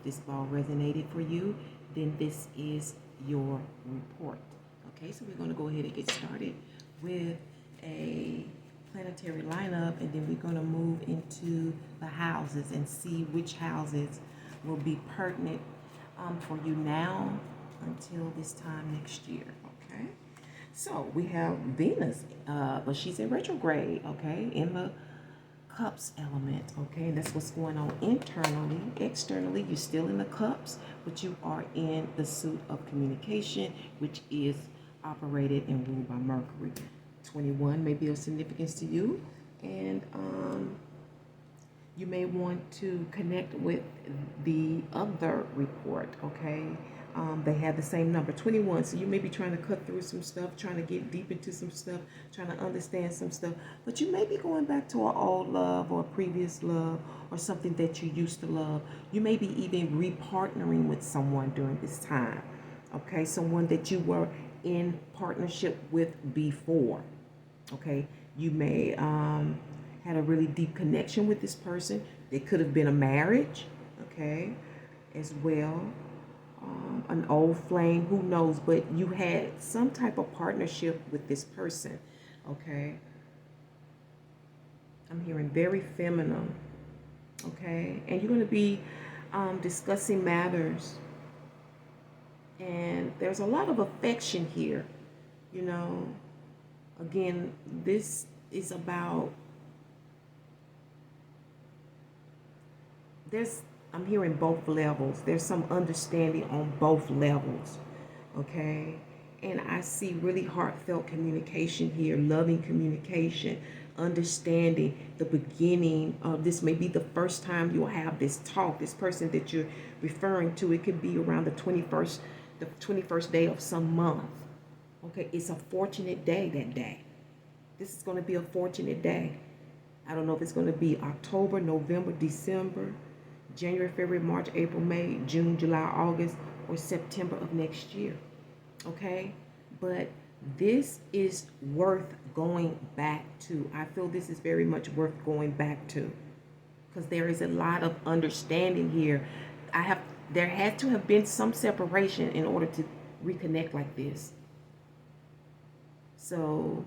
if this ball resonated for you, then this is your report. Okay, so we're going to go ahead and get started with a planetary lineup, and then we're going to move into the houses and see which houses will be pertinent for you now until this time next year. Okay, so we have Venus, but she's in retrograde, okay, in the cups element, okay? That's what's going on internally. Externally, you're still in the cups, but you are in the suit of communication, which is operated and ruled by Mercury. 21 may be of significance to you, and you may want to connect with the other report, okay? They have the same number, 21, so you may be trying to cut through some stuff, trying to get deep into some stuff, trying to understand some stuff, but you may be going back to an old love or a previous love or something that you used to love. You may be even repartnering with someone during this time, okay? Someone that you were in partnership with before, okay? You may had a really deep connection with this person. It could have been a marriage, okay, as well. An old flame, who knows, but you had some type of partnership with this person, okay? I'm hearing very feminine, okay? And you're going to be discussing matters, and there's a lot of affection here, you know. Again, this is about, I'm hearing both levels. There's some understanding on both levels, okay? And I see really heartfelt communication here, loving communication, understanding the beginning of this. May be the first time you'll have this talk. This person that you're referring to, it could be around the 21st day of some month, okay? It's a fortunate day that day. This is going to be a fortunate day. I don't know if it's going to be October, November, December, January, February, March, April, May, June, July, August, or September of next year, okay? But this is worth going back to. I feel this is very much worth going back to, because there is a lot of understanding here. There had to have been some separation in order to reconnect like this. So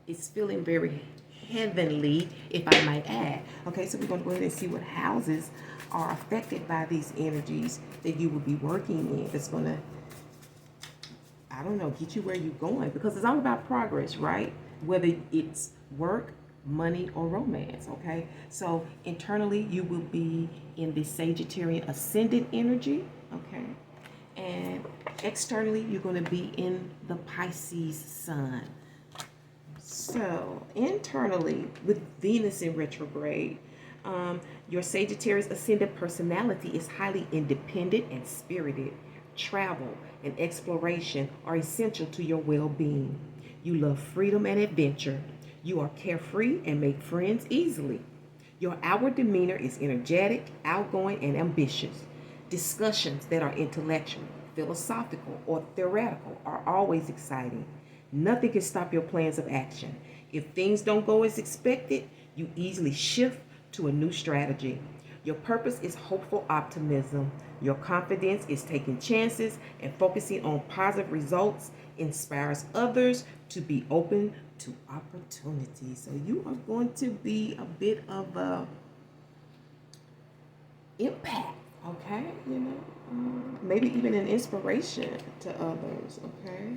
it's feeling very heavenly, if I might add. Okay, so we're going to go ahead and see what houses are affected by these energies that you will be working in. That's going to, I don't know, get you where you're going, because it's all about progress, right? Whether it's work, money, or romance, okay? So internally, you will be in the Sagittarian ascendant energy, okay? And externally, you're going to be in the Pisces sun. So internally, with Venus in retrograde, your Sagittarius ascendant personality is highly independent and spirited. Travel and exploration are essential to your well-being. You love freedom and adventure. You are carefree and make friends easily. Your outward demeanor is energetic, outgoing, and ambitious. Discussions that are intellectual, philosophical, or theoretical are always exciting. Nothing can stop your plans of action. If things don't go as expected, you easily shift to a new strategy. Your purpose is hopeful optimism. Your confidence is taking chances and focusing on positive results inspires others to be open to opportunities. So you are going to be a bit of a impact, okay? You know, maybe even an inspiration to others, okay?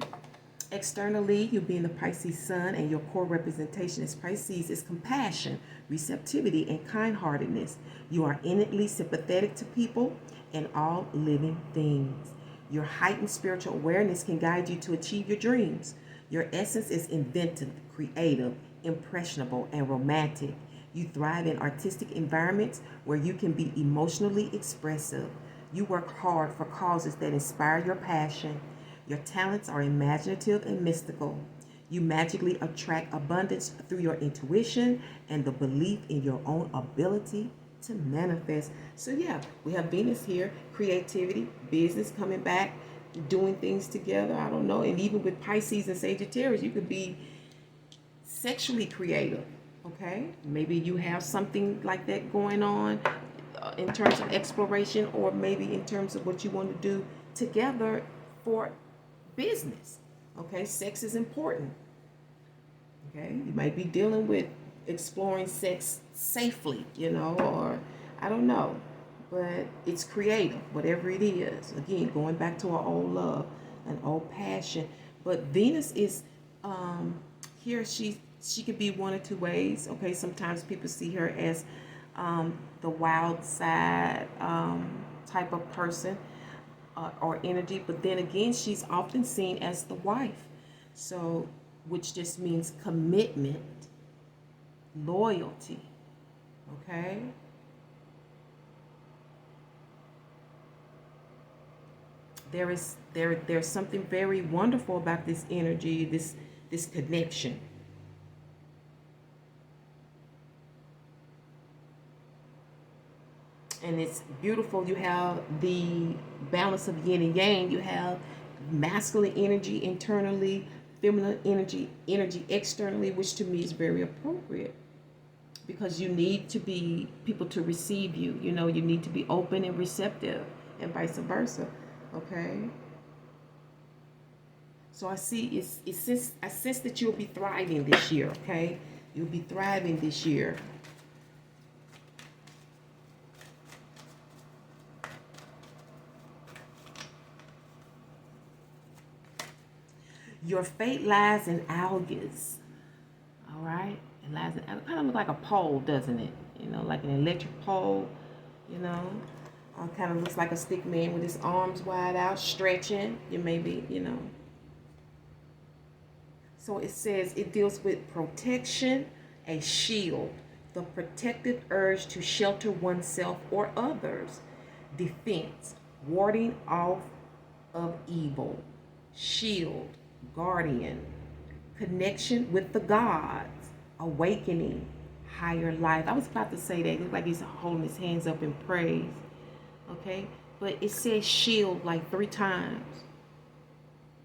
Externally, you being the Pisces sun, and your core representation as Pisces is compassion, receptivity, and kind-heartedness. You are innately sympathetic to people and all living things. Your heightened spiritual awareness can guide you to achieve your dreams. Your essence is inventive, creative, impressionable, and romantic. You thrive in artistic environments where you can be emotionally expressive. You work hard for causes that inspire your passion. Your talents are imaginative and mystical. You magically attract abundance through your intuition and the belief in your own ability to manifest. So yeah, we have Venus here, creativity, business coming back, doing things together. I don't know. And even with Pisces and Sagittarius, you could be sexually creative, okay? Maybe you have something like that going on. in terms of exploration, or maybe in terms of what you want to do together for business. Okay, sex is important. Okay, you might be dealing with exploring sex safely, or I don't know, but it's creative, whatever it is. Again, going back to our old love, an old passion. But Venus is here. She could be one or two ways. Okay, sometimes people see her as the wild side type of person or energy, but then again, she's often seen as the wife. So, which just means commitment, loyalty. Okay. There's something very wonderful about this energy, this connection. And it's beautiful. You have the balance of yin and yang. You have masculine energy internally, feminine energy externally, which to me is very appropriate, because you need to be people to receive you. You need to be open and receptive, and vice versa. Okay. So I see I sense that you'll be thriving this year. Okay, you'll be thriving this year. Your fate lies in algaes. All right, it lies in, it kind of looks like a pole, doesn't it? Like an electric pole. Kind of looks like a stick man with his arms wide out, stretching. You maybe, So it says it deals with protection, a shield, the protective urge to shelter oneself or others, defense, warding off of evil, shield, guardian, connection with the gods, awakening, higher life. I was about to say that. It looks like he's holding his hands up in praise. Okay, but it says shield like 3 times.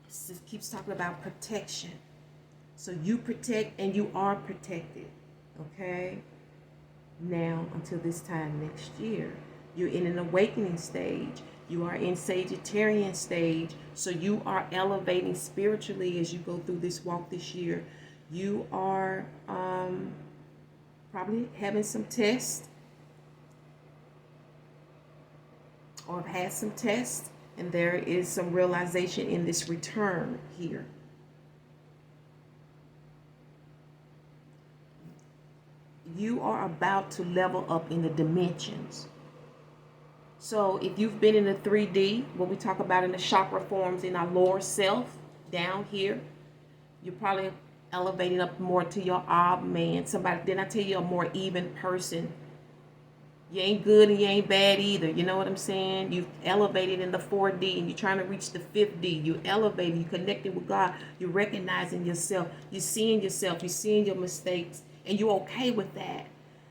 It just keeps talking about protection. So you protect and you are protected. Okay, now until this time next year, you're in an awakening stage. You are in Sagittarian stage. So you are elevating spiritually as you go through this walk this year. You are probably having some tests, or have had some tests, and there is some realization in this return here. You are about to level up in the dimensions. So if you've been in the 3D, what we talk about in the chakra forms in our lower self, down here, you're probably elevating up more to your ob man. Somebody, didn't I tell you, a more even person? You ain't good and you ain't bad either. You know what I'm saying? You've elevated in the 4D and you're trying to reach the 5D. You elevating, you connecting with God. You're recognizing yourself. You're seeing yourself. You're seeing your mistakes. And you're okay with that,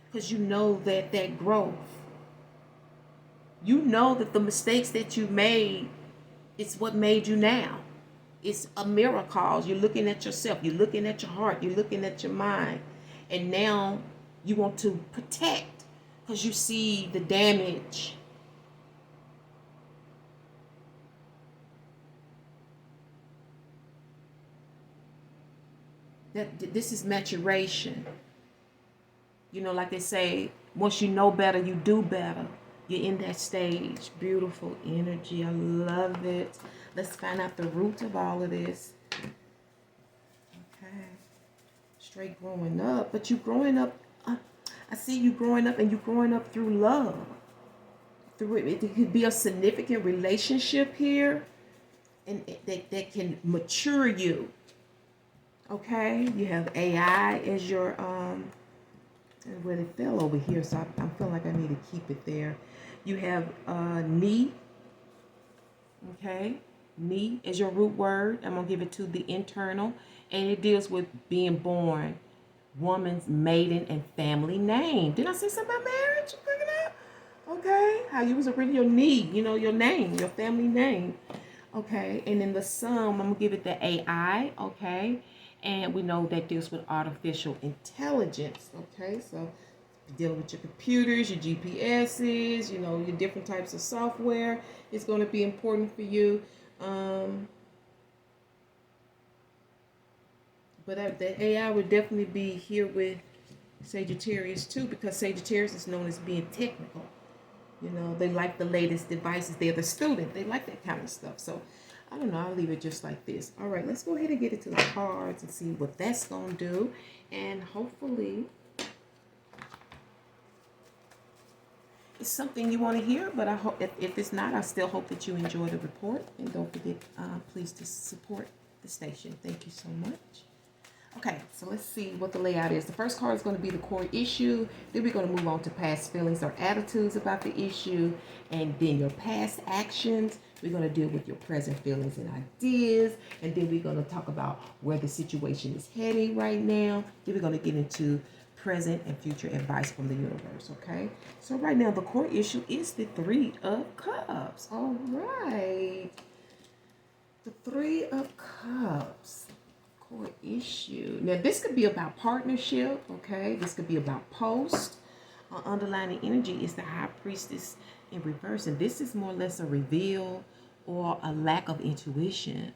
because you know that growth. You know that the mistakes that you made, it's what made you now. It's a miracle. You're looking at yourself. You're looking at your heart. You're looking at your mind. And now you want to protect, because you see the damage. This is maturation. Like they say, once you know better, you do better. You're in that stage. Beautiful energy. I love it. Let's find out the root of all of this. Okay. Straight growing up. But you growing up, I see you growing up, and you growing up through love. It could be a significant relationship here, and that can mature you. Okay. You have AI as your well, it fell over here, so I feel like I need to keep it there. You have ni. Okay, ni is your root word. I'm gonna give it to the internal, and it deals with being born, woman's maiden and family name. Did I say something about marriage? Look at that. Okay, how you was already your ni, your name, your family name. Okay, and in the sum, I'm gonna give it the AI. Okay. And we know that deals with artificial intelligence. Okay, so dealing with your computers, your GPSs, your different types of software is going to be important for you. But the AI would definitely be here with Sagittarius too, because Sagittarius is known as being technical. They like the latest devices. They're the student. They like that kind of stuff. So I don't know. I'll leave it just like this. All right, let's go ahead and get into the cards and see what that's going to do. And hopefully it's something you want to hear. But I hope if it's not, I still hope that you enjoy the report. And don't forget, please, to support the station. Thank you so much. Okay, so let's see what the layout is. The first card is going to be the core issue. Then we're going to move on to past feelings or attitudes about the issue. And then your past actions. We're going to deal with your present feelings and ideas. And then we're going to talk about where the situation is heading right now. Then we're going to get into present and future advice from the universe, okay? So right now, the core issue is the Three of Cups. All right. The Three of Cups. Core issue. Now, this could be about partnership, okay? This could be about post. Underlying energy is the High Priestess in reverse. And this is more or less a reveal or a lack of intuition,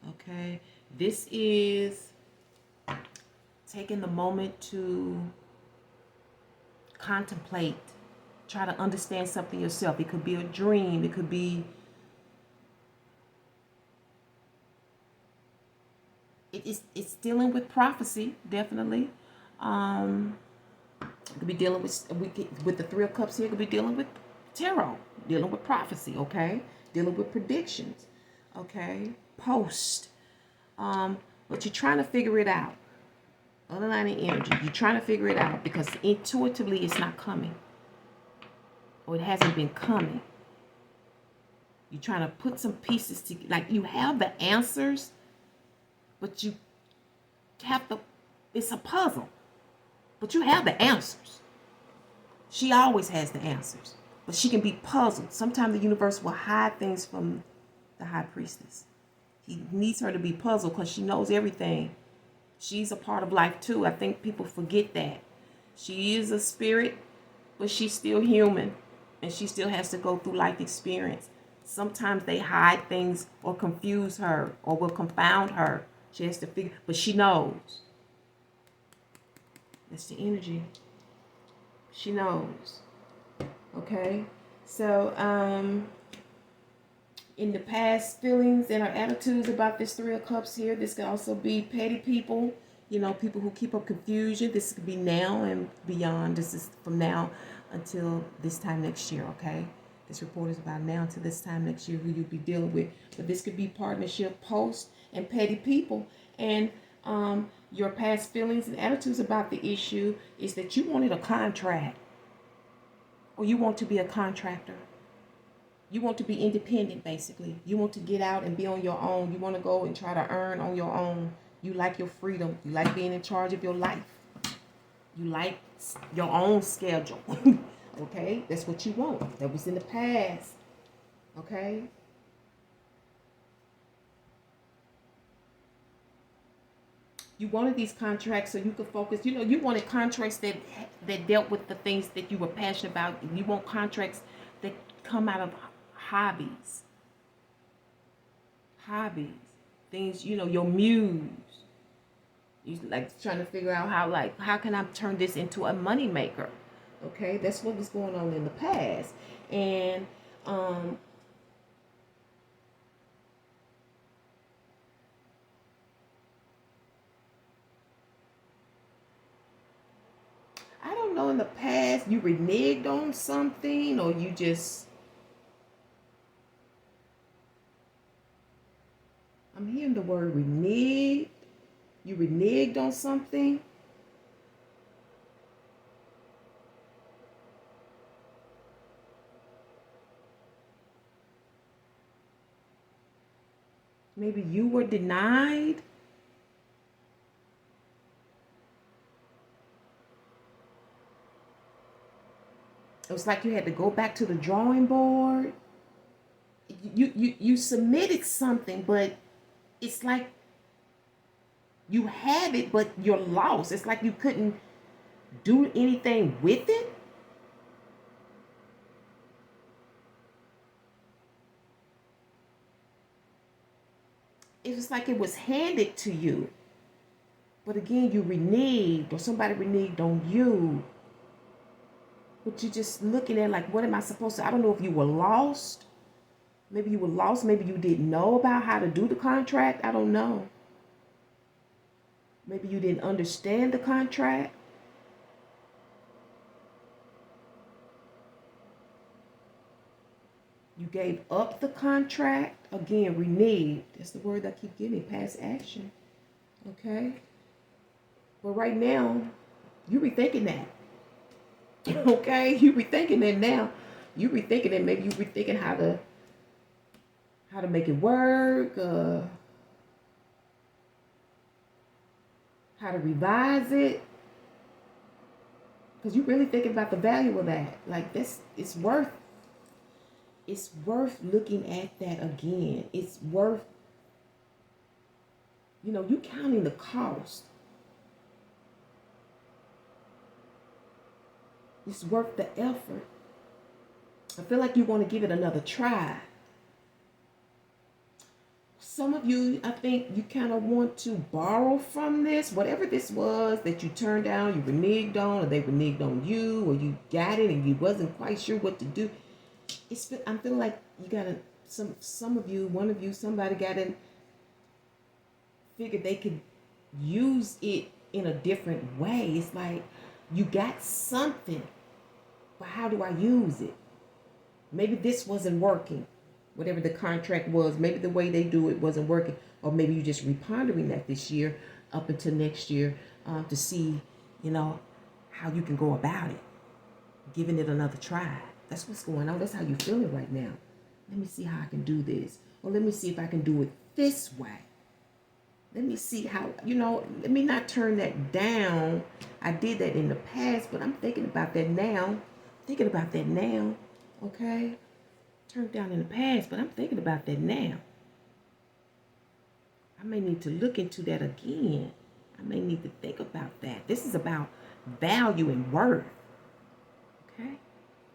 okay? This is taking the moment to contemplate, try to understand something yourself. It could be a dream. It could be it's dealing with prophecy, definitely. It could be dealing with the Three of Cups here. It could be dealing with tarot, dealing with prophecy, okay? Dealing with predictions, okay? Post. But you're trying to figure it out. Underlying energy. You're trying to figure it out because intuitively it's not coming. Or it hasn't been coming. You're trying to put some pieces together. Like you have the answers, but you have to, it's a puzzle. But you have the answers. She always has the answers. But she can be puzzled. Sometimes the universe will hide things from the High Priestess. He needs her to be puzzled because she knows everything. She's a part of life too. I think people forget that. She is a spirit, but she's still human. And she still has to go through life experience. Sometimes they hide things or confuse her or will confound her. She has to figure, but she knows. That's the energy. She knows. Okay? So, in the past feelings and our attitudes about this Three of Cups here, this could also be petty people, people who keep up confusion. This could be now and beyond. This is from now until this time next year, okay? This report is about now until this time next year who you'll be dealing with. But this could be partnership, post, and petty people. And your past feelings and attitudes about the issue is that you wanted a contract. Or you want to be a contractor. You want to be independent, basically. You want to get out and be on your own. You want to go and try to earn on your own. You like your freedom. You like being in charge of your life. You like your own schedule. Okay? That's what you want. That was in the past. Okay? You wanted these contracts so you could focus. You wanted contracts that dealt with the things that you were passionate about. You want contracts that come out of hobbies. Things, your muse. You like trying to figure out how can I turn this into a money maker? Okay, that's what was going on in the past. And I don't know, in the past you reneged on something, or you just, I'm hearing the word reneged. You reneged on something. Maybe you were denied. It was like you had to go back to the drawing board. You submitted something, but it's like you have it, but you're lost. It's like you couldn't do anything with it. It was like it was handed to you. But again, you reneged, or somebody reneged on you. But you're just looking at like, what am I supposed to? I don't know if you were lost. Maybe you were lost. Maybe you didn't know about how to do the contract. I don't know. Maybe you didn't understand the contract. You gave up the contract. Again, reneged. That's the word I keep getting. Past action. Okay? But right now, you rethinking that. Okay? You rethinking that now. You rethinking it. Maybe you rethinking how to make it work. How to revise it. Because you really thinking about the value of that. Like this, it's worth looking at that again. It's worth, you counting the cost. It's worth the effort. I feel like you want to give it another try. Some of you, I think you kind of want to borrow from this, whatever this was that you turned down, you reneged on, or they reneged on you, or you got it and you wasn't quite sure what to do. I'm feeling like you got some of you, one of you, somebody got in, figured they could use it in a different way. It's like you got something, but how do I use it? Maybe this wasn't working. Whatever the contract was, maybe the way they do it wasn't working. Or maybe you're just repondering that this year up until next year to see, how you can go about it. Giving it another try. That's what's going on. That's how you're feeling right now. Let me see how I can do this. Or let me see if I can do it this way. Let me see how, let me not turn that down. I did that in the past, but I'm thinking about that now. Okay? Turned down in the past, but I'm thinking about that now. I may need to look into that again. I may need to think about that. This is about value and worth. Okay?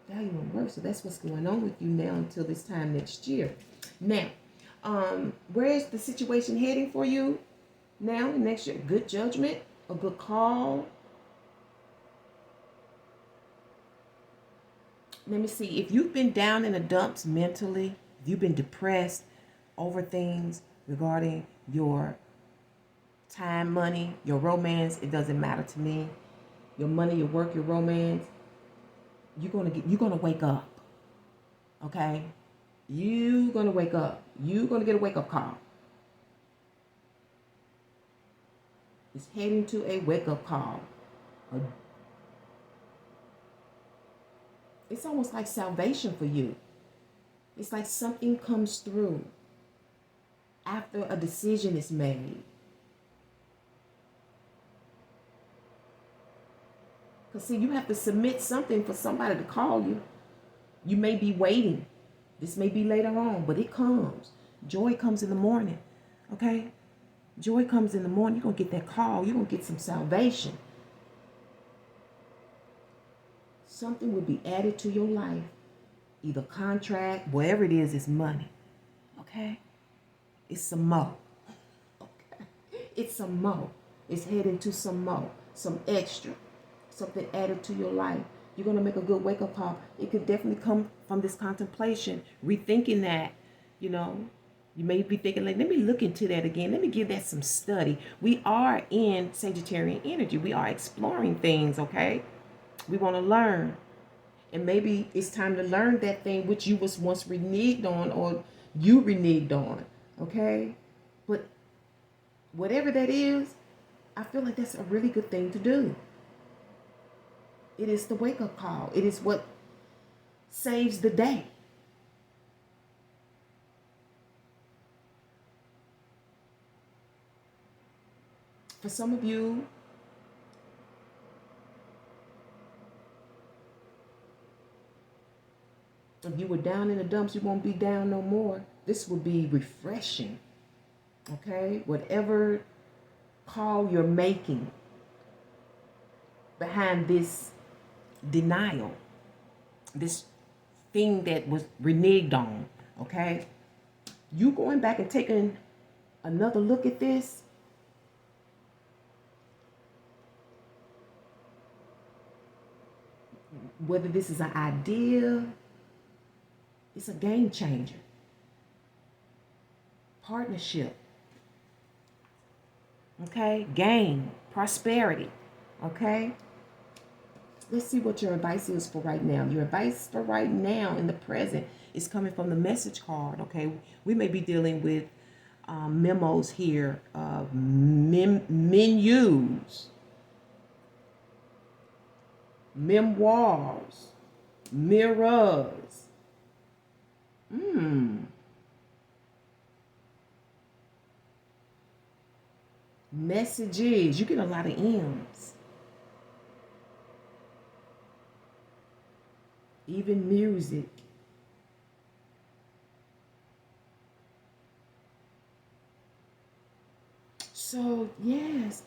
Value and worth. So that's what's going on with you now until this time next year. Now, where is the situation heading for you now next year? Good judgment, a good call. Let me see. If you've been down in the dumps mentally, if you've been depressed over things regarding your time, money, your romance, it doesn't matter to me. Your money, your work, your romance, you're gonna wake up. Okay? You're gonna wake up. You're gonna get a wake-up call. It's heading to a wake-up call. It's almost like salvation for you. It's like something comes through after a decision is made. Because see, you have to submit something for somebody to call you. You may be waiting. This may be later on, but it comes. Joy comes in the morning. Okay? Joy comes in the morning. You're going to get that call. You're going to get some salvation. Something will be added to your life. Either contract, whatever it is, it's money. Okay? It's some more. Okay? It's some more. It's heading to some more. Some extra. Something added to your life. You're going to make a good wake-up call. It could definitely come from this contemplation. Rethinking that, you may be thinking, like, let me look into that again. Let me give that some study. We are in Sagittarian energy. We are exploring things, okay? We want to learn. And maybe it's time to learn that thing which you was once reneged on or you reneged on, okay? But whatever that is, I feel like that's a really good thing to do. It is the wake-up call. It is what saves the day. For some of you, if you were down in the dumps, you won't be down no more. This will be refreshing. Okay? Whatever call you're making, behind this denial, this thing that was reneged on, okay? You going back and taking another look at this, whether this is an idea, it's a game changer. Partnership, okay? Gain, prosperity, okay? Let's see what your advice is for right now. Your advice for right now in the present is coming from the message card, okay? We may be dealing with memos here of menus, memoirs, mirrors. Messages. You get a lot of M's. Even music. So yes,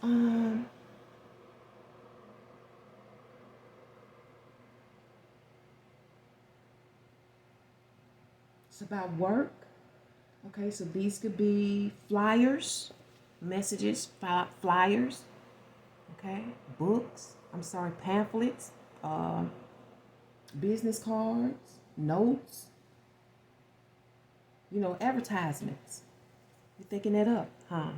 it's about work. Okay, so these could be flyers, messages, flyers. Okay, books. I'm sorry, pamphlets, business cards, notes. You know, advertisements. You're thinking that up, huh?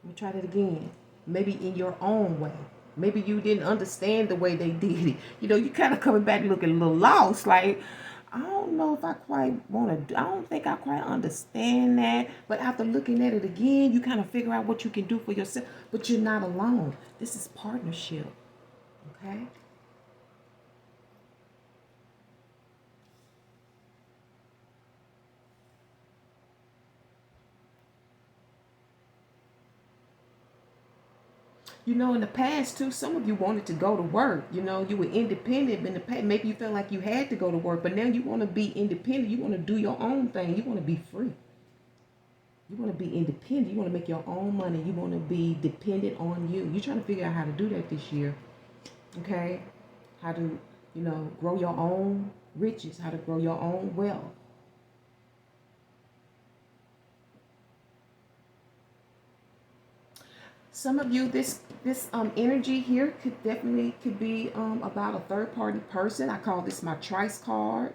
Let me try that again. Maybe in your own way. Maybe you didn't understand the way they did it. You know, you kind of coming back looking a little lost. Like, I don't know if I quite want to, I don't think I quite understand that. But after looking at it again, you kind of figure out what you can do for yourself. But you're not alone. This is partnership. Okay? You know, in the past too, some of you wanted to go to work. You know, you were independent in the past. Maybe you felt like you had to go to work, but now you want to be independent. You want to do your own thing. You want to be free. You want to be independent. You want to make your own money. You want to be dependent on you. You're trying to figure out how to do that this year. Okay? How to, you know, grow your own riches, how to grow your own wealth. Some of you, this energy here could be about a third party person. I call this my trice card.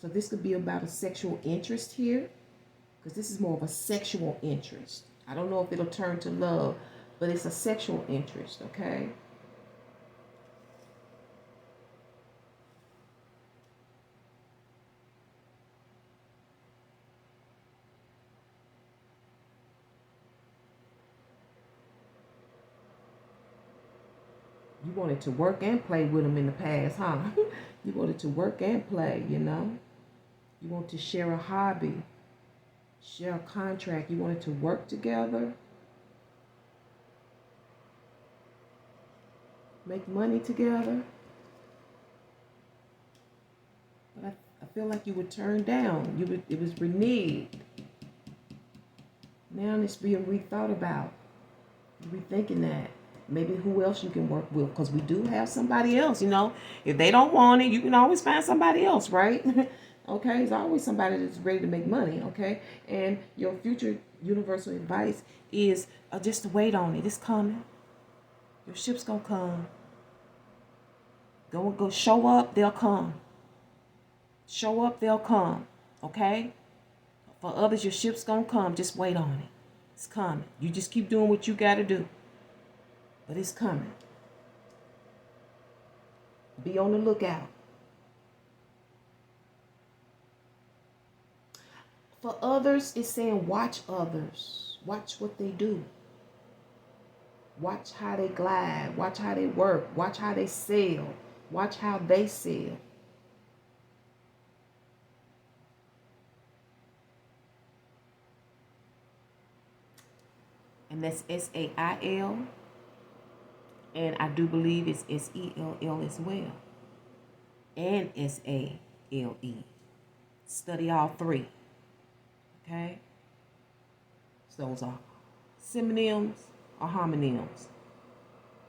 So this could be about a sexual interest here, because this is more of a sexual interest. I don't know if it'll turn to love, but it's a sexual interest, okay? You wanted to work and play with them in the past, huh? You wanted to work and play, you know? You want to share a hobby, share a contract. You wanted to work together, make money together. But I feel like you were turned down. It was reneged. Now it's being rethought about. You're rethinking that. Maybe who else you can work with, because we do have somebody else, you know. If they don't want it, you can always find somebody else, right? Okay, there's always somebody that's ready to make money, okay? And your future universal advice is just to wait on it. It's coming. Your ship's gonna come. Go show up, they'll come. Show up, they'll come, okay? For others, your ship's gonna come. Just wait on it. It's coming. You just keep doing what you gotta do. But it's coming. Be on the lookout. For others, it's saying watch others. Watch what they do. Watch how they glide. Watch how they work. Watch how they sell. Watch how they sell. And that's SAIL. And I do believe it's SELL as well. And SALE. Study all three. Okay? So those are synonyms or homonyms.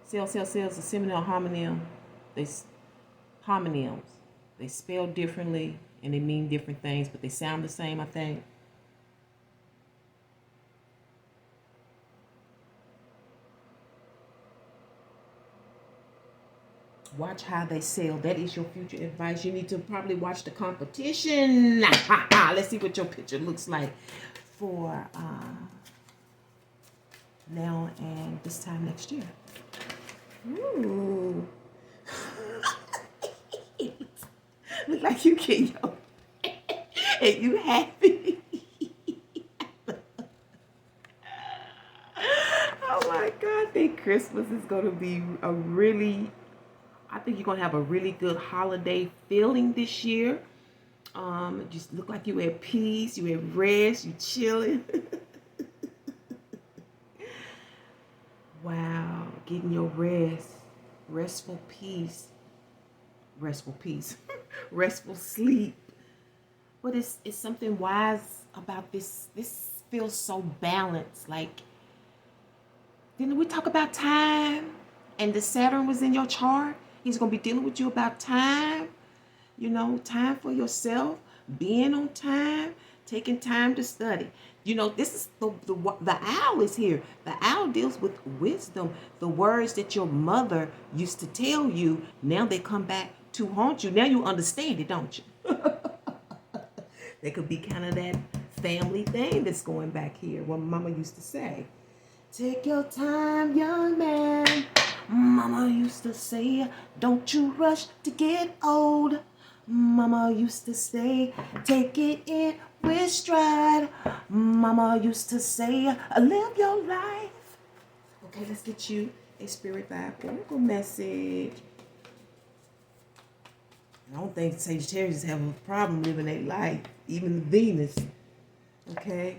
Cell, a synonym, homonym. Homonyms. They spell differently and they mean different things, but they sound the same, I think. Watch how they sell. That is your future advice. You need to probably watch the competition. Let's see what your picture looks like for now and this time next year. Ooh. Look like you get your and you happy. Oh my God, I think Christmas is going to be I think you're going to have a really good holiday feeling this year. Just look like you at peace, you at rest, you chilling. Wow, getting your rest, restful peace, restful sleep. But it's something wise about this. This feels so balanced. Like, didn't we talk about time? And the Saturn was in your chart. He's going to be dealing with you about time. You know, time for yourself, being on time, taking time to study. You know, this is the owl is here. The owl deals with wisdom. The words that your mother used to tell you, now they come back to haunt you. Now you understand it, don't you? There could be kind of that family thing that's going back here. What Mama used to say. Take your time, young man. Mama used to say, don't you rush to get old. Mama used to say, take it in with stride. Mama used to say, live your life. Okay, let's get you a spirit vibe oracle message. I don't think Sagittarius have a problem living their life, even Venus. Okay,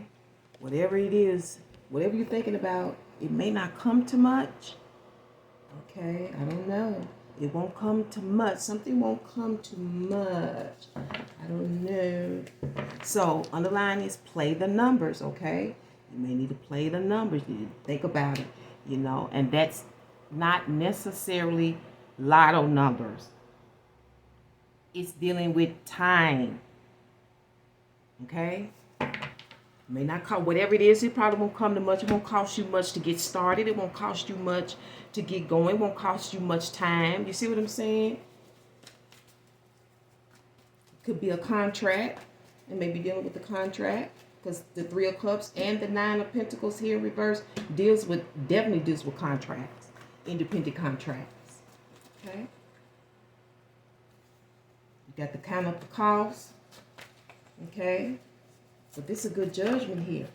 whatever it is, whatever you're thinking about, it may not come to much. Okay, I don't know. It won't come to much. Something won't come to much. I don't know. So, underline is play the numbers, okay? You may need to play the numbers. You need to think about it, you know. And that's not necessarily lotto numbers. It's dealing with time. Okay? May not cost, whatever it is, it probably won't come to much. It won't cost you much to get started. It won't cost you much to get going. It won't cost you much time. You see what I'm saying? It could be a contract. And maybe dealing with the contract. Because the 3 of Cups and the 9 of Pentacles here reverse definitely deals with contracts. Independent contracts. Okay? You got the count of the cost. Okay? But this is a good judgment here.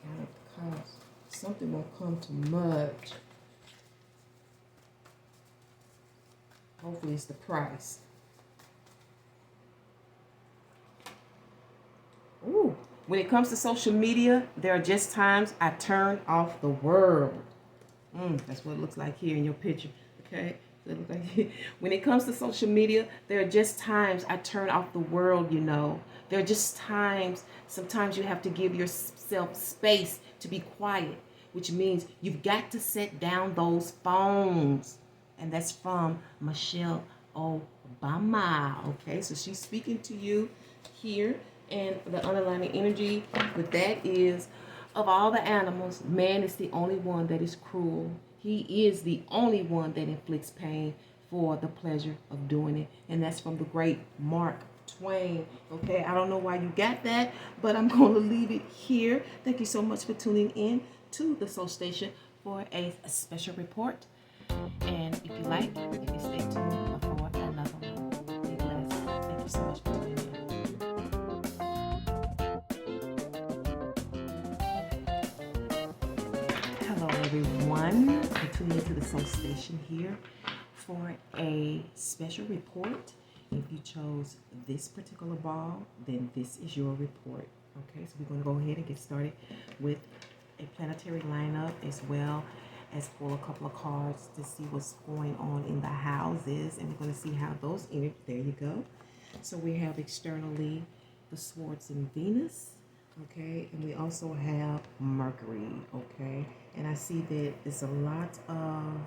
Count up the cost. Something won't come to much. Hopefully it's the price. Ooh. When it comes to social media, there are just times I turn off the world. That's what it looks like here in your picture. Okay? When it comes to social media, there are just times I turn off the world, you know. There are just times, sometimes you have to give yourself space to be quiet, which means you've got to set down those phones. And that's from Michelle Obama. Okay, so she's speaking to you here. And the underlying energy with that is, of all the animals, man is the only one that is cruel. He is the only one that inflicts pain for the pleasure of doing it. And that's from the great Mark Twain. Okay, I don't know why you got that, but I'm going to leave it here. Thank you so much for tuning in to the Soul Station for a special report. And if you like, you can stay tuned for another one. Be blessed. Thank you so much for tuning in. Hello, everyone. I'm tuning into the Soul Station here for a special report. If you chose this particular ball, then this is your report. Okay, so we're going to go ahead and get started with a planetary lineup as well as pull a couple of cards to see what's going on in the houses. And we're going to see how those there you go. So we have externally the Swords in Venus, Okay, and we also have Mercury, okay? And I see that it's a lot of,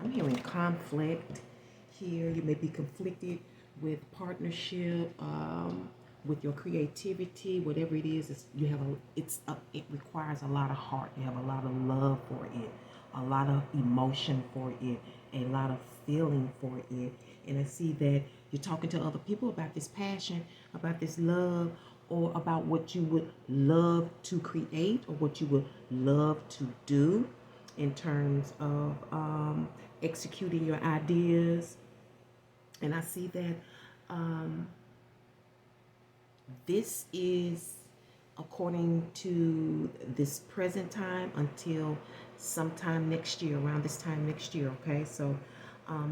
I'm hearing conflict here. You may be conflicted with partnership, with your creativity, whatever it is. You have it requires a lot of heart. You have a lot of love for it, a lot of emotion for it, a lot of feeling for it. And I see that you're talking to other people about this passion, about this love, or about what you would love to create or what you would love to do in terms of executing your ideas. And I see that this is according to this present time until sometime next year, around this time next year, okay? So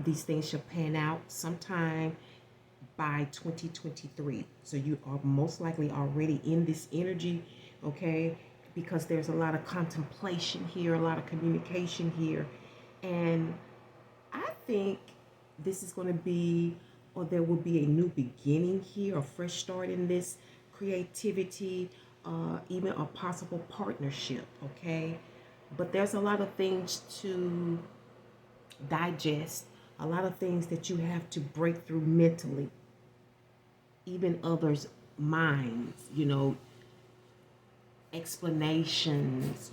these things should pan out sometime by 2023. So you are most likely already in this energy, okay? Because there's a lot of contemplation here, a lot of communication here. And I think this is going to be, or there will be a new beginning here, a fresh start in this creativity, even a possible partnership, okay? But there's a lot of things to digest, a lot of things that you have to break through mentally, even others' minds, explanations,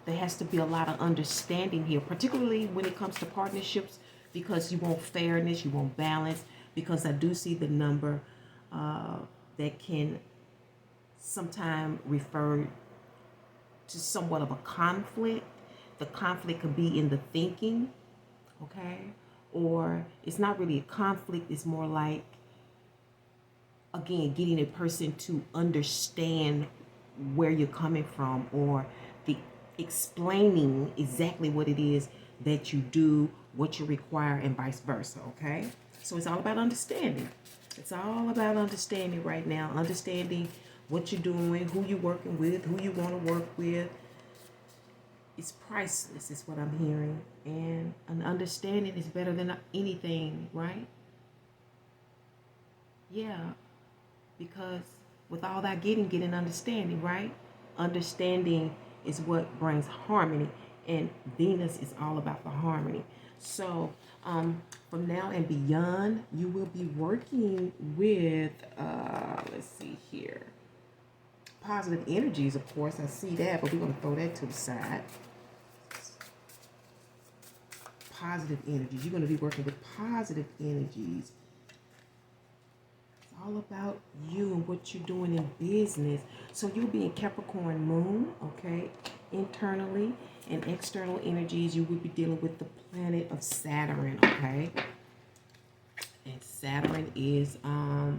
there has to be a lot of understanding here, particularly when it comes to partnerships, because you want fairness, you want balance, because I do see the number that can sometimes refer to somewhat of a conflict. The conflict could be in the thinking, okay? Or it's not really a conflict, it's more like, again, getting a person to understand where you're coming from, or the explaining exactly what it is that you do, what you require, and vice versa, okay? So it's all about understanding. It's all about understanding right now, understanding what you're doing, who you're working with, who you want to work with. It's priceless, is what I'm hearing. And an understanding is better than anything, right? Yeah, because with all that getting understanding, right? Understanding is what brings harmony, and Venus is all about the harmony. So from now and beyond, you will be working with, let's see here, positive energies, of course. I see that, but we're going to throw that to the side. Positive energies. You're going to be working with positive energies. It's all about you and what you're doing in business. So you'll be in Capricorn moon, okay? Internally and external energies, you will be dealing with the planet of Saturn, okay? And Saturn is a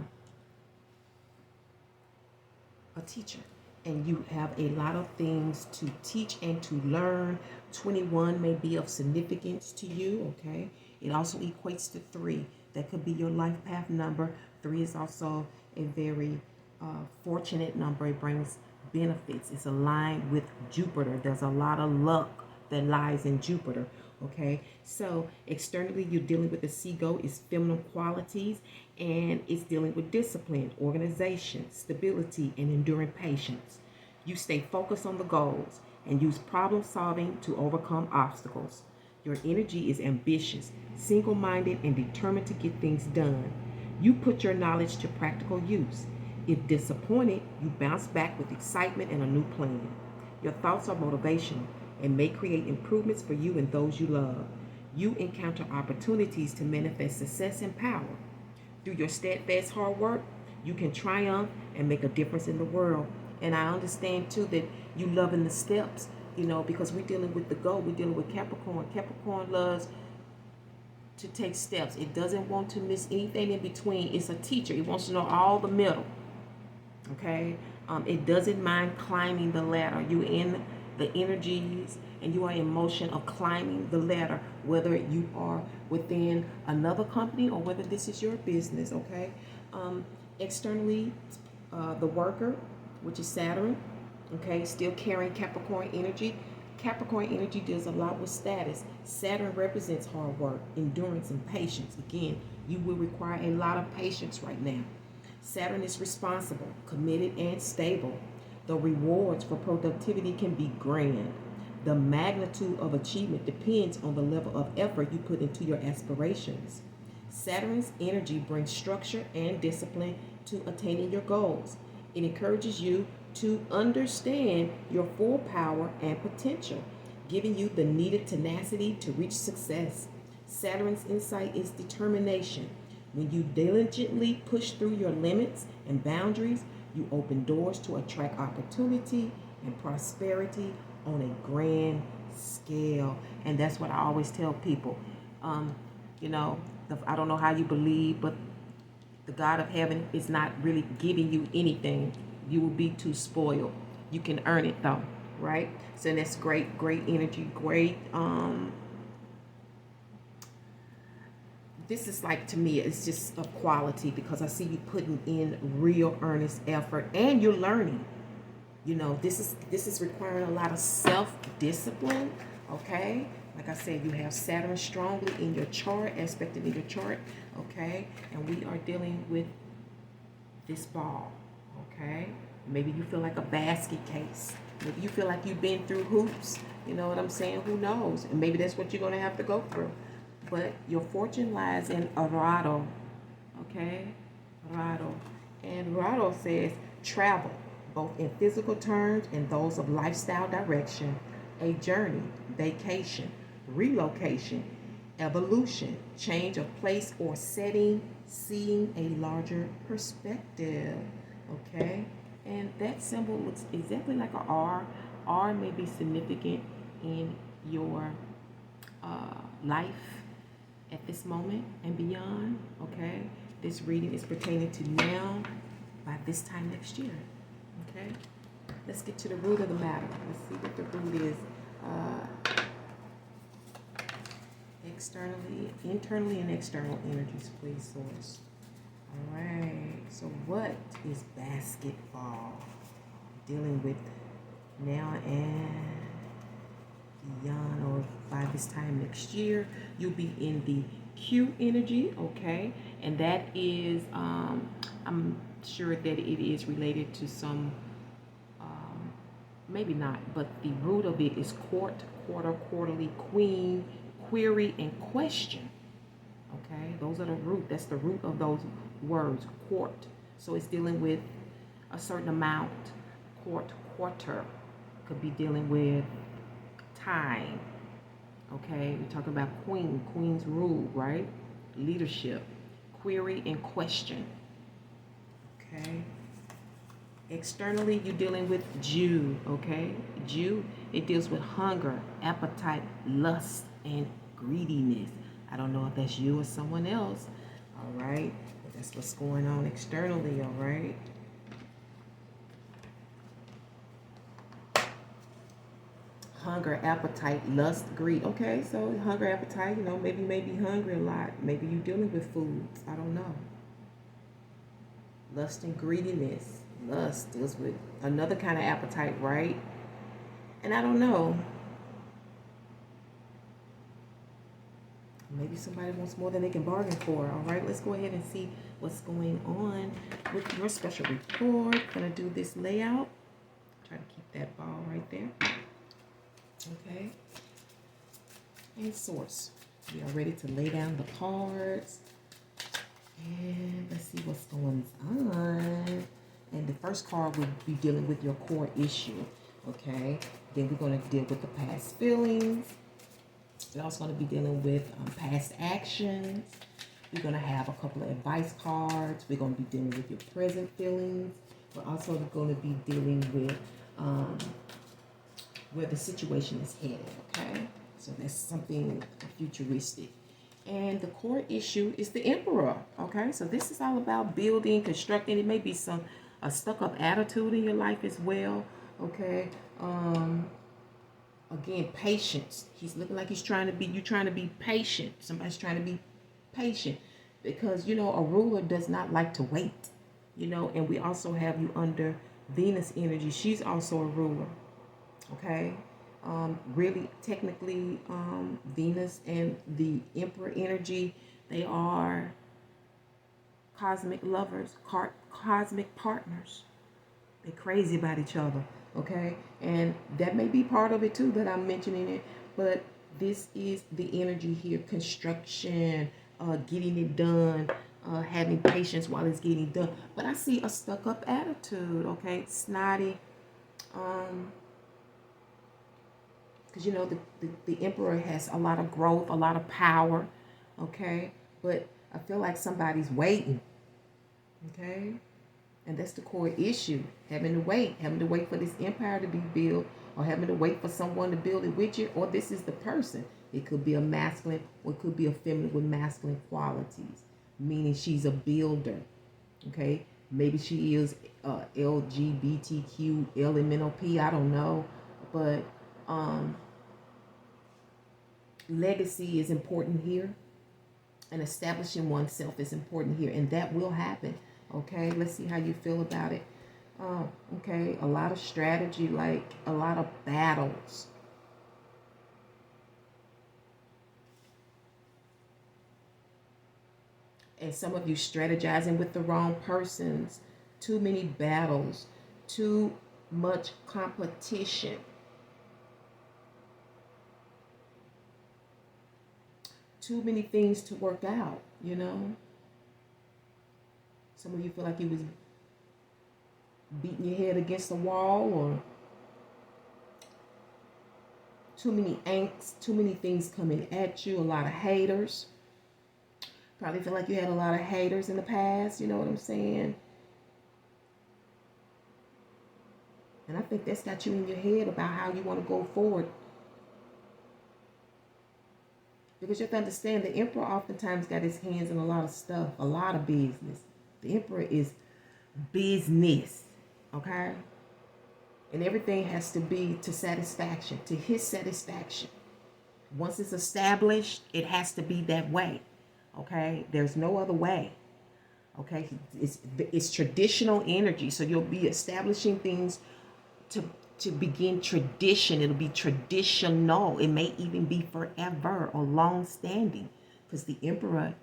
teacher, and you have a lot of things to teach and to learn. 21 may be of significance to you, okay? It also equates to 3. That could be your life path number. 3 is also a very fortunate number. It brings benefits. It's aligned with Jupiter. There's a lot of luck that lies in Jupiter, okay? So externally, you're dealing with the seagull. It's feminine qualities, and it's dealing with discipline, organization, stability, and enduring patience. You stay focused on the goals and use problem solving to overcome obstacles. Your energy is ambitious, single-minded, and determined to get things done. You put your knowledge to practical use. If disappointed, you bounce back with excitement and a new plan. Your thoughts are motivational and may create improvements for you and those you love. You encounter opportunities to manifest success and power. Through your steadfast hard work, you can triumph and make a difference in the world. And I understand too that you loving the steps, because we're dealing with the goal. We're dealing with Capricorn. Capricorn loves to take steps. It doesn't want to miss anything in between. It's a teacher. It wants to know all the middle. Okay? It doesn't mind climbing the ladder. You in the energies and you are in motion of climbing the ladder, whether you are within another company or whether this is your business, okay? Externally, the worker, which is Saturn, okay, still carrying Capricorn energy. Capricorn energy deals a lot with status. Saturn represents hard work, endurance, and patience. Again, you will require a lot of patience right now. Saturn is responsible, committed, and stable. The rewards for productivity can be grand. The magnitude of achievement depends on the level of effort you put into your aspirations. Saturn's energy brings structure and discipline to attaining your goals. It encourages you to understand your full power and potential, giving you the needed tenacity to reach success. Saturn's insight is determination. When you diligently push through your limits and boundaries, you open doors to attract opportunity and prosperity on a grand scale. And that's what I always tell people. You know, I don't know how you believe, but the God of heaven is not really giving you anything. You will be too spoiled. You can earn it though, right? So that's great, great energy, great. This is like, to me, it's just a quality because I see you putting in real earnest effort and you're learning. You know, this is requiring a lot of self-discipline, okay? Like I said, you have Saturn strongly in your chart, aspected in your chart, okay? And we are dealing with this ball, okay? Maybe you feel like a basket case. Maybe you feel like you've been through hoops. You know what I'm saying? Who knows? And maybe that's what you're going to have to go through. But your fortune lies in Arado, okay? Arado. And Arado says travel, both in physical terms and those of lifestyle direction, a journey, vacation, relocation, evolution, change of place or setting, seeing a larger perspective, okay? And that symbol looks exactly like an R. R may be significant in your life at this moment and beyond, okay? This reading is pertaining to now by this time next year, okay? Let's get to the root of the matter. Let's see what the root is. Externally, internally, and external energies, please, source. All right, so what is basketball dealing with now and beyond, or by this time next year? You'll be in the Q energy, okay? And that is, I'm sure that it is related to some, maybe not, but the root of it is court, quarter, quarterly, queen, query, and question. Okay, those are the root. That's the root of those words, court. So it's dealing with a certain amount. Court, quarter, could be dealing with time. Okay, we're talking about queen, queen's rule, right? Leadership, query, and question. Okay. Externally, you're dealing with Jew, okay? Jew, it deals with hunger, appetite, lust, and greediness. I don't know if that's you or someone else, all right? But that's what's going on externally, all right? Hunger, appetite, lust, greed. Okay, so hunger, appetite, you know, maybe you may be hungry a lot. Maybe you're dealing with foods. I don't know. Lust and greediness. Lust deals with another kind of appetite, right? And I don't know. Maybe somebody wants more than they can bargain for. All right, let's go ahead and see what's going on with your special report. Gonna do this layout. Try to keep that ball right there. Okay. And source. We are ready to lay down the cards. And let's see what's going on. And the first card will be dealing with your core issue. Okay. Then we're going to deal with the past feelings. We're also going to be dealing with past actions. We're going to have a couple of advice cards. We're going to be dealing with your present feelings. We're also going to be dealing with where the situation is headed, okay? So that's something futuristic. And the core issue is the Emperor, okay? So this is all about building, constructing. It may be a stuck-up attitude in your life as well, okay? Again, patience. He's looking like you're trying to be patient. Somebody's trying to be patient because, you know, a ruler does not like to wait, you know, and we also have you under Venus energy. She's also a ruler, okay? Really, technically, Venus and the Emperor energy, they are cosmic lovers, cosmic partners. They're crazy about each other, okay? And that may be part of it too that I'm mentioning it, but this is the energy here: construction, getting it done, having patience while it's getting done. But I see a stuck-up attitude, okay? Snotty, because you know the emperor has a lot of growth, a lot of power, okay? But I feel like somebody's waiting, okay? And that's the core issue: having to wait for this empire to be built, or having to wait for someone to build it with you. Or this is the person. It could be a masculine, or it could be a feminine with masculine qualities, meaning she's a builder, okay? Maybe she is LGBTQ, LMNOP, I don't know. But legacy is important here, and establishing oneself is important here, and that will happen, okay? Let's see how you feel about it. Okay, a lot of strategy, like a lot of battles. And some of you strategizing with the wrong persons. Too many battles, too much competition. Too many things to work out, you know. Some of you feel like you was beating your head against the wall, or too many angst, too many things coming at you, a lot of haters. Probably feel like you had a lot of haters in the past, you know what I'm saying? And I think that's got you in your head about how you want to go forward. Because you have to understand, the emperor oftentimes got his hands in a lot of stuff, a lot of business. The emperor is business, okay? And everything has to be to satisfaction, to his satisfaction. Once it's established, it has to be that way, okay? There's no other way, okay? It's traditional energy, so you'll be establishing things to begin tradition. It'll be traditional. It may even be forever or long-standing, because the emperor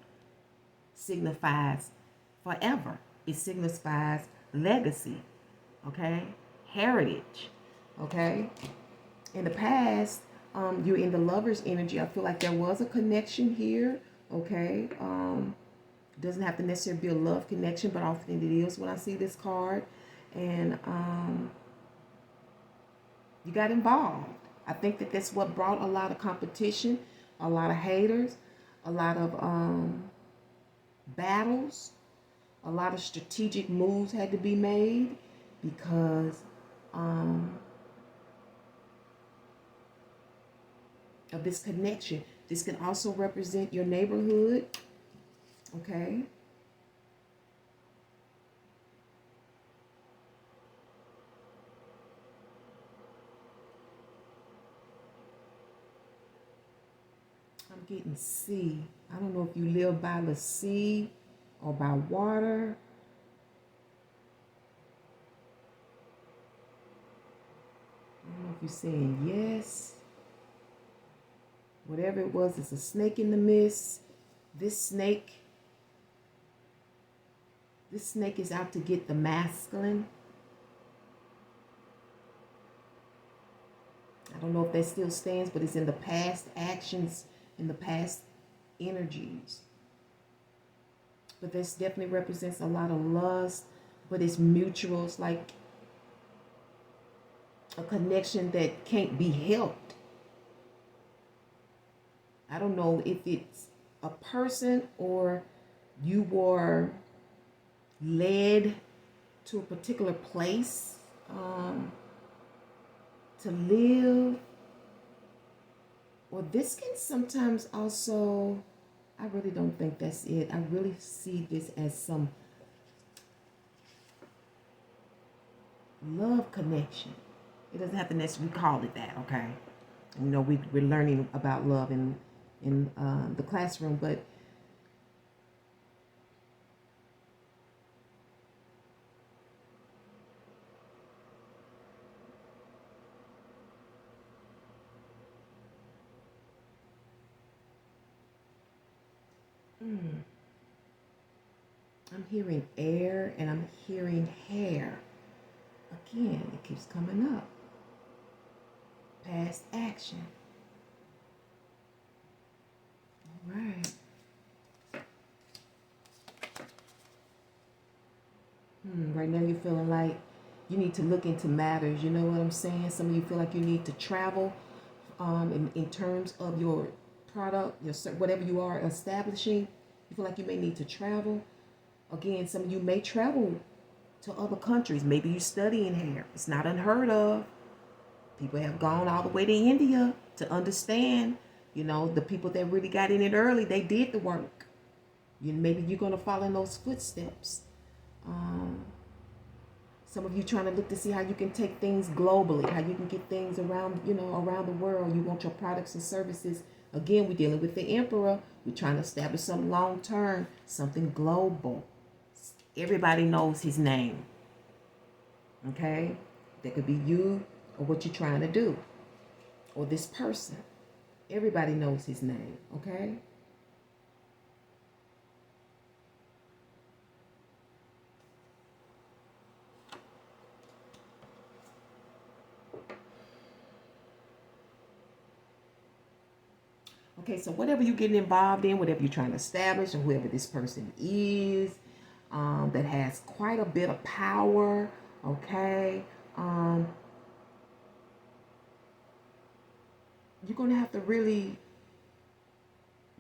signifies forever. It signifies legacy, okay? Heritage, okay? In the past, you're in the lover's energy. I feel like there was a connection here, okay? It doesn't have to necessarily be a love connection, but often it is when I see this card. And you got involved. I think that that's what brought a lot of competition, a lot of haters, a lot of battles, a lot of strategic moves had to be made because of this connection. This can also represent your neighborhood, okay? I'm getting sea. I don't know if you live by the sea or by water. I don't know if you're saying yes. Whatever it was, it's a snake in the mist. This snake is out to get the masculine. I don't know if that still stands, but it's in the past actions, in the past energies. But this definitely represents a lot of lust, but it's mutual. It's like a connection that can't be helped. I don't know if it's a person or you were led to a particular place to live. Or this can sometimes also, I really don't think that's it. I really see this as some love connection. It doesn't have to necessarily call it that, okay? You know, we're learning about love in the classroom, but I'm hearing air and I'm hearing hair. Again, it keeps coming up. Past action. All right. Right now you're feeling like you need to look into matters. You know what I'm saying? Some of you feel like you need to travel in terms of your product, whatever you are establishing. You feel like you may need to travel. Again, some of you may travel to other countries. Maybe you're studying here. It's not unheard of. People have gone all the way to India to understand. You know, the people that really got in it early, they did the work. Maybe you're going to follow in those footsteps. Some of you trying to look to see how you can take things globally, how you can get things around, around the world. You want your products and services. Again, we're dealing with the Emperor. We're trying to establish something long-term, something global. Everybody knows his name. Okay? That could be you or what you're trying to do. Or this person. Everybody knows his name. Okay? Okay, so whatever you're getting involved in, whatever you're trying to establish, or whoever this person is, that has quite a bit of power, okay, you're going to have to really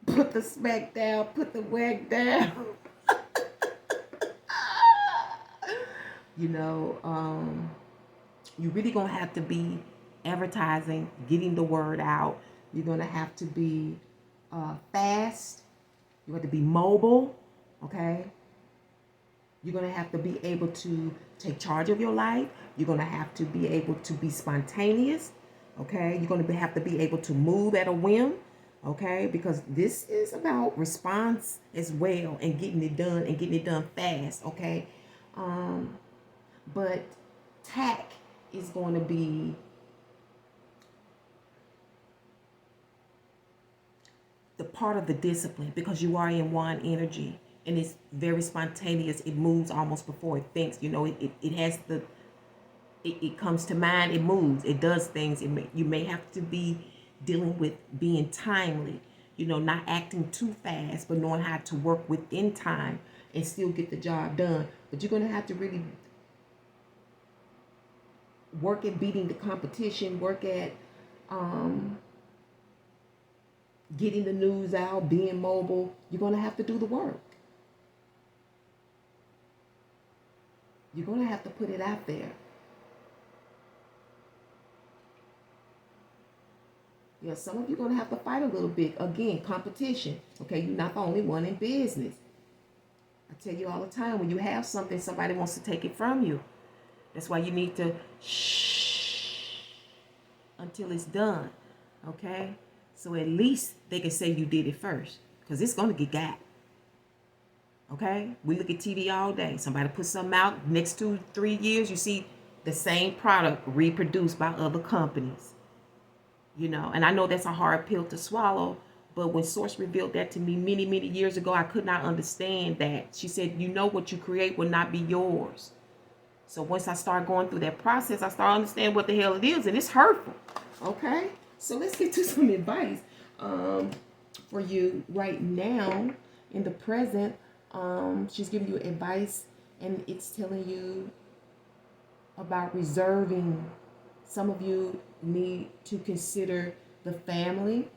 put the smack down, put the whack down. You're really going to have to be advertising, getting the word out. You're going to have to be fast. You have to be mobile, okay? You're going to have to be able to take charge of your life. You're going to have to be able to be spontaneous, okay? You're going to have to be able to move at a whim, okay? Because this is about response as well and getting it done fast, okay? But tact is going to be the part of the discipline, because you are in one energy and it's very spontaneous. It moves almost before it thinks. It has it comes to mind. It moves. It does things. You may have to be dealing with being timely. Not acting too fast, but knowing how to work within time and still get the job done. But you're going to have to really work at beating the competition. Work at getting the news out, being mobile. You're going to have to do the work. You're going to have to put it out there. Yeah, some of you are going to have to fight a little bit. Again, competition. Okay, you're not the only one in business. I tell you all the time, when you have something, somebody wants to take it from you. That's why you need to shh until it's done. Okay? So at least they can say you did it first, because it's going to get got. Okay? We look at TV all day. Somebody puts something out. Next 2-3 years, you see the same product reproduced by other companies. And I know that's a hard pill to swallow, but when Source revealed that to me many, many years ago, I could not understand that. She said, what you create will not be yours. So once I start going through that process, I start understanding what the hell it is, and it's hurtful. Okay? So let's get to some advice for you right now in the present. She's giving you advice, and it's telling you about reserving. Some of you need to consider the family.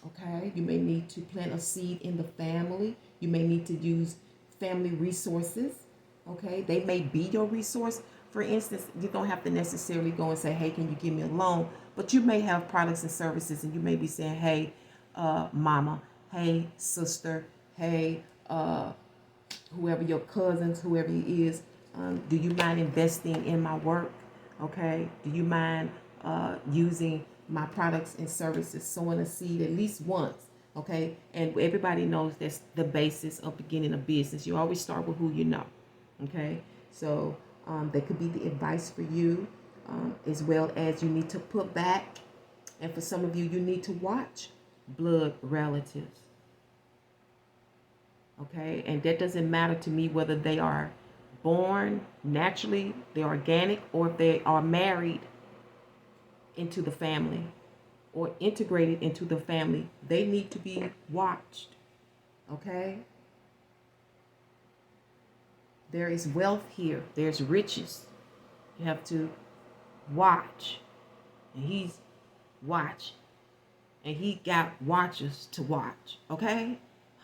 Okay? You may need to plant a seed in the family. You may need to use family resources. Okay? They may be your resource. For instance, you don't have to necessarily go and say, hey, can you give me a loan? But you may have products and services, and you may be saying, hey, mama, hey, sister, hey, whoever your cousins, whoever he is, do you mind investing in my work? Okay? Do you mind using my products and services, sowing a seed at least once? Okay? And everybody knows that's the basis of beginning a business. You always start with who you know. Okay? So that could be the advice for you, as well as you need to put back. And for some of you, you need to watch blood relatives. Okay, and that doesn't matter to me whether they are born naturally, they're organic, or if they are married into the family or integrated into the family. They need to be watched. Okay, there is wealth here, there's riches. You have to watch, and he's watching, and he got watchers to watch. Okay,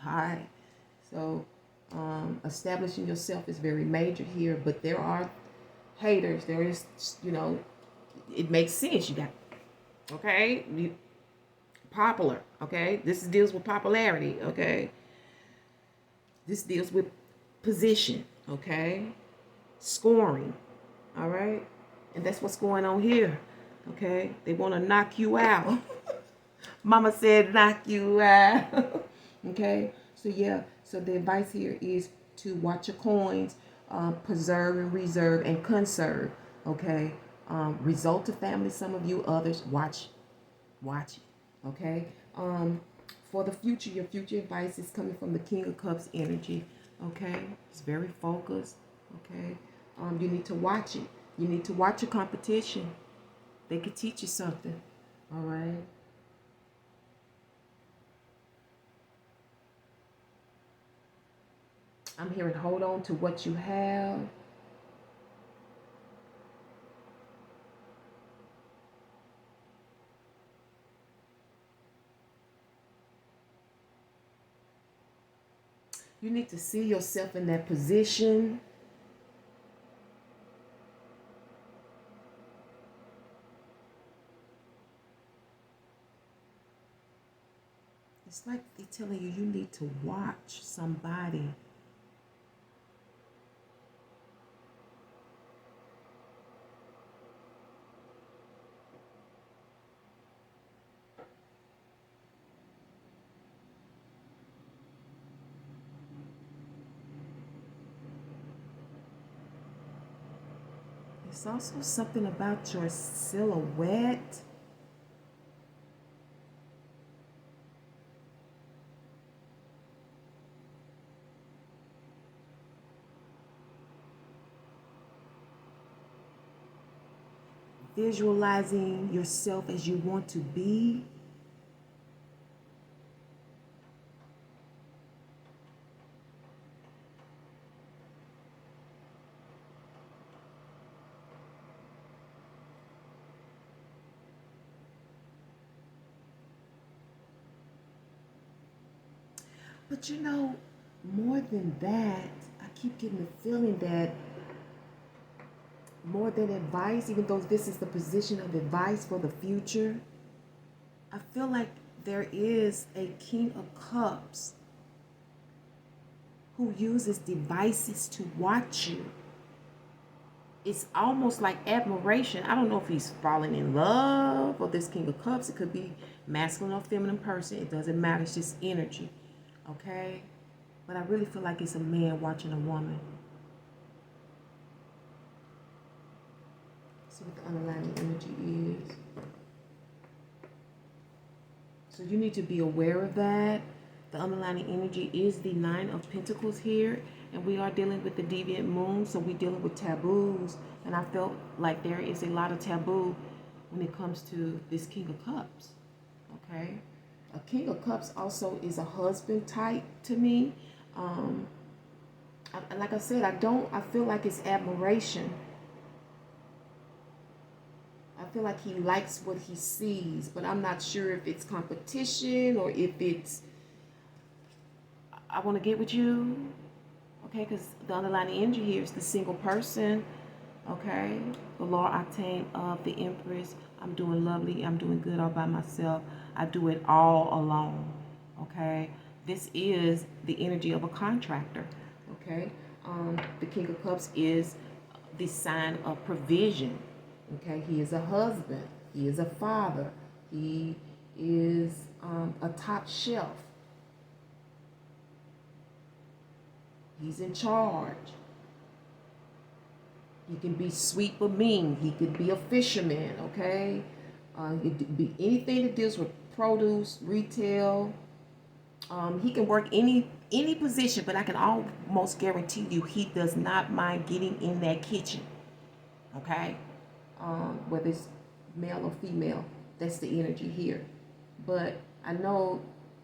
all right. So establishing yourself is very major here, but there are haters. There is, it makes sense. You got, okay, popular. Okay, this deals with popularity. Okay, this deals with position. Okay, scoring. All right, and that's what's going on here. Okay, they want to knock you out. Mama said knock you out. Okay, so yeah, so the advice here is to watch your coins, preserve and reserve and conserve. Okay, result to family. Some of you others watch it. Okay, for the future, your future advice is coming from the King of Cups energy. Okay, it's very focused. Okay, you need to watch it. You need to watch your competition. They could teach you something. All right. I'm hearing hold on to what you have. You need to see yourself in that position. It's like they're telling you need to watch somebody. It's also something about your silhouette. Visualizing yourself as you want to be. But more than that, I keep getting the feeling that more than advice, even though this is the position of advice for the future, I feel like there is a King of Cups who uses devices to watch you. It's almost like admiration. I don't know if he's falling in love or this King of Cups. It could be masculine or feminine person. It doesn't matter. It's just energy. Okay? But I really feel like it's a man watching a woman. See what the underlying energy is. So you need to be aware of that. The underlying energy is the Nine of Pentacles here. And we are dealing with the deviant moon. So we're dealing with taboos. And I felt like there is a lot of taboo when it comes to this King of Cups. Okay? A King of Cups also is a husband type to me. Like I said, I feel like it's admiration. I feel like he likes what he sees, but I'm not sure if it's competition or if it's, I want to get with you. Okay, because the underlying energy here is the single person. Okay, the lower octane of the Empress. I'm doing lovely. I'm doing good all by myself. I do it all alone. Okay, this is the energy of a contractor. Okay, the King of Cups is the sign of provision. Okay, he is a husband. He is a father. He is a top shelf. He's in charge. He can be sweet but mean. He could be a fisherman, okay? It could be anything that deals with produce, retail. He can work any any position, but I can almost guarantee you he does not mind getting in that kitchen. Okay? Whether it's male or female, that's the energy here. But I know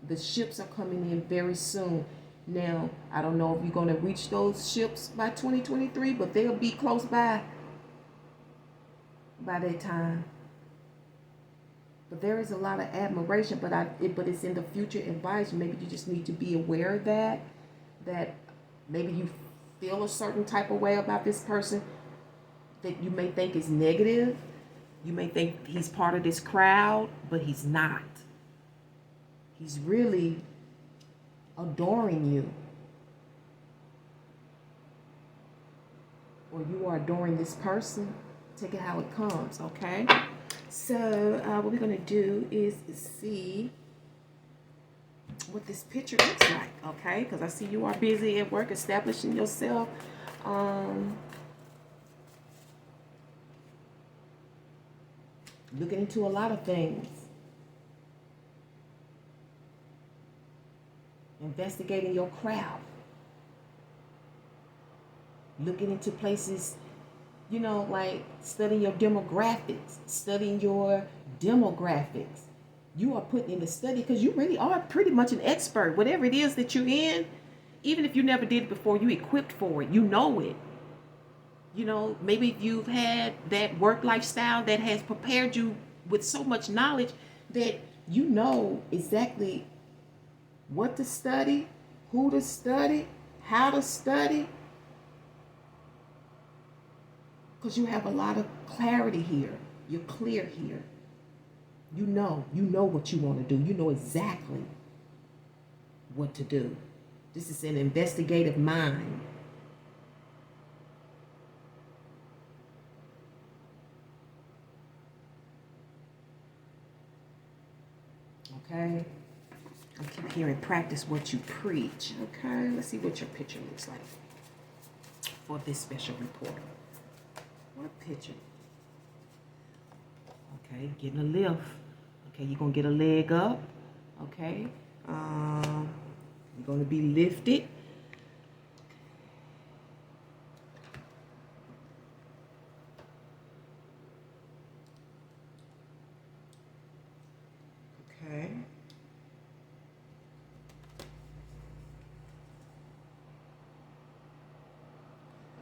the ships are coming in very soon. Now, I don't know if you're going to reach those ships by 2023, but they'll be close by that time. But there is a lot of admiration, but it's in the future advice. Maybe you just need to be aware of that maybe you feel a certain type of way about this person that you may think is negative. You may think he's part of this crowd, but he's not. He's really adoring you. Or you are adoring this person. Take it how it comes, okay? So what we're going to do is see what this picture looks like, okay? Because I see you are busy at work establishing yourself. Looking into a lot of things. Investigating your craft. Looking into places, you know, like studying your demographics, studying your demographics. You are put in the study because you really are pretty much an expert. Whatever it is that you're in, even if you never did it before, you equipped for it. You know it. You know, maybe you've had that work lifestyle that has prepared you with so much knowledge that you know exactly what to study, who to study, how to study. Because you have a lot of clarity here. You're clear here. You know what you want to do. You know exactly what to do. This is an investigative mind. Okay? I keep hearing practice what you preach. Okay? Let's see what your picture looks like for this special report. What picture? Okay, getting a lift. Okay, you're going to get a leg up. Okay. You're going to be lifted. Okay.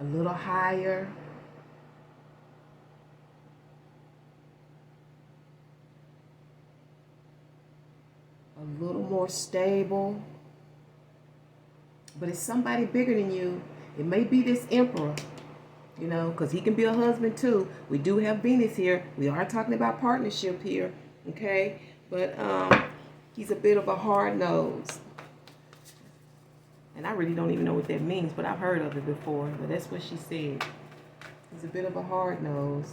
A little higher. A little more stable. But it's somebody bigger than you. It may be this emperor, you know, because he can be a husband too. We do have Venus here. We are talking about partnership here, okay? But he's a bit of a hard nose. And I really don't even know what that means, but I've heard of it before. But that's what she said. He's a bit of a hard nose.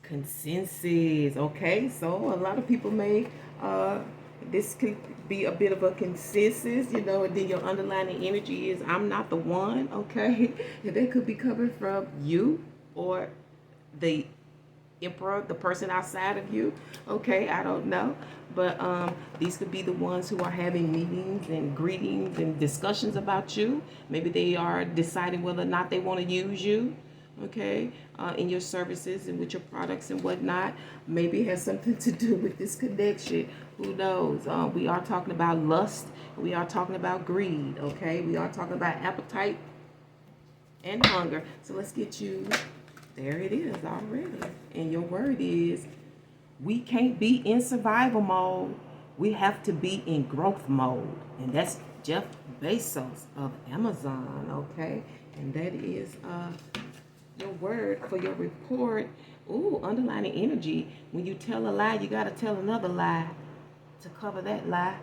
Consensus. Okay, so a lot of people may this could be a bit of a consensus, you know, and then your underlying energy is I'm not the one. Okay. And that could be coming from you or the emperor, the person outside of you. Okay, I don't know, but these could be the ones who are having meetings and greetings and discussions about you. Maybe they are deciding whether or not they want to use you, okay, in your services and with your products and whatnot. Maybe it has something to do with this connection. Who knows? We are talking about lust. We are talking about greed, okay? We are talking about appetite and hunger. So let's get you, there it is already. And your word is, we can't be in survival mode. We have to be in growth mode. And that's Jeff Bezos of Amazon, okay? And that is your word for your report. Ooh, underlining energy. When you tell a lie, you got to tell another lie to cover that lie.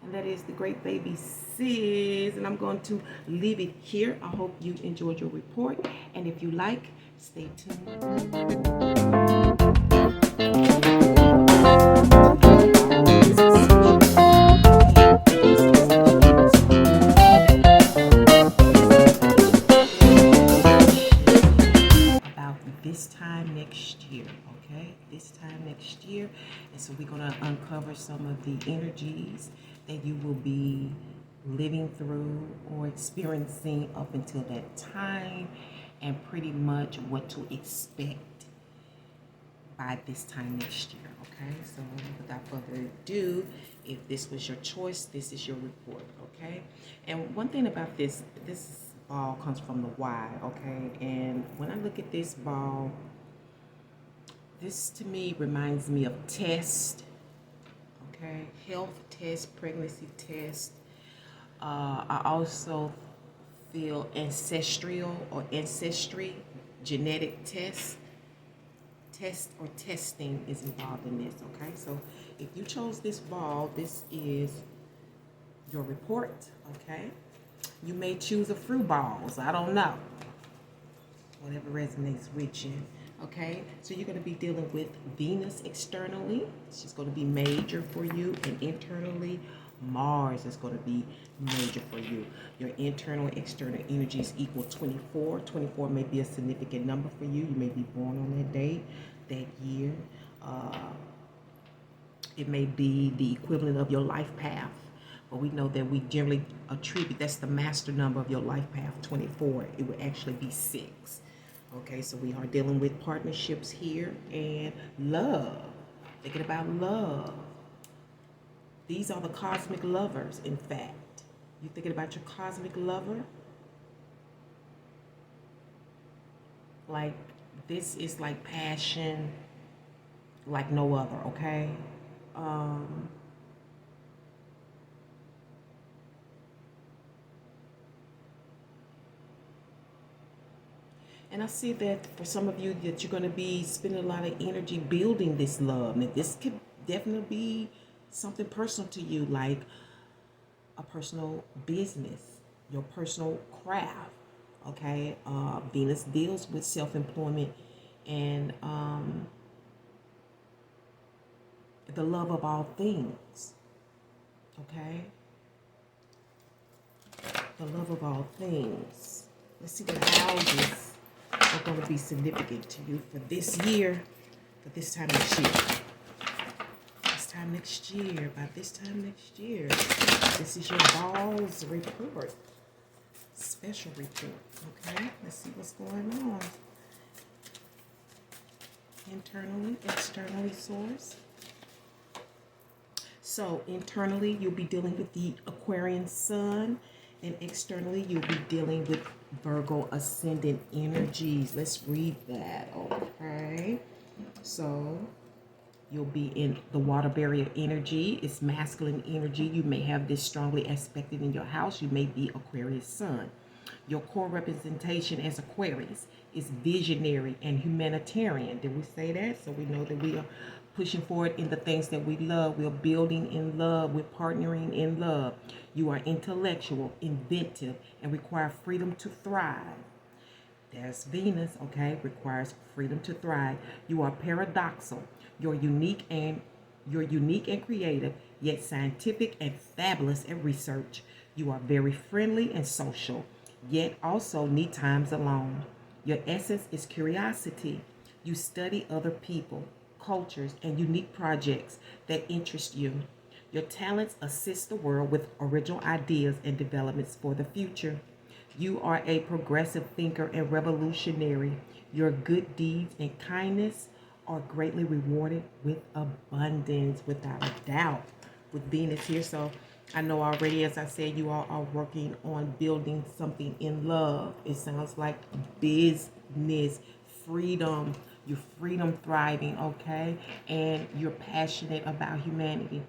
And that is the great baby sis. And I'm going to leave it here. I hope you enjoyed your report. And if you like, stay tuned. This time next year, okay? This time next year. And so we're going to cover some of the energies that you will be living through or experiencing up until that time, and pretty much what to expect by this time next year. Okay, so without further ado, if this was your choice, this is your report. Okay, and one thing about this ball comes from the Y. Okay, and when I look at this ball, this to me reminds me of test. Okay, health test, pregnancy test. I also feel ancestral or ancestry, genetic test or testing is involved in this. Okay, so if you chose this ball, this is your report. Okay, you may choose a few balls, I don't know, whatever resonates with you. Okay, so you're going to be dealing with Venus externally. She's going to be major for you, and internally Mars is going to be major for you. Your internal and external energies equal 24. 24 may be a significant number for you. You may be born on that date, that year. It may be the equivalent of your life path, but we know that we generally attribute, that's the master number of your life path, 24. It would actually be 6. Okay, so we are dealing with partnerships here and love. Thinking about love. These are the cosmic lovers, in fact. You thinking about your cosmic lover? Like, this is like passion like no other, okay? And I see that for some of you that you're going to be spending a lot of energy building this love. Now, this could definitely be something personal to you, like a personal business, your personal craft. Okay, Venus deals with self-employment and the love of all things. Okay, the love of all things. Let's see what houses are going to be significant to you for this year, for this time next year. This time next year, by this time next year. This is your balls report. Special report, okay? Let's see what's going on. Internally, externally, source. So, internally, you'll be dealing with the Aquarian sun, and externally, you'll be dealing with Virgo ascendant energies. Let's read that, okay? So, you'll be in the water barrier energy. It's masculine energy. You may have this strongly aspected in your house. You may be Aquarius sun. Your core representation as Aquarius is visionary and humanitarian. Did we say that? So we know that we are pushing forward in the things that we love. We're building in love. We're partnering in love. You are intellectual, inventive, and require freedom to thrive. There's Venus, okay, requires freedom to thrive. You are paradoxal. You're unique and creative, yet scientific and fabulous at research. You are very friendly and social, yet also need times alone. Your essence is curiosity. You study other people, cultures, and unique projects that interest you. Your talents assist the world with original ideas and developments for the future. You are a progressive thinker and revolutionary. Your good deeds and kindness are greatly rewarded with abundance, without a doubt, with Venus here. So I know already, as I said, you all are working on building something in love. It sounds like business, freedom, your freedom thriving, okay? And you're passionate about humanity,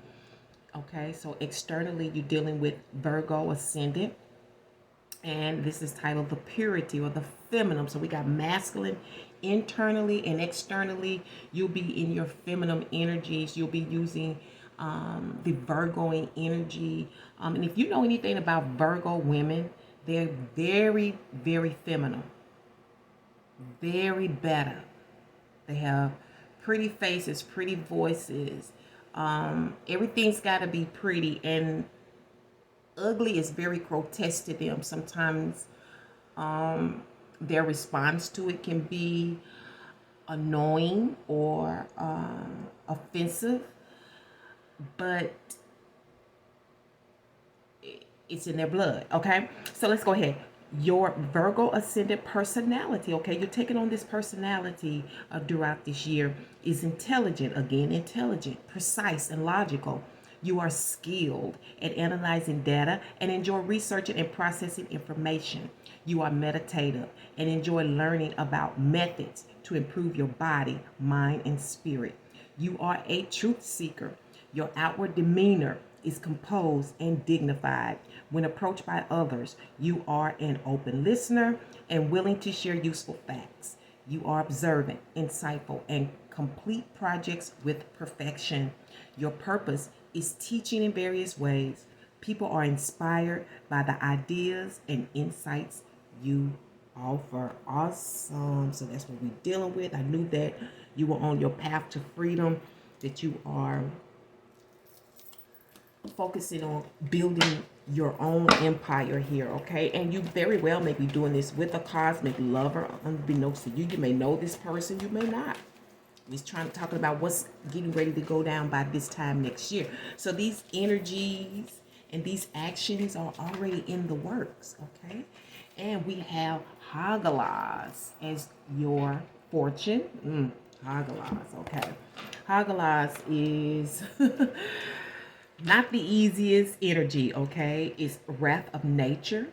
okay? So externally, you're dealing with Virgo ascendant. And this is titled the purity or the feminine. So we got masculine internally, and externally you'll be in your feminine energies. You'll be using the Virgoing energy. And if you know anything about Virgo women, they're very, very feminine. Very better. They have pretty faces, pretty voices. Everything's got to be pretty, and ugly is very grotesque to them. Sometimes their response to it can be annoying or offensive. but it's in their blood. Okay, so let's go ahead. Your Virgo ascendant personality, okay, you're taking on this personality throughout this year, is intelligent, again, intelligent, precise, and logical. You are skilled at analyzing data and enjoy researching and processing information. You are meditative and enjoy learning about methods to improve your body, mind, and spirit. You are a truth seeker. Your outward demeanor is composed and dignified. When approached by others, you are an open listener and willing to share useful facts. You are observant, insightful, and complete projects with perfection. Your purpose is teaching in various ways. People are inspired by the ideas and insights you offer. Awesome. So that's what we're dealing with. I knew that you were on your path to freedom, that you are focusing on building your own empire here, okay? And you very well may be doing this with a cosmic lover, unbeknownst to you. You may know this person, you may not. He's talking about what's getting ready to go down by this time next year. So these energies and these actions are already in the works, okay? And we have Hagalaz as your fortune. Hagalaz, okay. Hagalaz is not the easiest energy, okay? It's wrath of nature,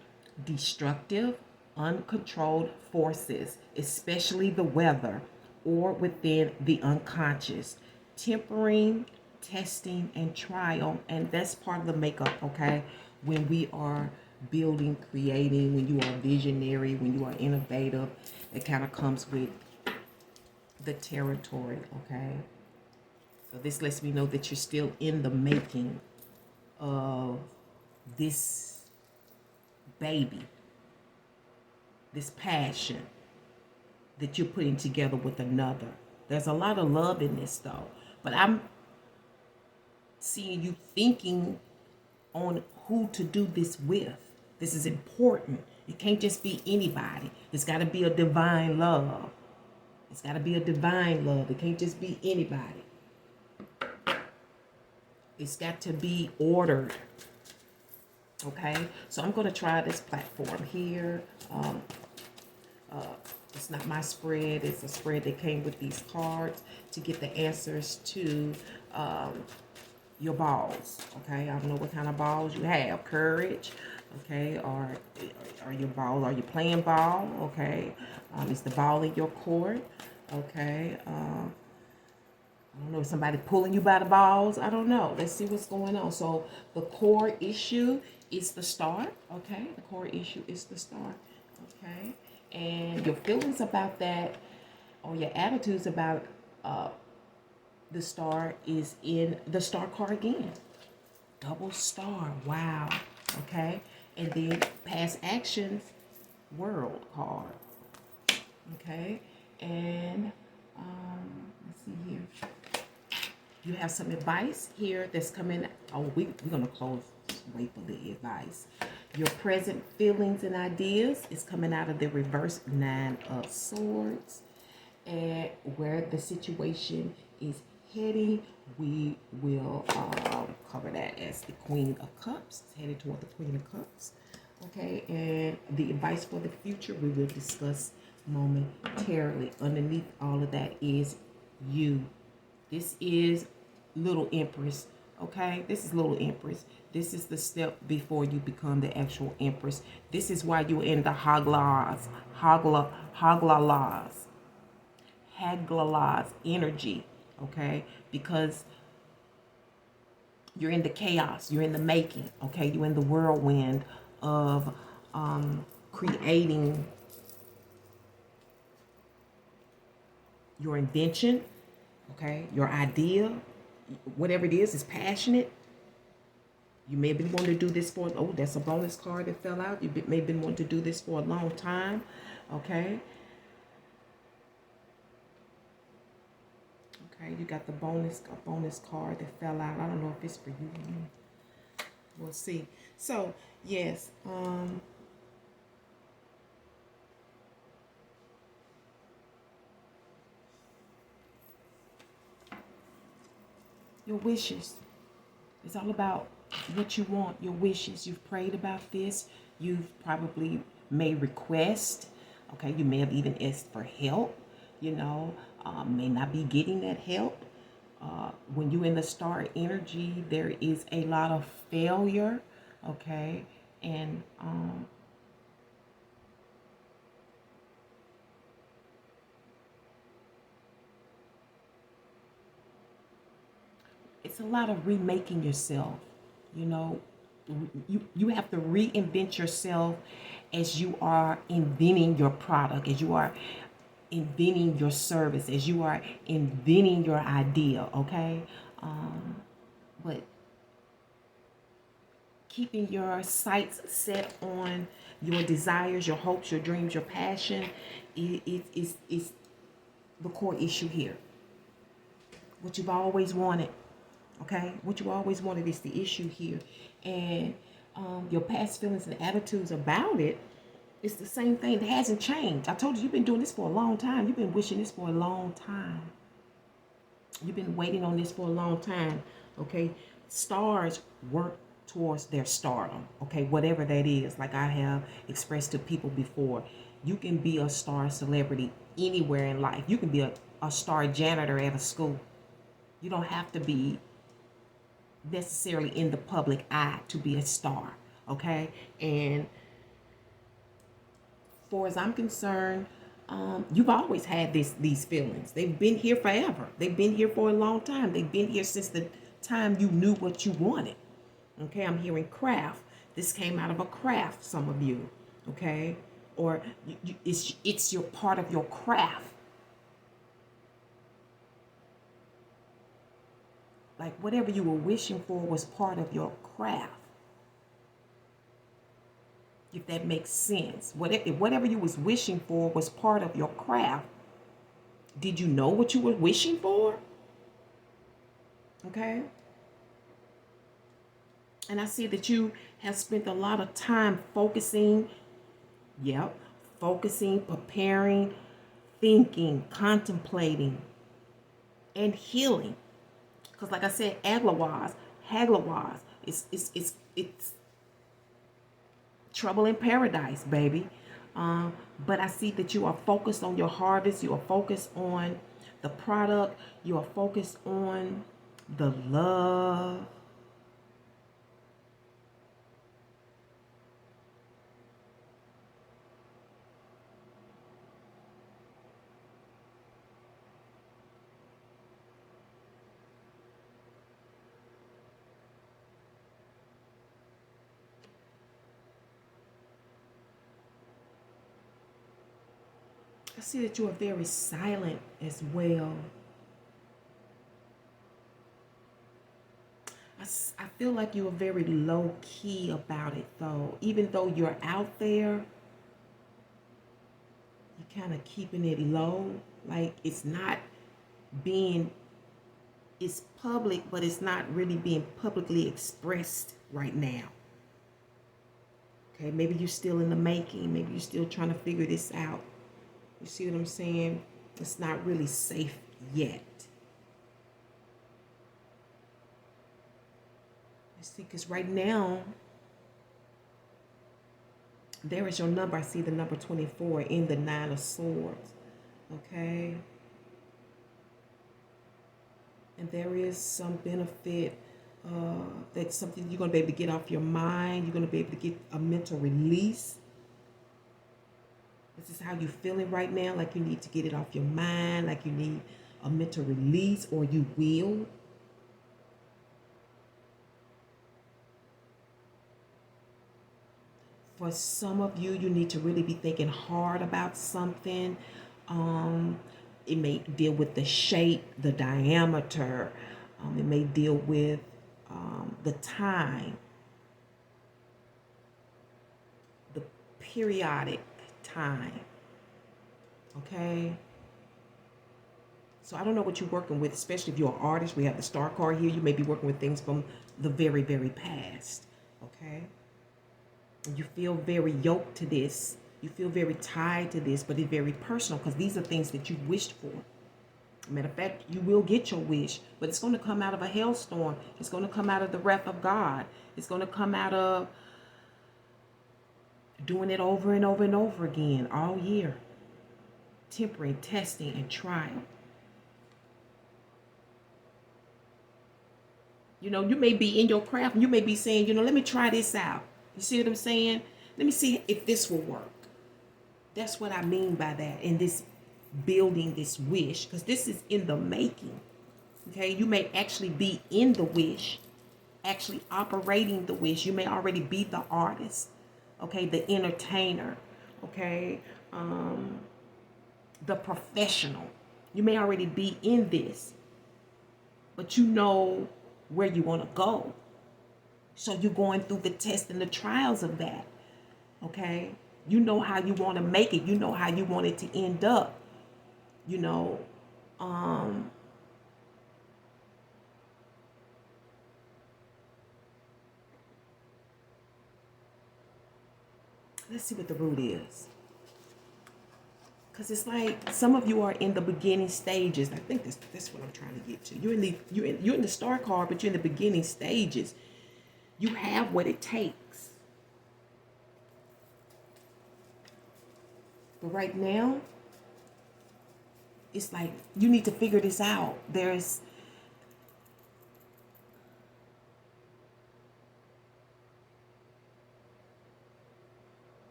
destructive, uncontrolled forces, especially the weather or within the unconscious. Tempering, testing, and trial, and that's part of the makeup, okay? When we are building, creating, when you are visionary, when you are innovative, it kind of comes with the territory, okay? So this lets me know that you're still in the making of this baby, this passion that you're putting together with another. There's a lot of love in this though, but I'm seeing you thinking on who to do this with. This is important. It can't just be anybody. It's got to be a divine love. It's got to be a divine love. It can't just be anybody. It's got to be ordered. Okay, so I'm going to try this platform here. It's not my spread. It's a spread that came with these cards to get the answers to your balls. Okay, I don't know what kind of balls you have. Courage. Okay, or your ball? Are you playing ball? Okay, is the ball in your court? Okay. I don't know if somebody pulling you by the balls. I don't know. Let's see what's going on. So the core issue is the star. Okay. The core issue is the star. Okay. And your feelings about that, or your attitudes about the star, is in the star card again. Double star. Wow. Okay. And then past actions, world card. Okay. And let's see here. You have some advice here that's coming. Oh, we're going to close. Wait for the advice. Your present feelings and ideas is coming out of the reverse 9 of Swords. And where the situation is heading, we will cover that as the Queen of Cups. It's headed toward the Queen of Cups. Okay, and the advice for the future we will discuss momentarily. Underneath all of that is you. This is Little Empress, okay? This is Little Empress. This is the step before you become the actual Empress. This is why you're in the Hagalaz energy, okay? Because you're in the chaos, you're in the making, okay? You're in the whirlwind of creating your invention, okay, your idea, whatever it is passionate. You may have been wanting to do this for, oh, that's a bonus card that fell out. You may have been wanting to do this for a long time, okay? Okay, you got the bonus card that fell out. I don't know if it's for you. We'll see. So, yes, your wishes. It's all about what you want, your wishes. You've prayed about this. You've probably made requests. Okay, you may have even asked for help. You know, may not be getting that help. When you're in the star energy, there is a lot of failure. Okay, and it's a lot of remaking yourself. You know, you have to reinvent yourself as you are inventing your product, as you are inventing your service, as you are inventing your idea. Okay, but keeping your sights set on your desires, your hopes, your dreams, your passion is the core issue here. What you've always wanted, okay? What you always wanted is the issue here. And your past feelings and attitudes about it, it's the same thing. It hasn't changed. I told you, you've been doing this for a long time. You've been wishing this for a long time. You've been waiting on this for a long time, okay? Stars work towards their stardom, okay? Whatever that is, like I have expressed to people before. You can be a star celebrity anywhere in life. You can be a star janitor at a school. You don't have to be necessarily in the public eye to be a star, okay? And far as I'm concerned, you've always had these feelings. They've been here forever. They've been here for a long time. They've been here since the time you knew what you wanted. Okay, I'm hearing craft. This came out of a craft, some of you. Okay, or it's your part of your craft. Like whatever you were wishing for was part of your craft. If that makes sense. Whatever you was wishing for was part of your craft. Did you know what you were wishing for? Okay. And I see that you have spent a lot of time focusing, preparing, thinking, contemplating, and healing. Because like I said, Haglawaz, it's trouble in paradise, baby. But I see that you are focused on your harvest. You are focused on the product. You are focused on the love. I see that you are very silent as well. I feel like you are very low key about it though. Even though you're out there, you're kind of keeping it low. Like it's not being, it's public, but it's not really being publicly expressed right now. Okay, maybe you're still in the making. Maybe you're still trying to figure this out. You see what I'm saying? It's not really safe yet. You see, because right now, there is your number. I see the number 24 in the 9 of Swords. Okay? And there is some benefit. That's something you're going to be able to get off your mind. You're going to be able to get a mental release. This is how you're feeling right now, like you need to get it off your mind, like you need a mental release, or you will. For some of you, you need to really be thinking hard about something. It may deal with the shape, the diameter. It may deal with the time, the periodic time. Okay, so I don't know what you're working with, especially if you're an artist. We have the star card here. You may be working with things from the very, very past. Okay, and you feel very yoked to this. You feel very tied to this, but it's very personal because these are things that you wished for. Matter of fact, you will get your wish, but it's going to come out of a hailstorm. It's going to come out of the wrath of God. It's going to come out of doing it over and over and over again all year. Tempering, testing, and trial. You know, you may be in your craft and you may be saying, you know, let me try this out. You see what I'm saying? Let me see if this will work. That's what I mean by that. In this building this wish, because this is in the making. Okay, you may actually be in the wish, actually operating the wish. You may already be the artist, okay, the entertainer, okay, the professional. You may already be in this, but you know where you want to go. So you're going through the tests and the trials of that, okay? You know how you want to make it. You know how you want it to end up. You know, let's see what the root is. Because it's like some of you are in the beginning stages. I think that's what I'm trying to get to. You're in the star card, but you're in the beginning stages. You have what it takes. But right now, it's like you need to figure this out. There's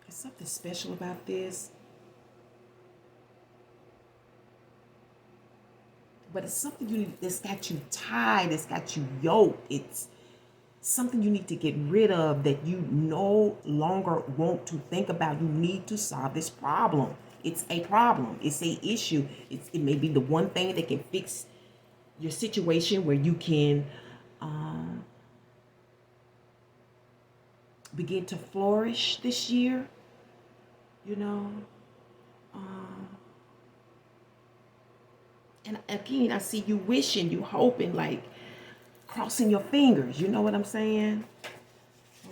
something special about this. But it's something that's got you tied, it's got you yoked. It's something you need to get rid of that you no longer want to think about. You need to solve this problem. It's a problem. It's a issue. It may be the one thing that can fix your situation where you can begin to flourish this year, you know. And again, I see you wishing, you hoping, like crossing your fingers. You know what I'm saying?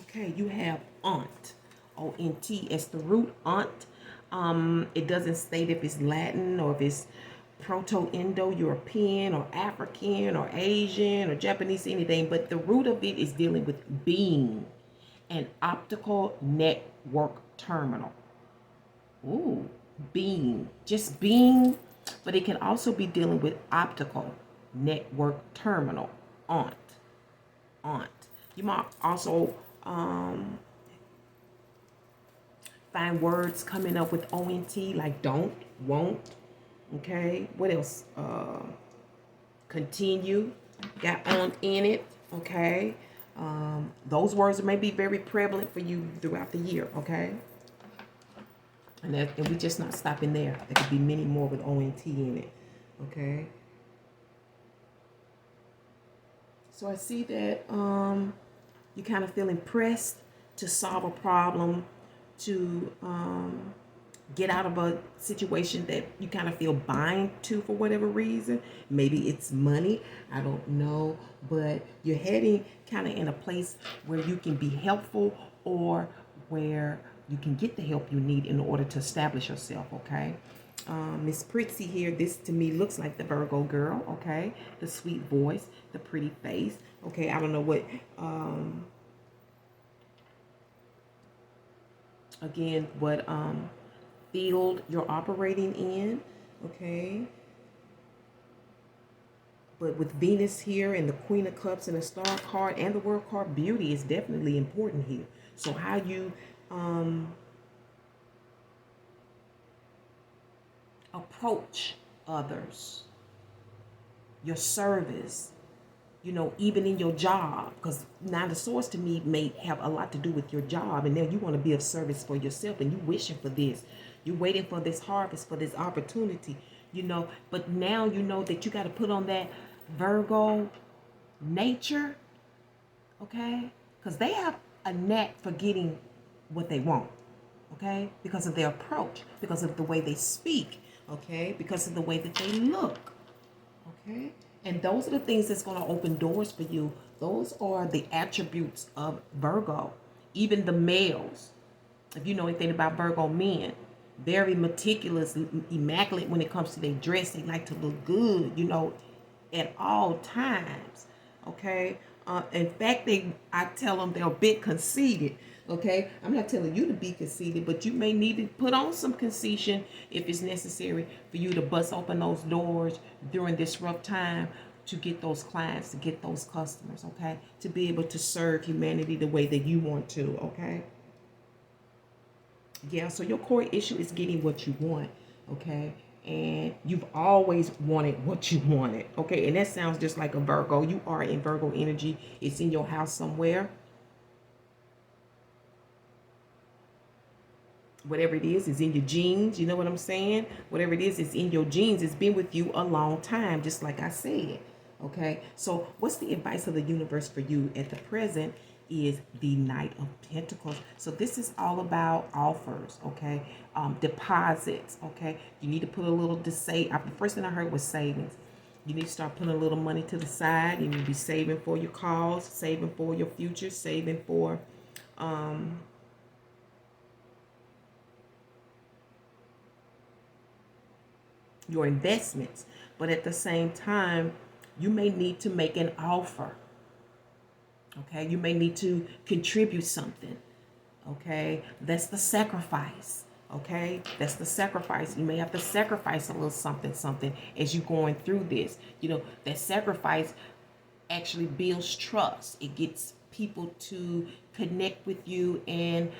Okay, you have aunt. O-N-T as the root, aunt. It doesn't state if it's Latin or if it's Proto-Indo-European or African or Asian or Japanese, anything. But the root of it is dealing with being, an optical network terminal. Ooh, being, just being. But it can also be dealing with optical network terminal, aunt. You might also find words coming up with O-N-T, like don't, won't. Okay, what else? Continue, got on in it. Okay, those words may be very prevalent for you throughout the year. Okay, and we're just not stopping there. There could be many more with O-N-T in it. Okay, so I see that you kind of feeling pressed to solve a problem, to get out of a situation that you kind of feel bind to for whatever reason. Maybe it's money, I don't know, but you're heading kind of in a place where you can be helpful or where you can get the help you need in order to establish yourself. Okay, Miss Pritzy here, this to me looks like the Virgo girl. Okay, the sweet voice, the pretty face. Okay, I don't know what again what field you're operating in. Okay, but with Venus here and the Queen of Cups and the Star card and the World card, beauty is definitely important here. So how you approach others, your service, you know, even in your job, because now the source to me may have a lot to do with your job, and now you want to be of service for yourself, and you wishing for this, you're waiting for this harvest, for this opportunity, you know, but now you know that you got to put on that Virgo nature, okay, because they have a knack for getting what they want, okay, because of their approach, because of the way they speak, okay, because of the way that they look, okay. And those are the things that's going to open doors for you. Those are the attributes of Virgo. Even the males, if you know anything about Virgo men, very meticulous, immaculate when it comes to their dress. They like to look good, you know, at all times. Okay. In fact, I tell them they're a bit conceited. Okay, I'm not telling you to be conceited, but you may need to put on some concession if it's necessary for you to bust open those doors during this rough time to get those clients, to get those customers, okay? To be able to serve humanity the way that you want to, okay? Yeah, so your core issue is getting what you want, okay? And you've always wanted what you wanted, okay? And that sounds just like a Virgo. You are in Virgo energy. It's in your house somewhere. Whatever it is in your genes. You know what I'm saying? Whatever it is in your genes. It's been with you a long time, just like I said. Okay, so what's the advice of the universe for you at the present is the Knight of Pentacles. So this is all about offers, okay? Deposits, okay? You need to put a little the first thing I heard was savings. You need to start putting a little money to the side. You need to be saving for your cause, saving for your future, saving for your investments. But at the same time, you may need to make an offer. Okay, you may need to contribute something. Okay, that's the sacrifice. Okay, that's the sacrifice. You may have to sacrifice a little something as you're going through this. You know, that sacrifice actually builds trust. It gets people to connect with you and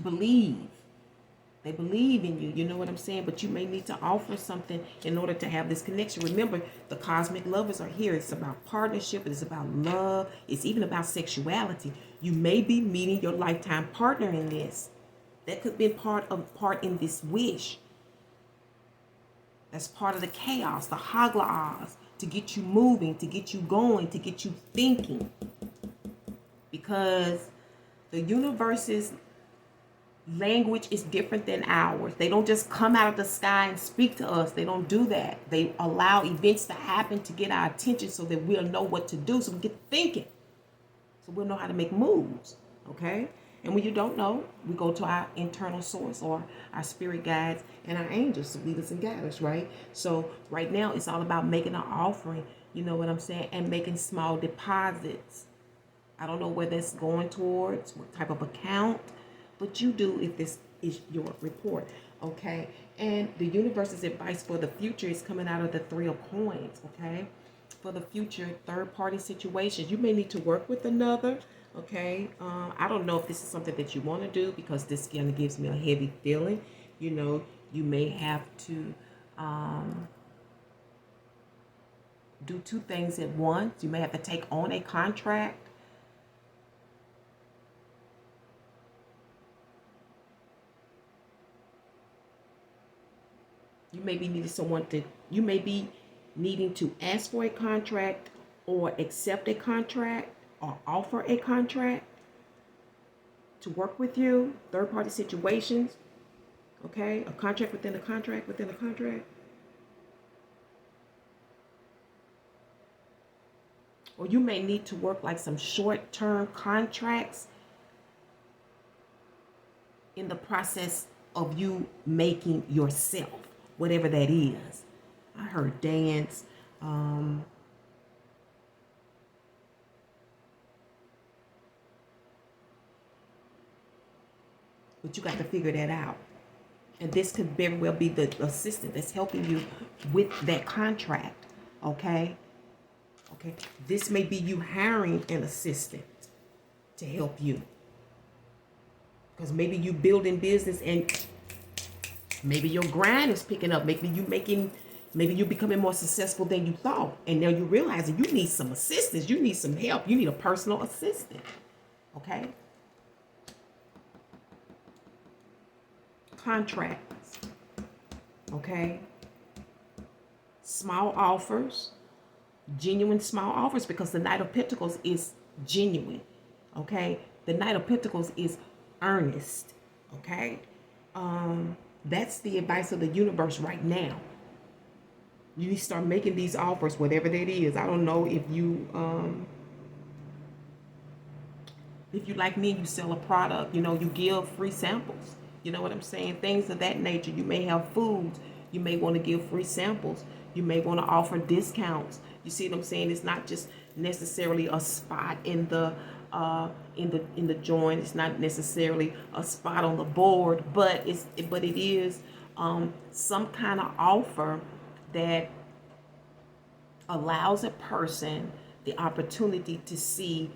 believe. They believe in you, you know what I'm saying? But you may need to offer something in order to have this connection. Remember, the cosmic lovers are here. It's about partnership. It's about love. It's even about sexuality. You may be meeting your lifetime partner in this. That could be part in this wish. That's part of the chaos, the haglaas, to get you moving, to get you going, to get you thinking. Because the universe's language is different than ours. They don't just come out of the sky and speak to us. They don't do that. They allow events to happen to get our attention so that we'll know what to do, so we get thinking, so we'll know how to make moves, okay? And when you don't know, we go to our internal source or our spirit guides and our angels to lead us and guide us, right? So right now it's all about making an offering, you know what I'm saying, and making small deposits. I don't know where that's going towards, what type of account, but you do if this is your report, okay? And the universe's advice for the future is coming out of the Three of Coins, okay? For the future, third-party situations. You may need to work with another, okay? I don't know if this is something that you want to do because this kind of gives me a heavy feeling. You know, you may have to do two things at once. You may have to take on a contract. You may be needing to ask for a contract or accept a contract or offer a contract to work with you, third-party situations, okay? A contract within a contract within a contract. Or you may need to work like some short-term contracts in the process of you making yourself, whatever that is. I heard dance. But you got to figure that out. And this could very well be the assistant that's helping you with that contract, okay? Okay, this may be you hiring an assistant to help you. Because maybe you building business and maybe your grind is picking up. Maybe you're becoming more successful than you thought. And now you realize that you need some assistance. You need some help. You need a personal assistant. Okay? Contracts. Okay? Small offers. Genuine small offers, because the Knight of Pentacles is genuine. Okay? The Knight of Pentacles is earnest. Okay? That's the advice of the universe right now. You need to start making these offers, whatever that is. I don't know if you If you like me, you sell a product, you know, you give free samples. You know what I'm saying? Things of that nature. You may have foods. You may want to give free samples. You may want to offer discounts. You see what I'm saying? It's not just necessarily a spot in the joint. It's not necessarily a spot on the board, but it is some kind of offer that allows a person the opportunity to see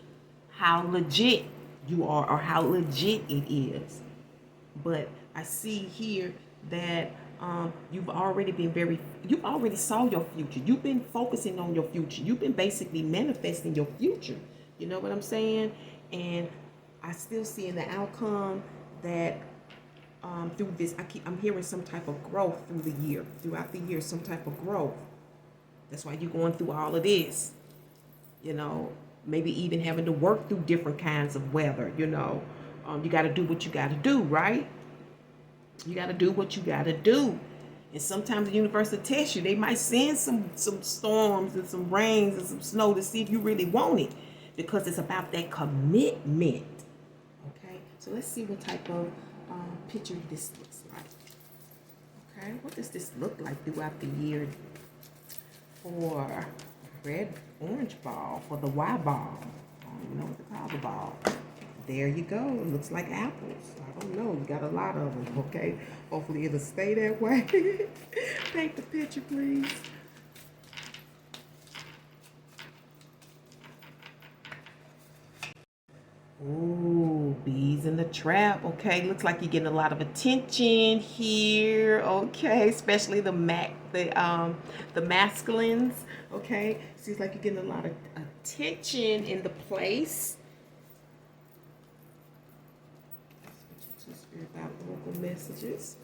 how legit you are or how legit it is. But I see here that you've already saw your future. You've been focusing on your future. You've been basically manifesting your future. You know what I'm saying? And I still see in the outcome that through this, I'm hearing some type of growth throughout the year, some type of growth. That's why you're going through all of this. You know, maybe even having to work through different kinds of weather. You know, you got to do what you got to do, right? You got to do what you got to do. And sometimes the universe will test you. They might send some storms and some rains and some snow to see if you really want it, because it's about that commitment. Okay, so let's see what type of picture this looks like. Okay, what does this look like throughout the year for red orange ball, for the Y ball? I don't even know what to call the ball. There you go. It looks like apples. I don't know. You got a lot of them. Okay. Hopefully it'll stay that way. Take the picture, please. Ooh, bees in the trap. Okay. Looks like you're getting a lot of attention here. Okay. Especially the masculines. Okay. Seems like you're getting a lot of attention in the place. About local messages.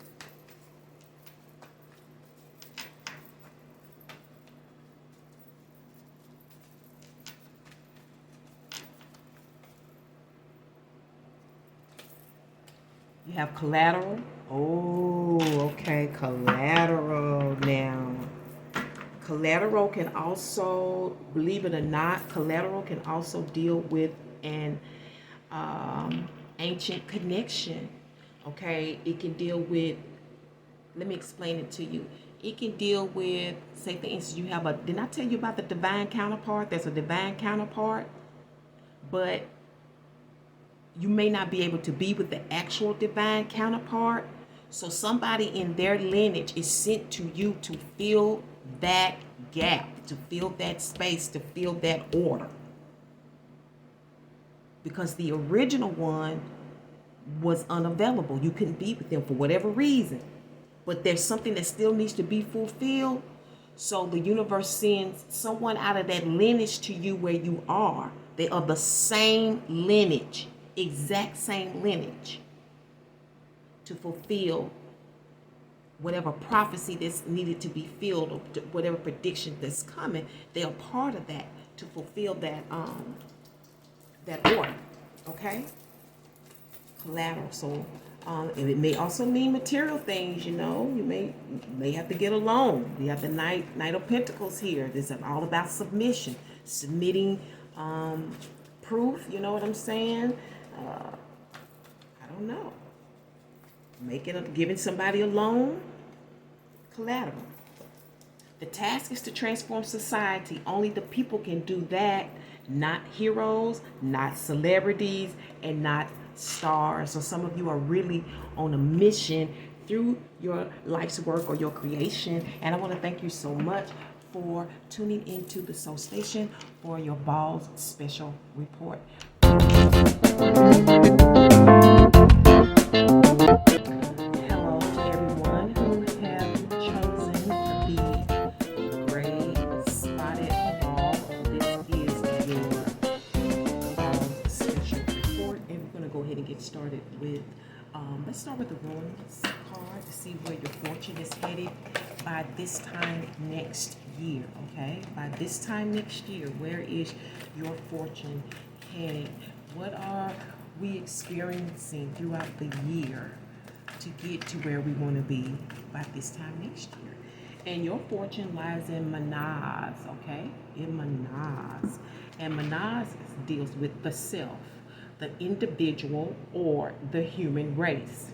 You have collateral. Oh, okay, collateral now. Collateral can also, believe it or not, collateral can also deal with an ancient connection. Okay, it can deal with, let me explain it to you. It can deal with, say for instance, you have didn't I tell you about the divine counterpart? There's a divine counterpart, but you may not be able to be with the actual divine counterpart. So somebody in their lineage is sent to you to fill that gap, to fill that space, to fill that order. Because the original one was unavailable. You couldn't be with them for whatever reason. But there's something that still needs to be fulfilled. So the universe sends someone out of that lineage to you where you are. They are the same lineage, exact same lineage, to fulfill whatever prophecy that's needed to be filled, or whatever prediction that's coming. They are part of that to fulfill that order. Okay? Collateral. So and it may also mean material things. You know, you may have to get a loan. You have the Knight of Pentacles here. This is all about submission, submitting proof. You know what I'm saying? I don't know. Giving somebody a loan. Collateral. The task is to transform society. Only the people can do that. Not heroes, not celebrities, and not stars. So some of you are really on a mission through your life's work or your creation. And I want to thank you so much for tuning into the Soul Station for your Balls Special Report. Hello to everyone who have chosen the gray spotted ball. This is your Balls Special Report, and we're going to go ahead and get started with let's start with the Runes card to see where your fortune is headed by this time next year. Okay, by this time next year, where is your fortune headed? What are we experiencing throughout the year to get to where we want to be by this time next year? And your fortune lies in Manas, okay? In Manas. And Manas deals with the self. the individual or the human race.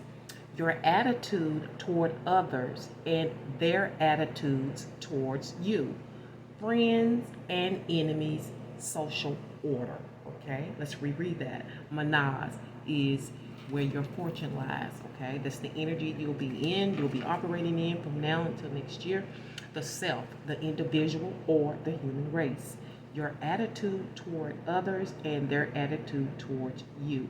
Your attitude toward others and their attitudes towards you. Friends and enemies, social order. Okay, let's reread that. Manaz is where your fortune lies. Okay, that's the energy you'll be operating in from now until next year. The self, the individual or the human race. Your attitude toward others and their attitude towards you.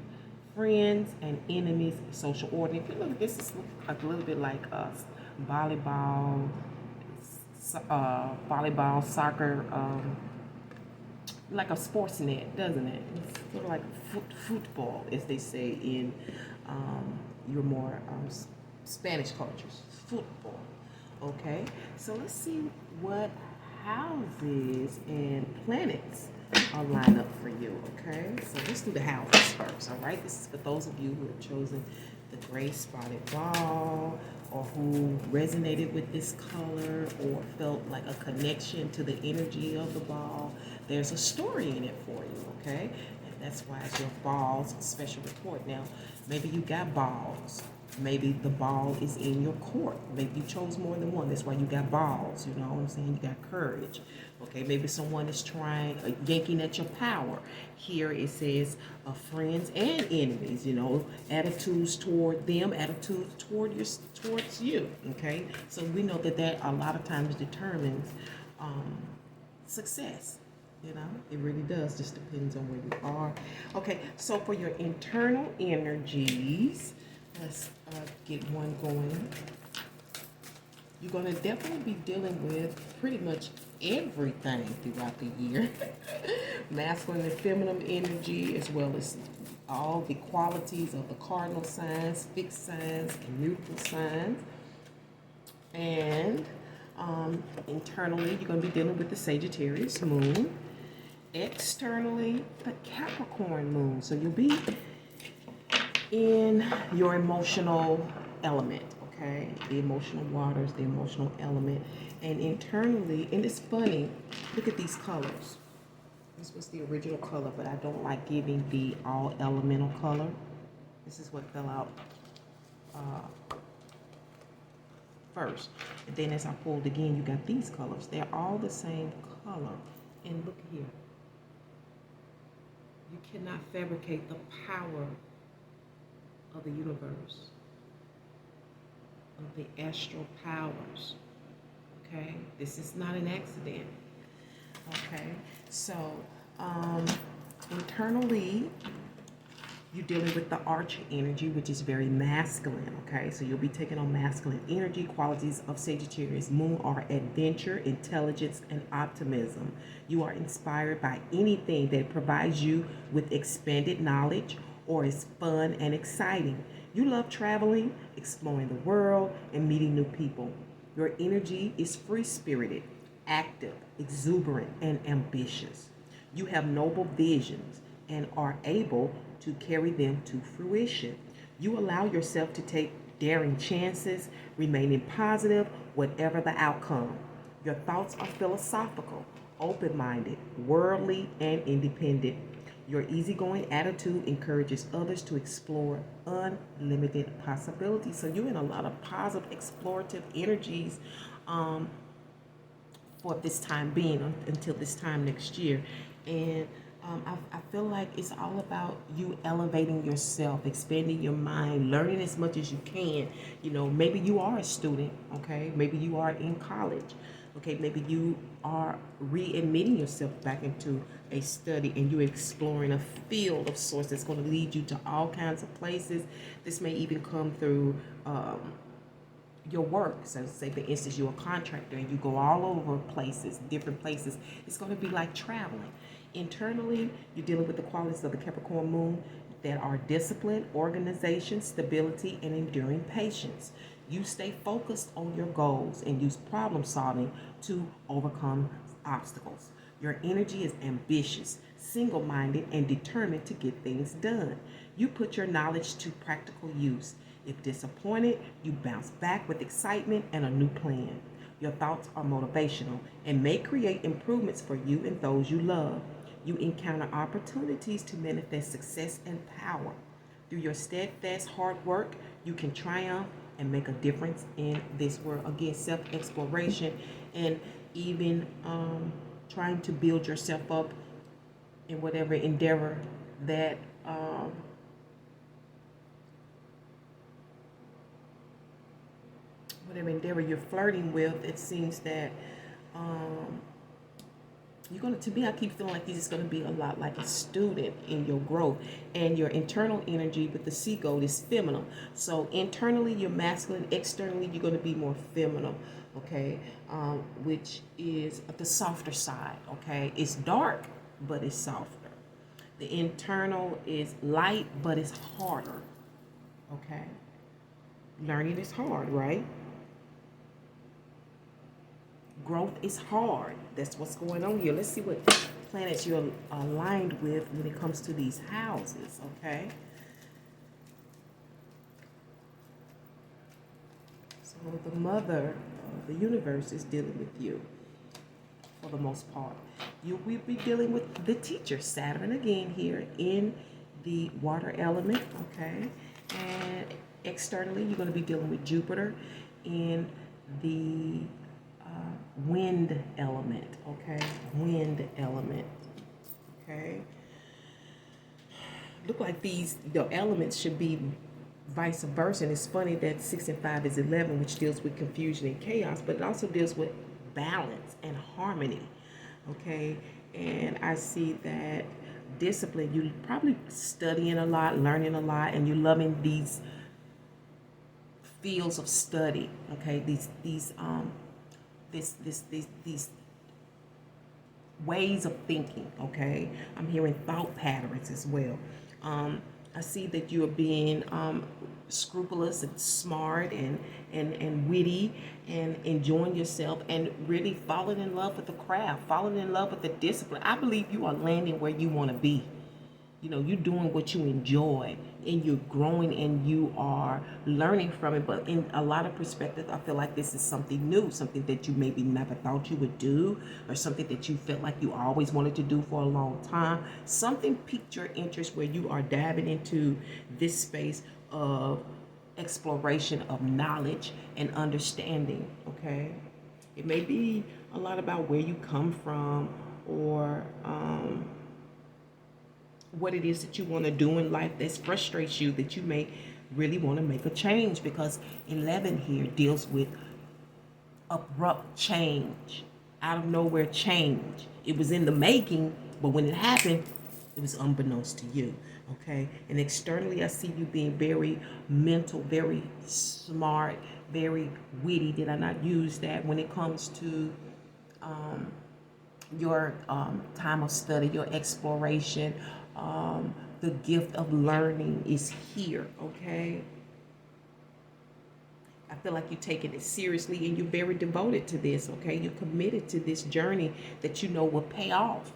Friends and enemies, social order. If you look, this is a little bit like us. Volleyball, soccer, like a sports net, doesn't it? It's sort of like football, as they say in your more Spanish cultures. Football. Okay, so let's see what houses and planets are lined up for you. Okay, so let's do the houses first. All right, this is for those of you who have chosen the gray spotted ball, or who resonated with this color, or felt like a connection to the energy of the ball. There's a story in it for you. Okay, and that's why it's your ball's special report. Now, maybe you got balls. Maybe the ball is in your court. Maybe you chose more than one. That's why you got balls. You know what I'm saying? You got courage. Okay, maybe someone is yanking at your power. Here it says friends and enemies. You know, attitudes toward them, attitudes towards you. Okay, so we know that a lot of times determines success. You know, it really does. Just depends on where you are. Okay, so for your internal energies, let's get one going. You're going to definitely be dealing with pretty much everything throughout the year. Masculine and feminine energy, as well as all the qualities of the cardinal signs, fixed signs, and neutral signs. And internally, you're going to be dealing with the Sagittarius moon. Externally, the Capricorn moon. So you'll be in your emotional element, okay? The emotional waters, the emotional element. And internally, and it's funny, look at these colors. This was the original color, but I don't like giving the all elemental color. This is what fell out first. And then as I pulled again, you got these colors. They're all the same color. And look here. You cannot fabricate the power of the universe, of the astral powers. Okay, this is not an accident. Okay, so internally, you're dealing with the archer energy, which is very masculine. Okay, so you'll be taking on masculine energy. Qualities of Sagittarius moon are adventure, intelligence, and optimism. You are inspired by anything that provides you with expanded knowledge or is fun and exciting. You love traveling, exploring the world, and meeting new people. Your energy is free-spirited, active, exuberant, and ambitious. You have noble visions and are able to carry them to fruition. You allow yourself to take daring chances, remaining positive, whatever the outcome. Your thoughts are philosophical, open-minded, worldly, and independent. Your easygoing attitude encourages others to explore unlimited possibilities. So you're in a lot of positive, explorative energies for this time being, until this time next year. And I feel like it's all about you elevating yourself, expanding your mind, learning as much as you can. You know, maybe you are a student, okay? Maybe you are in college. Okay, maybe you are readmitting yourself back into a study and you're exploring a field of sorts that's going to lead you to all kinds of places. This may even come through your work. So say, for instance, you're a contractor and you go all over places, different places. It's going to be like traveling. Internally, you're dealing with the qualities of the Capricorn moon that are discipline, organization, stability, and enduring patience. You stay focused on your goals and use problem solving to overcome obstacles. Your energy is ambitious, single-minded, and determined to get things done. You put your knowledge to practical use. If disappointed, you bounce back with excitement and a new plan. Your thoughts are motivational and may create improvements for you and those you love. You encounter opportunities to manifest success and power. Through your steadfast hard work, you can triumph and make a difference in this world. Again, self-exploration and even trying to build yourself up in whatever endeavor that you're flirting with. It seems that you're going to me, I keep feeling like this is going to be a lot like a student in your growth. And your internal energy with the sea goat is feminine. So internally you're masculine, externally you're going to be more feminine, okay? Which is the softer side, okay? It's dark, but it's softer. The internal is light, but it's harder, okay? Learning is hard, right? Growth is hard. That's what's going on here. Let's see what planets you're aligned with when it comes to these houses, okay? So the mother of the universe is dealing with you for the most part. You will be dealing with the teacher, Saturn again here in the water element, okay? And externally, you're going to be dealing with Jupiter in the wind element, okay? Wind element, okay? Look like the elements should be vice versa. And it's funny that 6 and 5 is 11, which deals with confusion and chaos, but it also deals with balance and harmony, okay? And I see that discipline, you're probably studying a lot, learning a lot, and you're loving these fields of study, okay? These ways of thinking, okay? I'm hearing thought patterns as well. I see that you are being scrupulous and smart and witty and enjoying yourself and really falling in love with the craft, falling in love with the discipline. I believe you are landing where you want to be. You know, you're doing what you enjoy and you're growing and you are learning from it. But in a lot of perspectives, I feel like this is something new, something that you maybe never thought you would do, or something that you felt like you always wanted to do for a long time. Something piqued your interest where you are diving into this space of exploration of knowledge and understanding, okay? It may be a lot about where you come from or what it is that you want to do in life that frustrates you, that you may really want to make a change, because 11 here deals with abrupt change, out of nowhere change. It was in the making, but when it happened, it was unbeknownst to you, okay? And externally, I see you being very mental, very smart, very witty. Did I not use that when it comes to your time of study, your exploration? The gift of learning is here, okay? I feel like you're taking it seriously and you're very devoted to this, okay? You're committed to this journey that you know will pay off.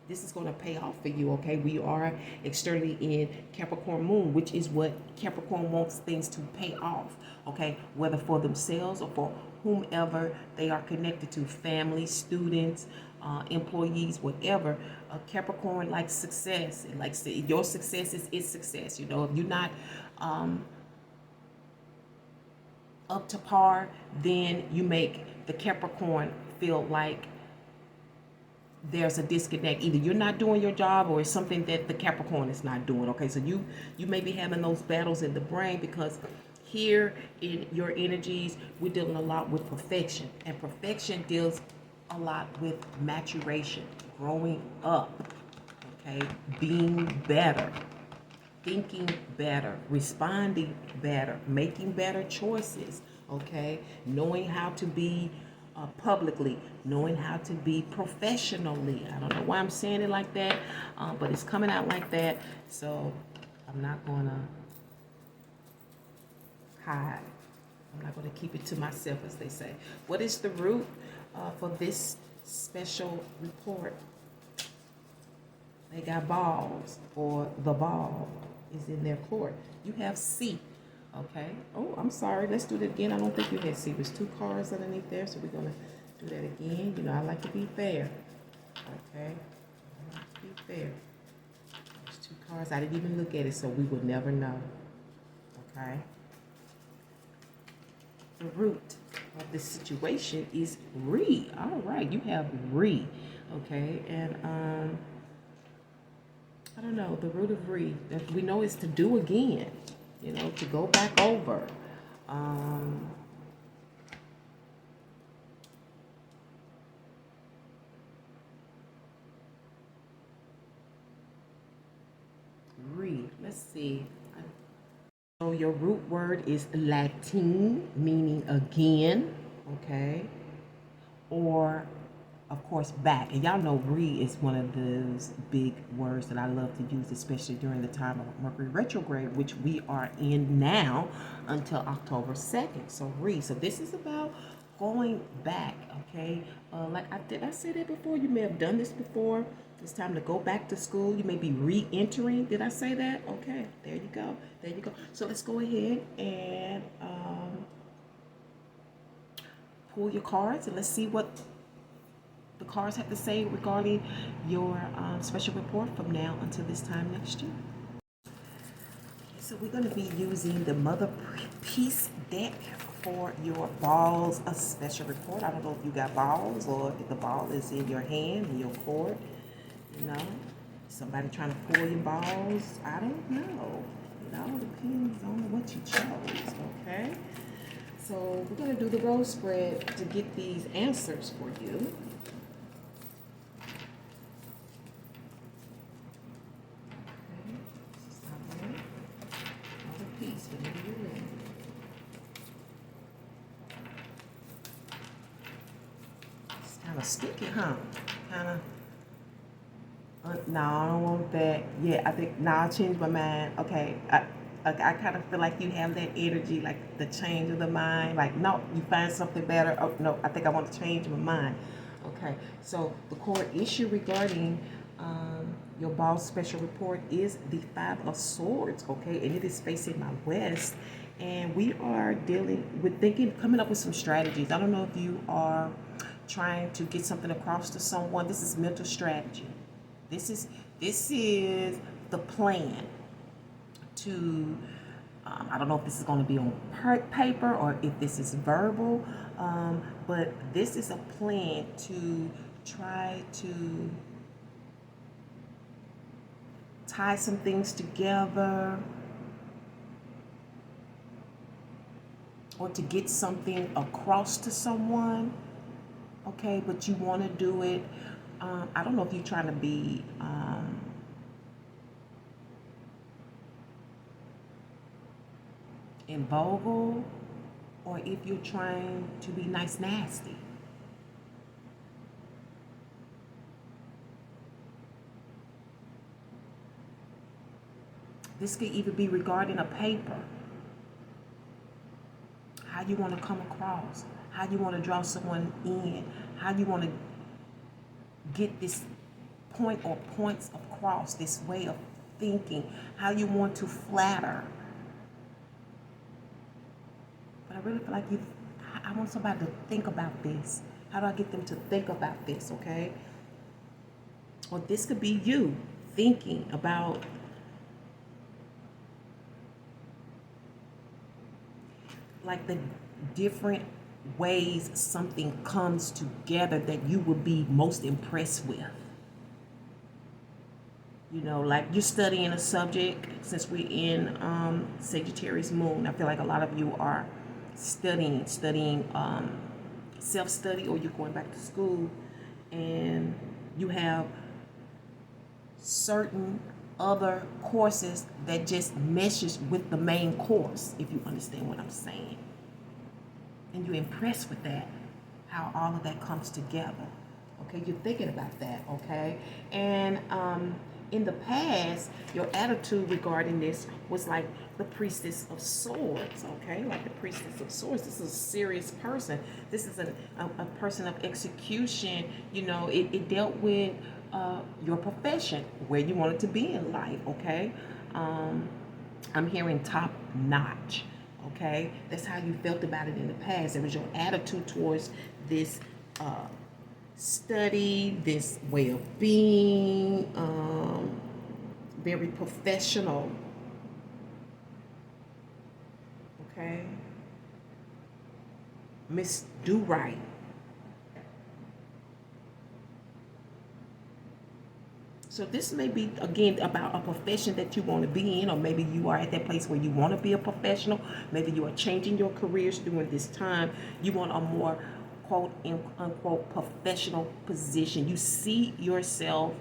This is going to pay off for you, okay? We are externally in Capricorn moon, which is what Capricorn wants things to pay off, okay? Whether for themselves or for whomever they are connected to, family, students, employees, whatever. Capricorn likes success. It likes your success is its success. You know, if you're not up to par, then you make the Capricorn feel like there's a disconnect. Either you're not doing your job or it's something that the Capricorn is not doing, okay? So you may be having those battles in the brain, because here in your energies, we're dealing a lot with perfection, and perfection deals a lot with maturation, growing up, okay? Being better, thinking better, responding better, making better choices, okay? Knowing how to be publicly, knowing how to be professionally. I don't know why I'm saying it like that, but it's coming out like that, so I'm not gonna hide. I'm not gonna keep it to myself, as they say. What is the root for this special report? They got balls, or the ball is in their court. You have C, okay? Oh, I'm sorry. Let's do that again. I don't think you had C. There's 2 cards underneath there, so we're going to do that again. You know, I like to be fair, okay? I like to be There. Those two cards. I didn't even look at it, so we will never know. Okay. The root of this situation is re. All right, you have re. Okay, and I don't know, the root of re. We know it's to do again. You know, to go back over. Re. Let's see. So your root word is Latin, meaning again, okay? Or, of course, back. And y'all know re is one of those big words that I love to use, especially during the time of Mercury retrograde, which we are in now until October 2nd. So re. So this is about going back, okay? Did I say that before? You may have done this before. It's time to go back to school. You may be re-entering. Did I say that? Okay, there you go. There you go. So let's go ahead and pull your cards and let's see what the cards have to say regarding your special report from now until this time next year. Okay, so we're going to be using the Mother Peace deck for your balls, a special report. I don't know if you got balls or if the ball is in your hand, in your court. You know, somebody trying to pull your balls. I don't know. It all depends on what you chose, okay? So we're going to do the roll spread to get these answers for you. Okay, all right. Another piece, whenever you're ready. It's kind of sticky, huh? Kind of. No, I don't want that. Yeah, I think, I'll change my mind. Okay, I kind of feel like you have that energy, like the change of the mind. Like, no, you find something better. Oh, no, I think I want to change my mind. Okay, so the core issue regarding your ball special report is the Five of Swords, okay? And it is facing my west. And we are dealing with coming up with some strategies. I don't know if you are trying to get something across to someone. This is mental strategy. This is the plan to, I don't know if this is going to be on paper or if this is verbal, but this is a plan to try to tie some things together or to get something across to someone, okay, but you want to do it. I don't know if you're trying to be invulnerable or if you're trying to be nice nasty. This could even be regarding a paper. How you want to come across, how you want to draw someone in, how you want to get this point or points across, this way of thinking, how you want to flatter. But I really feel like I want somebody to think about this. How do I get them to think about this, okay? Or this could be you thinking about like the different ways something comes together that you would be most impressed with. You know, like you're studying a subject, since we're in Sagittarius moon, I feel like a lot of you are studying self-study, or you're going back to school and you have certain other courses that just meshes with the main course, if you understand what I'm saying. And you're impressed with that, how all of that comes together. Okay, you're thinking about that, okay? And in the past, your attitude regarding this was like the Priestess of Swords, okay? Like the Priestess of Swords. This is a serious person. This is a person of execution. You know, it dealt with your profession, where you wanted to be in life, okay? I'm hearing top notch, okay? That's how you felt about it in the past. It was your attitude towards this study, this way of being, very professional. Okay. Miss Do Right. So this may be, again, about a profession that you want to be in, or maybe you are at that place where you want to be a professional. Maybe you are changing your careers during this time. You want a more quote unquote professional position. You see yourself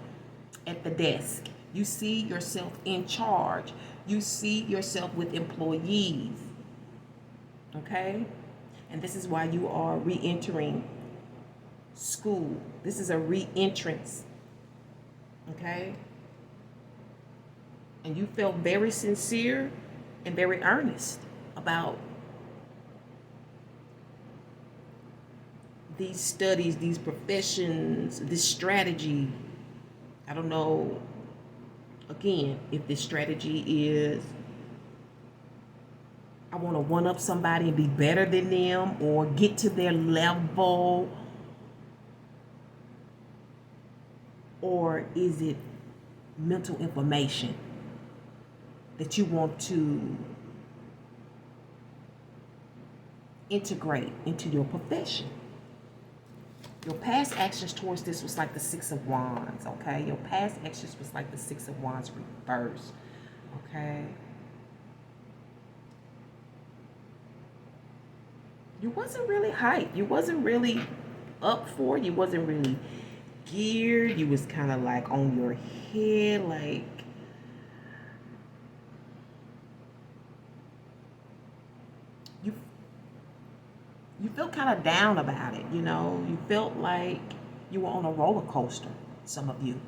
at the desk. You see yourself in charge. You see yourself with employees. Okay? And this is why you are re-entering school. This is a re-entrance. Okay? And you felt very sincere and very earnest about these studies, these professions, this strategy. I don't know, again, if this strategy is I want to one up somebody and be better than them or get to their level. Or is it mental information that you want to integrate into your profession? Your past actions towards this was like the Six of Wands, okay? Your past actions was like the Six of Wands reversed, okay? You wasn't really hyped. You wasn't really up for it. You wasn't really geared. You was kind of like on your head, like you felt kind of down about it, you know. You felt like you were on a roller coaster, some of you.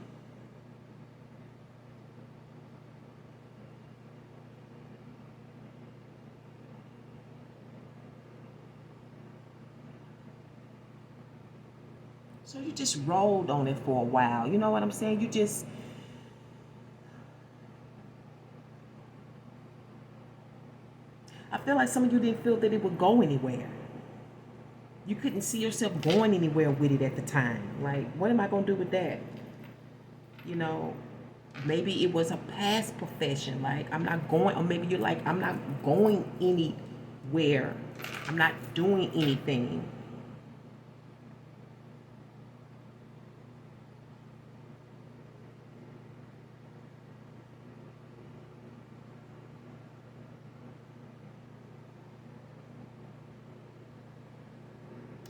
So you just rolled on it for a while. You know what I'm saying? You just I feel like some of you didn't feel that it would go anywhere. You couldn't see yourself going anywhere with it at the time. Like, what am I going to do with that? You know, maybe it was a past profession. Like, I'm not going, or maybe you're like, I'm not going anywhere. I'm not doing anything.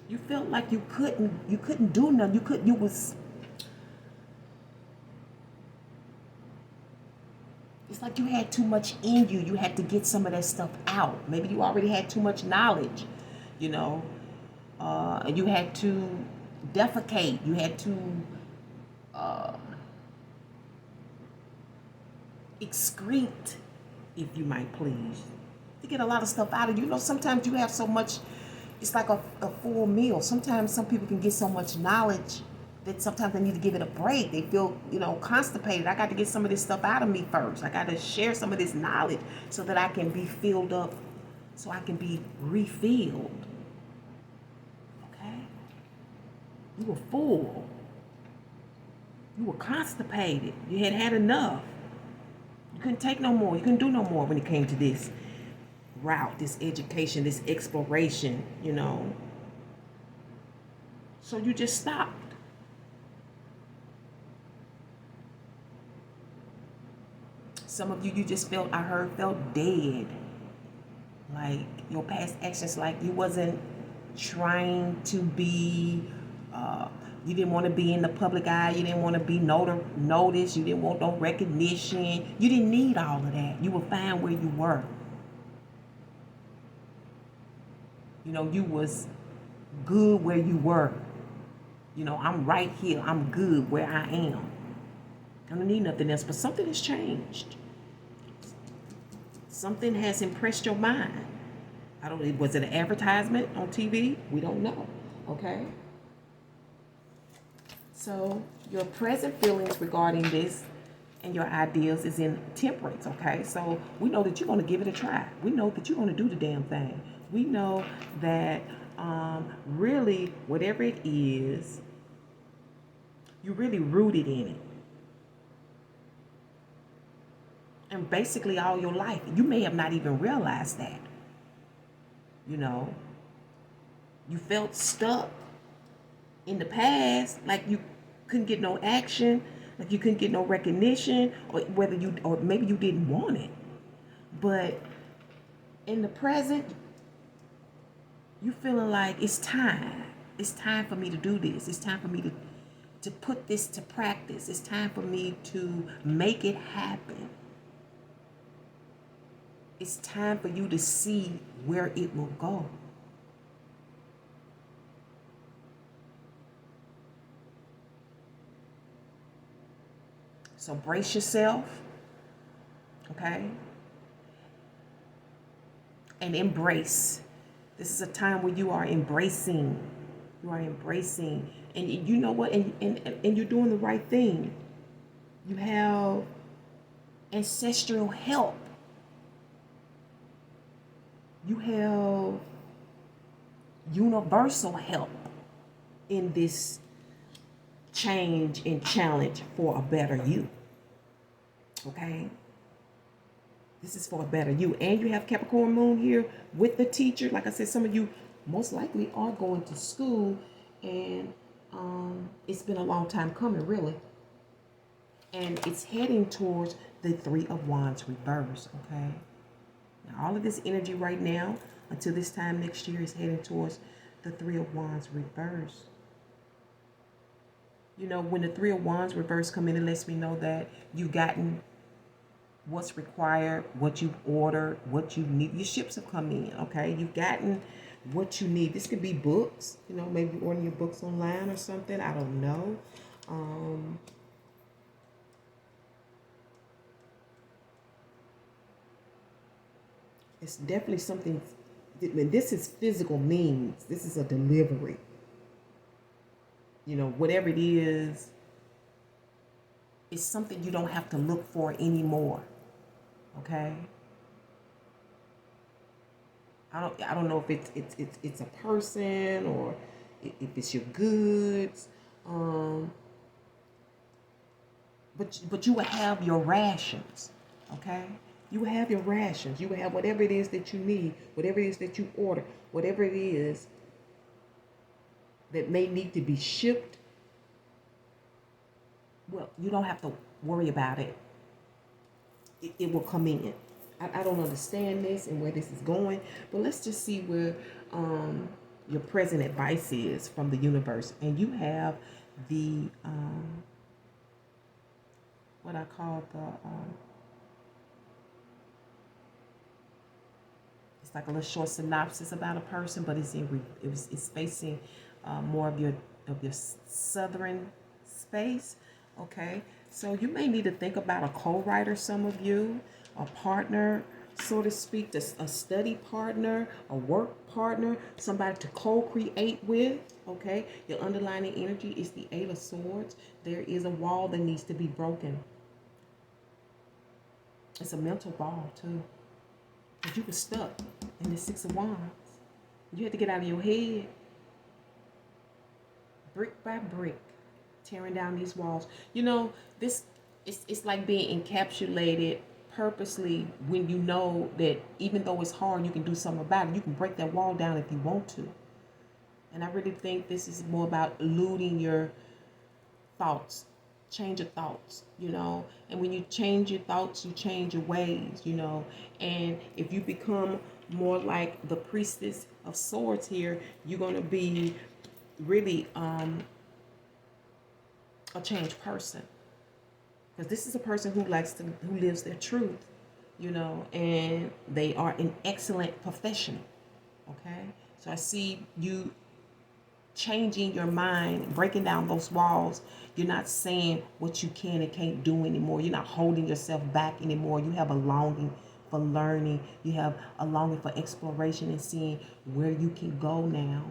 You felt like you couldn't do nothing. It's like you had too much in you. You had to get some of that stuff out. Maybe you already had too much knowledge, you know, and you had to defecate. You had to excrete, if you might please, to get a lot of stuff out of you. You know, sometimes you have so much. It's like a full meal. Sometimes some people can get so much knowledge that sometimes they need to give it a break. They feel, you know, constipated. I got to get some of this stuff out of me first. I got to share some of this knowledge so that I can be filled up, so I can be refilled. Okay? You were full. You were constipated. You had had enough. You couldn't take no more. You couldn't do no more when it came to this route, this education, this exploration, you know. So you just stopped. Some of you just felt dead. Like your past actions, like you wasn't trying to be, you didn't want to be in the public eye. You didn't want to be noticed. You didn't want no recognition. You didn't need all of that. You were fine where you were. You know, you was good where you were. You know, I'm right here. I'm good where I am. I don't need nothing else. But something has changed. Something has impressed your mind. Was it an advertisement on TV? We don't know. Okay? So your present feelings regarding this and your ideas is in temperance, okay? So we know that you're going to give it a try. We know that you're going to do the damn thing. We know that really whatever it is, You're really rooted in it. And basically all your life, you may have not even realized that. You know, you felt stuck in the past, like you couldn't get no action, like you couldn't get no recognition, or maybe you didn't want it. But in the present, you feeling like it's time. It's time for me to do this. It's time for me to put this to practice. It's time for me to make it happen. It's time for you to see where it will go. So brace yourself, okay? And embrace. This is a time where you are embracing. You are embracing. And you know what? And you're doing the right thing. You have ancestral help. You have universal help in this change and challenge for a better you. Okay? This is for a better you. And you have Capricorn moon here with the teacher. Like I said, some of you most likely are going to school, and it's been a long time coming, really. And it's heading towards the Three of Wands reverse, okay? Now, all of this energy right now, until this time next year, is heading towards the Three of Wands reverse. You know, when the Three of Wands reverse come in, it lets me know that you've gotten what's required, what you've ordered, what you need. Your ships have come in, okay? You've gotten what you need. This could be books, you know, maybe ordering your books online or something. I don't know. It's definitely something. This is physical means. This is a delivery. You know, whatever it is, it's something you don't have to look for anymore. Okay. I don't know if it's a person or if it's your goods. But you will have your rations. Okay. You will have your rations. You will have whatever it is that you need, whatever it is that you order, whatever it is that may need to be shipped. Well, you don't have to worry about it. It will come in. I don't understand this and where this is going, but let's just see where your present advice is from the universe. And you have the, what I call the, it's like a little short synopsis about a person, but it's facing more of your southern space. Okay, so you may need to think about a co-writer, some of you, a partner, so to speak, a study partner, a work partner, somebody to co-create with. Okay, your underlying energy is the Eight of Swords. There is a wall that needs to be broken. It's a mental wall too, because you were stuck in the Six of Wands. You had to get out of your head, brick by brick, tearing down these walls. You know, this it's like being encapsulated purposely when you know that even though it's hard, you can do something about it. You can break that wall down if you want to. And I really think this is more about eluding your thoughts. Change your thoughts, you know. And when you change your thoughts, you change your ways, you know. And if you become more like the Priestess of Swords here, you're going to be really a changed person, because this is a person who lives their truth, you know, and they are an excellent professional. Okay, so I see you changing your mind, breaking down those walls. You're not saying what you can and can't do anymore. You're not holding yourself back anymore. You have a longing for learning. You have a longing for exploration and seeing where you can go now.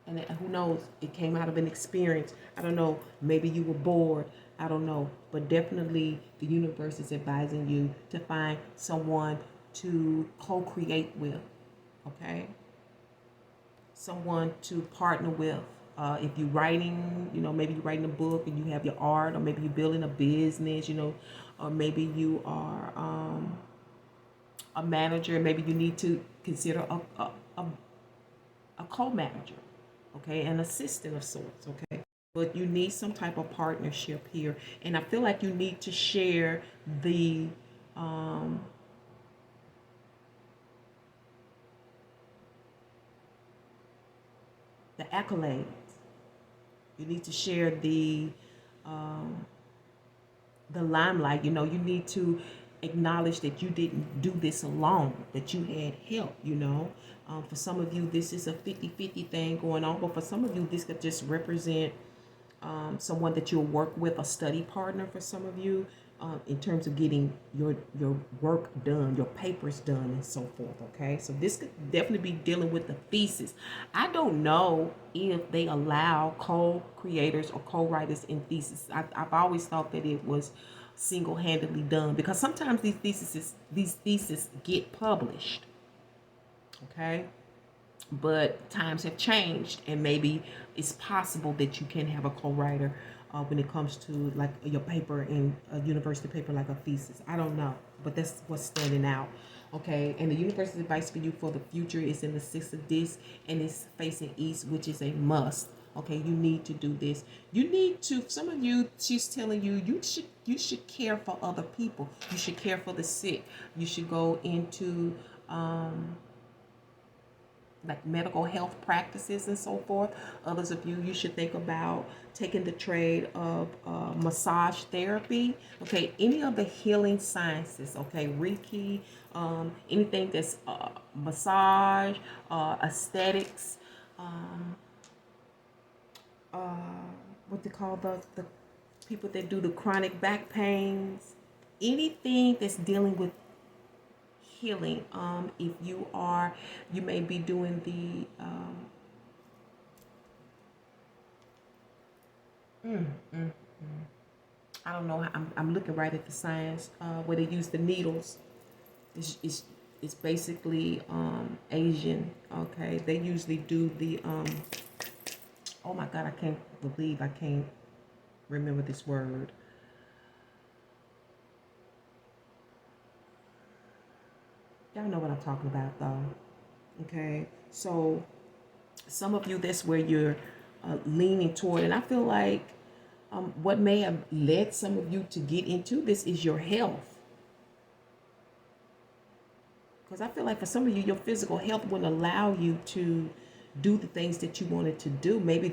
And who knows, it came out of an experience. I don't know, maybe you were bored. I don't know. But definitely the universe is advising you to find someone to co-create with, okay? Someone to partner with, If you're writing, maybe you're writing a book and you have your art, or maybe you're building a business, or maybe you are a manager. Maybe you need to consider a co-manager, okay, an assistant of sorts, okay. But you need some type of partnership here, and I feel like you need to share um, the accolades. You need to share um, the limelight. You need to acknowledge that you didn't do this alone, that you had help. For some of you, this is a 50-50 thing going on, but for some of you, this could just represent someone that you'll work with, a study partner for some of you, in terms of getting your work done, your papers done, and so forth. Okay, so this could definitely be dealing with the thesis. I don't know if they allow co-creators or co-writers in thesis. I've always thought that it was single-handedly done, because sometimes these theses get published. Okay, but times have changed, and maybe it's possible that you can have a co-writer when it comes to like your paper in a university paper, like a thesis. I don't know, but that's what's standing out. Okay, and the universe's advice for you for the future is in the 6 of discs, and it's facing east, which is a must. Okay, you need to do this. You need to. Some of you, she's telling you, you should care for other people. You should care for the sick. You should go into like medical health practices and so forth. Others of you should think about taking the trade of massage therapy. Okay, any of the healing sciences. Okay, Reiki, anything that's massage, aesthetics, what they call the people that do the chronic back pains. Anything that's dealing with healing. If you may be doing the I don't know. I'm looking right at the science where they use the needles. It's basically Asian. Okay, they usually do the oh my God, I can't believe I can't remember this word. Y'all know what I'm talking about, though. Okay, so some of you, that's where you're leaning toward, and I feel like what may have led some of you to get into this is your health. Because I feel like for some of you, your physical health wouldn't allow you to do the things that you wanted to do. Maybe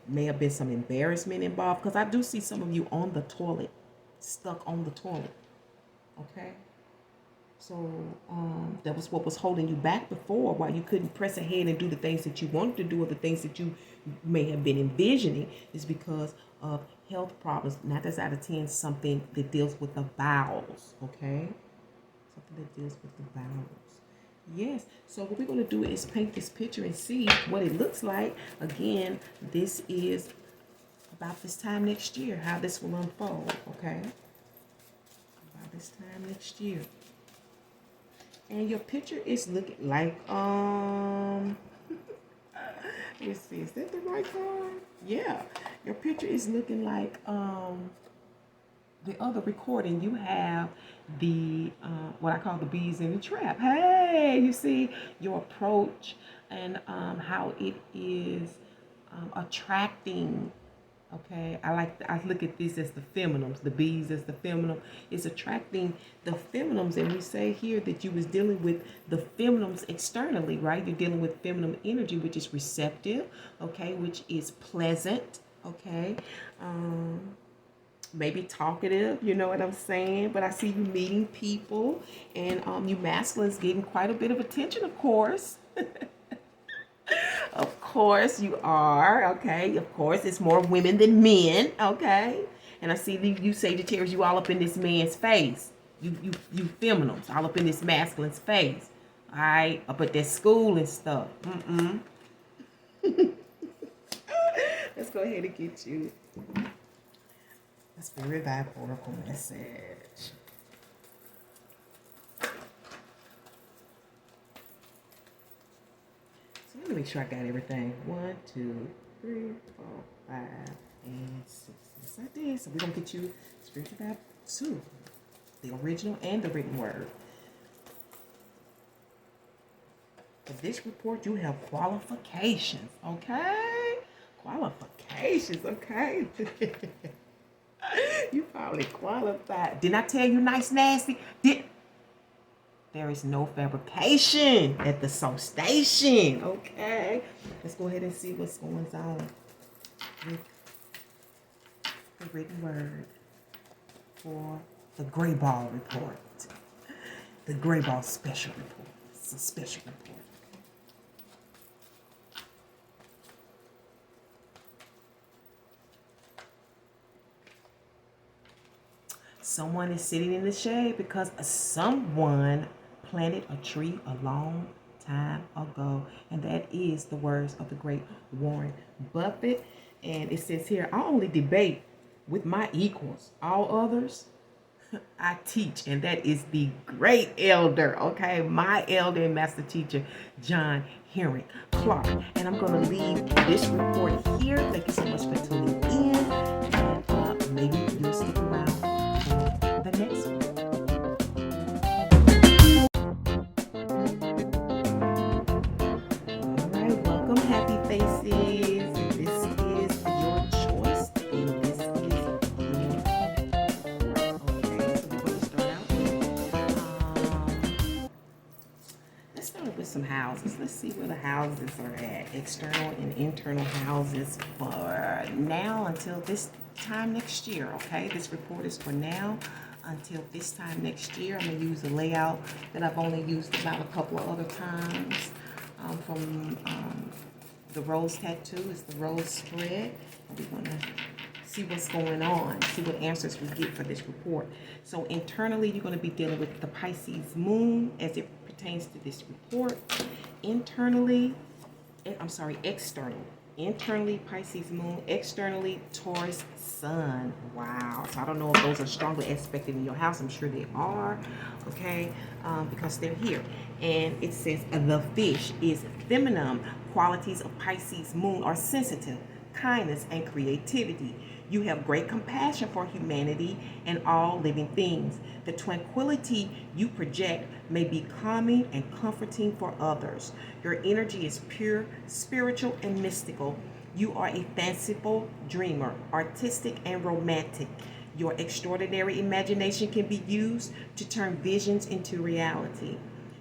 may have been some embarrassment involved, because I do see some of you on the toilet, stuck on the toilet. Okay. So that was what was holding you back before, why you couldn't press ahead and do the things that you wanted to do, or the things that you may have been envisioning, is because of health problems. 9 times out of 10, something that deals with the bowels, okay? Something that deals with the bowels. Yes, so what we're going to do is paint this picture and see what it looks like. Again, this is about this time next year, how this will unfold, okay? About this time next year. And your picture is looking like, let's see, is that the right card? Yeah, your picture is looking like, the other recording. You have the, what I call the bees in the trap. Hey, you see your approach and how it is attracting. Okay, I look at this as the feminines, the bees as the feminine. It's attracting the feminines, and we say here that you was dealing with the feminines externally, right? You're dealing with feminine energy, which is receptive, okay, which is pleasant, okay, maybe talkative, you know what I'm saying? But I see you meeting people, and you masculines getting quite a bit of attention, of course. Of course you are, okay? Of course, it's more women than men, okay? And I see you Sagittarius, you all up in this man's face. You feminines, all up in this masculine's face. All right? Up at that school and stuff. Let's go ahead and get you a Spirit Vibe Oracle message. Let me make sure I got everything. 1, 2, 3, 4, 5, and 6. Yes, I did. So we're going to get you Spiritual Guide 2, the original and the written word. For this report, you have qualifications, okay? Qualifications, okay? You probably qualified. Didn't I tell you nice, nasty? There is no fabrication at the SOW station, okay? Let's go ahead and see what's going on with the written word for the Gray Ball report. The Gray Ball special report. It's a special report. Someone is sitting in the shade because someone planted a tree a long time ago. And that is the words of the great Warren Buffett. And it says here, I only debate with my equals. All others, I teach. And that is the great elder, okay? My elder and master teacher, John Henry Clark. And I'm going to leave this report here. Thank you so much for tuning in. And maybe you'll stick around the next one. All right, welcome, happy faces. This is your choice, and this is your report. Okay, so we're going to start out with, let's start with some houses. Let's see where the houses are at. External and internal houses for now until this time next year. Okay, this report is for now until this time next year. I'm going to use a layout that I've only used about a couple of other times from the rose tattoo. It's the rose spread. And we're going to see what's going on, see what answers we get for this report. So internally, you're going to be dealing with the Pisces moon as it pertains to this report. Externally, internally Pisces moon, externally Taurus sun. Wow. So I don't know if those are strongly aspected in your house. I'm sure they are, okay, because they're here. And it says the fish is feminine. Qualities of Pisces moon are sensitive, kindness, and creativity. You have great compassion for humanity and all living things. The tranquility you project may be calming and comforting for others. Your energy is pure, spiritual, and mystical. You are a fanciful dreamer, artistic, and romantic. Your extraordinary imagination can be used to turn visions into reality.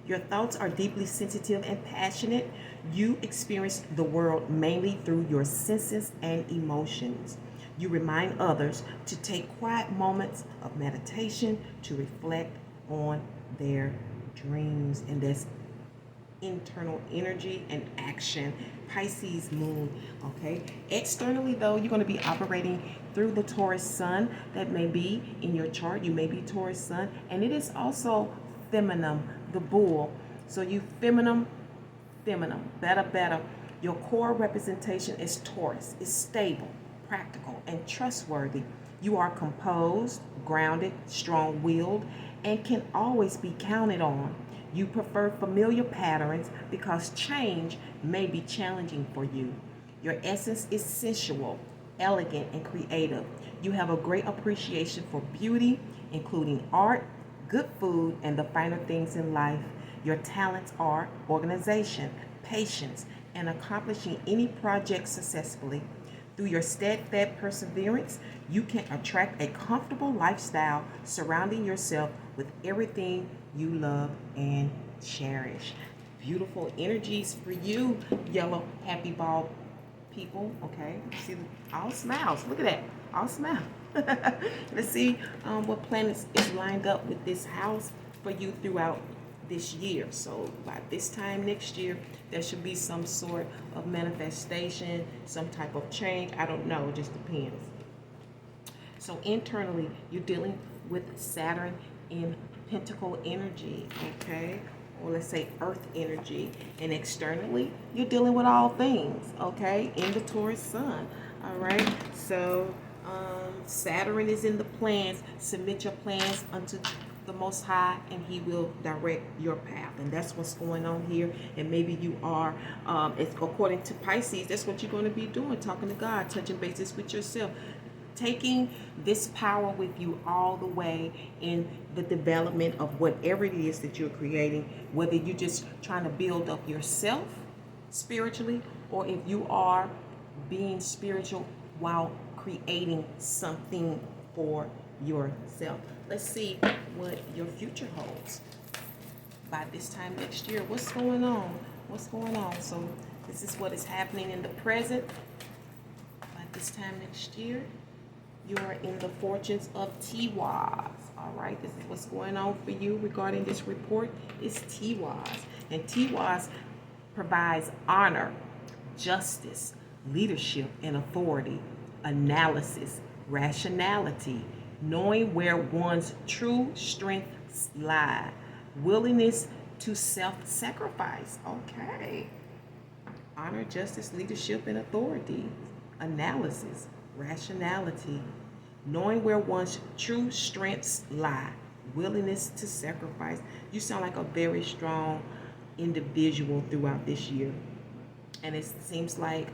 Your thoughts are deeply sensitive and passionate. You experience the world mainly through your senses and emotions. You remind others to take quiet moments of meditation to reflect on their dreams. And that's internal energy and action. Pisces moon, okay? Externally, though, you're going to be operating through the Taurus sun that may be in your chart. You may be Taurus sun. And it is also feminine, the bull. So you feminine, better. Your core representation is Taurus. It's stable, practical, and trustworthy. You are composed, grounded, strong-willed, and can always be counted on. You prefer familiar patterns because change may be challenging for you. Your essence is sensual, elegant, and creative. You have a great appreciation for beauty, including art, good food, and the finer things in life. Your talents are organization, patience, and accomplishing any project successfully. Through your steadfast perseverance, you can attract a comfortable lifestyle surrounding yourself with everything you love and cherish. Beautiful energies for you, yellow happy ball people, okay? See, all smiles. Look at that. All smile. Let's see what planets is lined up with this house for you throughout this year. So by this time next year, there should be some sort of manifestation, some type of change. I don't know, it just depends. So internally, you're dealing with Saturn in Pentacle energy, okay? Or let's say Earth energy. And externally, you're dealing with all things, okay? In the Taurus sun, all right? So Saturn is in the plans. Submit your plans unto the Most High, and He will direct your path. And that's what's going on here. And maybe you are, it's according to Pisces, that's what you're going to be doing, talking to God, touching bases with yourself, taking this power with you all the way in the development of whatever it is that you're creating, whether you're just trying to build up yourself spiritually, or if you are being spiritual while creating something for yourself. Let's see what your future holds by this time next year. What's going on? What's going on? So this is what is happening in the present. By this time next year, you are in the fortunes of Tiwaz. All right, this is what's going on for you regarding this report. It's Tiwaz, and Tiwaz provides honor, justice, leadership and authority, analysis, rationality, knowing where one's true strengths lie, willingness to self-sacrifice. Okay. Honor, justice, leadership and authority, analysis, rationality, knowing where one's true strengths lie, willingness to sacrifice. You sound like a very strong individual throughout this year. And it seems like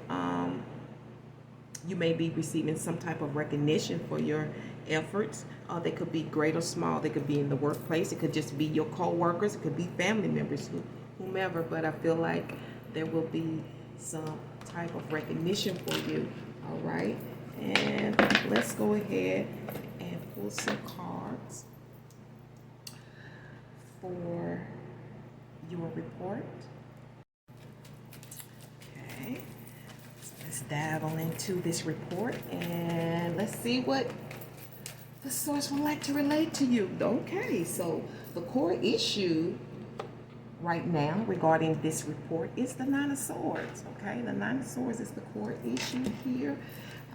you may be receiving some type of recognition for your efforts. They could be great or small. They could be in the workplace. It could just be your co-workers. It could be family members, whomever. But I feel like there will be some type of recognition for you. All right. And let's go ahead and pull some cards for your report. Okay. So let's dabble into this report and let's see what the source would like to relate to you. Okay, so the core issue right now regarding this report is the Nine of Swords. Okay, the Nine of Swords is the core issue here.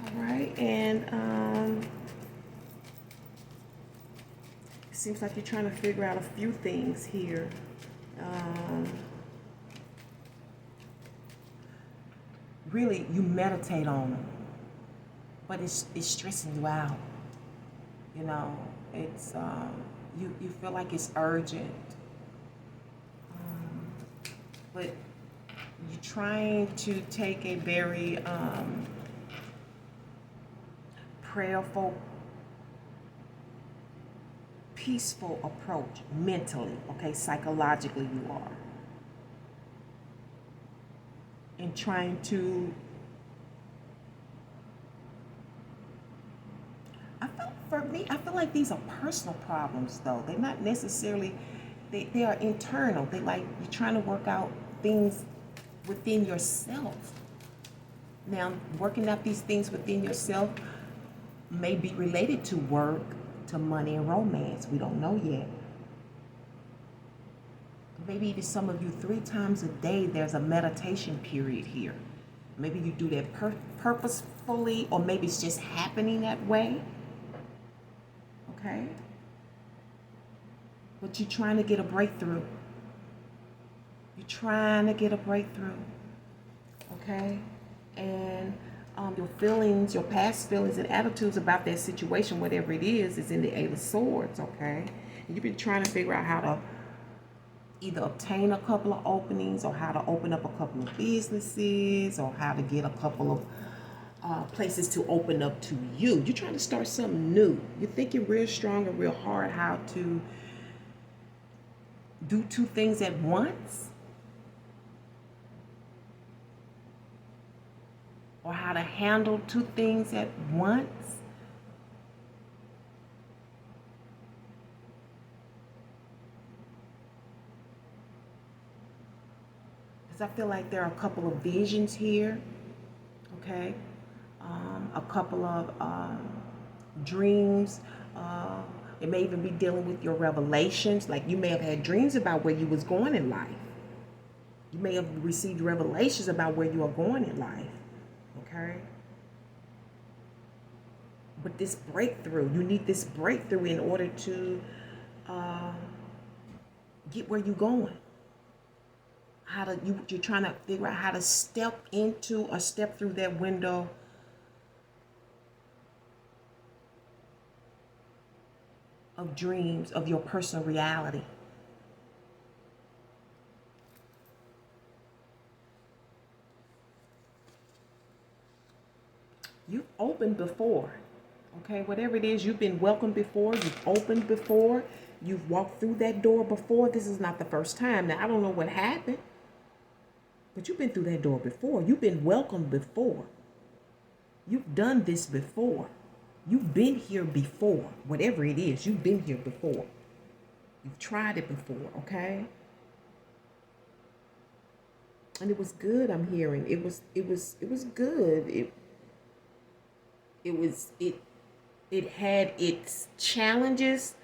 All right, and it seems like you're trying to figure out a few things here. Really, you meditate on them, but it's stressing you out. You know, it's you feel like it's urgent, but you're trying to take a very prayerful, peaceful approach mentally, okay, psychologically you are. And trying to, I feel like these are personal problems though. They're not necessarily, they are internal. They like, you're trying to work out things within yourself. Now, working out these things within yourself may be related to work, to money and romance. We don't know yet. Maybe even some of you 3 times a day, there's a meditation period here. Maybe you do that purposefully, or maybe it's just happening that way. Okay? But you're trying to get a breakthrough. You're trying to get a breakthrough. Okay? And your feelings, your past feelings and attitudes about that situation, whatever it is in the Eight of Swords, okay? And you've been trying to figure out how to either obtain a couple of openings, or how to open up a couple of businesses, or how to get a couple of places to open up to you. You're trying to start something new. You're thinking real strong and real hard how to do 2 things at once, or how to handle 2 things at once. Because I feel like there are a couple of visions here, okay? A couple of dreams. It may even be dealing with your revelations. Like you may have had dreams about where you was going in life. You may have received revelations about where you are going in life. Okay? But this breakthrough, you need this breakthrough in order to get where you're going. You're trying to figure out how to step into or step through that window of dreams, of your personal reality. You've opened before, okay? Whatever it is, you've been welcomed before, you've opened before, you've walked through that door before. This is not the first time. Now, I don't know what happened, but you've been through that door before. You've been welcomed before. You've done this before. You've been here before. Whatever it is, you've been here before. You've tried it before, okay? And it was good, I'm hearing. It was good. It had its challenges.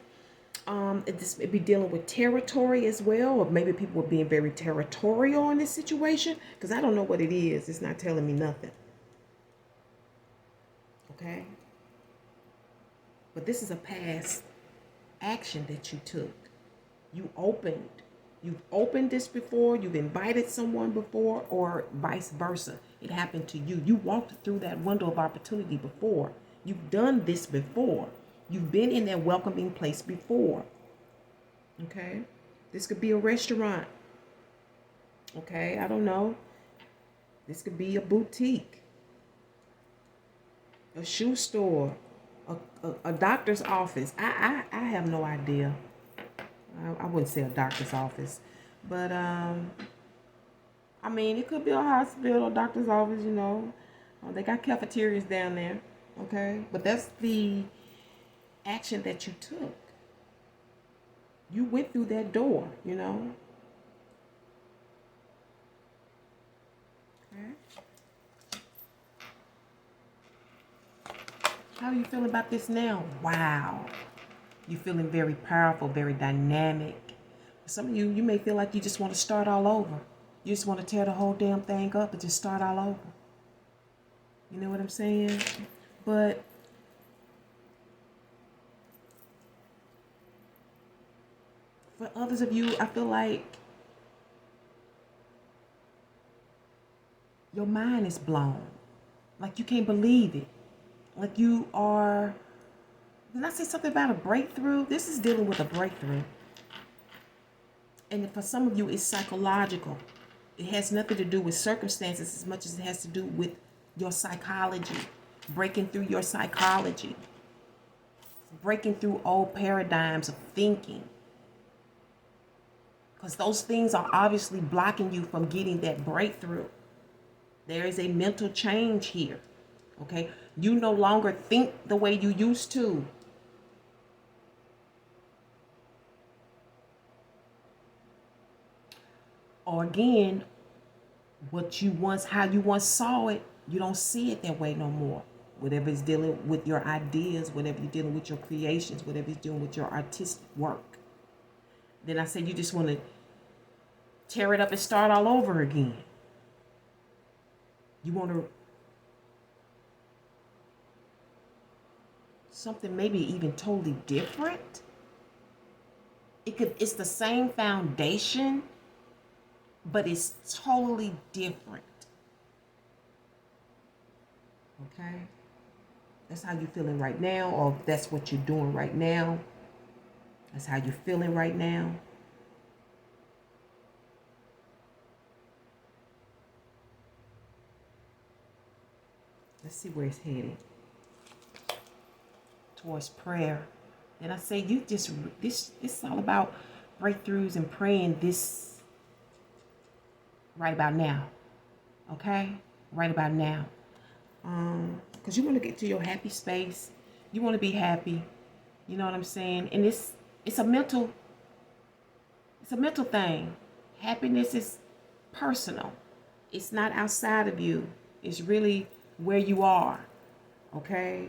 It may be dealing with territory as well, or maybe people were being very territorial in this situation, because I don't know what it is. It's not telling me nothing. Okay? But this is a past action that you took. You've opened this before, you've invited someone before, or vice versa. It happened to you. You walked through that window of opportunity before. You've done this before. You've been in that welcoming place before. Okay? This could be a restaurant. Okay? I don't know. This could be a boutique, a shoe store, a doctor's office. I have no idea. I wouldn't say a doctor's office, but I mean, it could be a hospital, a doctor's office, you know. They got cafeterias down there, okay? But that's the action that you took. You went through that door, you know. Okay. How are you feeling about this now? Wow. You're feeling very powerful, very dynamic. Some of you may feel like you just want to start all over. You just want to tear the whole damn thing up and just start all over. You know what I'm saying? But for others of you, I feel like your mind is blown. Like you can't believe it. Like you are... Did I say something about a breakthrough? This is dealing with a breakthrough. And for some of you, it's psychological. It has nothing to do with circumstances as much as it has to do with your psychology. Breaking through your psychology. Breaking through old paradigms of thinking. Because those things are obviously blocking you from getting that breakthrough. There is a mental change here. Okay? You no longer think the way you used to. Or again, how you once saw it, you don't see it that way no more. Whatever is dealing with your ideas, whatever you're dealing with your creations, whatever you're doing with your artistic work. Then I said you just want to tear it up and start all over again. You want to something maybe even totally different. It's the same foundation, but it's totally different. Okay? That's how you're feeling right now, or if that's what you're doing right now. That's how you're feeling right now. Let's see where it's headed. Towards prayer. And I say you just, this is all about breakthroughs and praying this right about now. Okay? Right about now. Because you want to get to your happy space. You want to be happy. You know what I'm saying? And it's a mental thing. Happiness is personal. It's not outside of you. It's really where you are. Okay?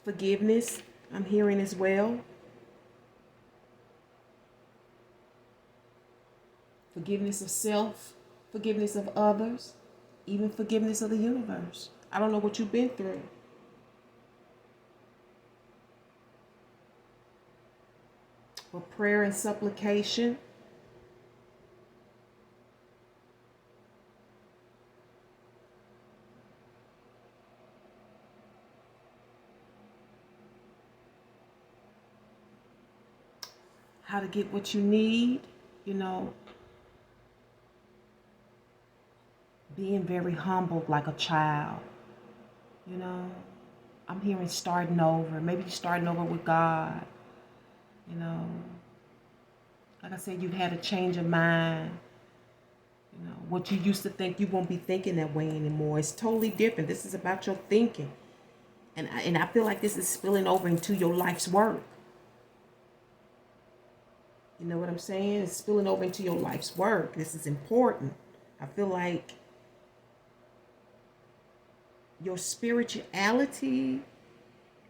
Forgiveness, I'm hearing as well. Forgiveness of self, forgiveness of others, even forgiveness of the universe. I don't know what you've been through. But prayer and supplication. how to get what you need, you know, being very humble like a child, you know. I'm hearing starting over. Maybe you're starting over with God, you know. Like I said, you've had a change of mind. You know, what you used to think, you won't be thinking that way anymore. It's totally different. This is about your thinking. And I feel like this is spilling over into your life's work. You know what I'm saying? It's spilling over into your life's work. This is important. I feel like your spirituality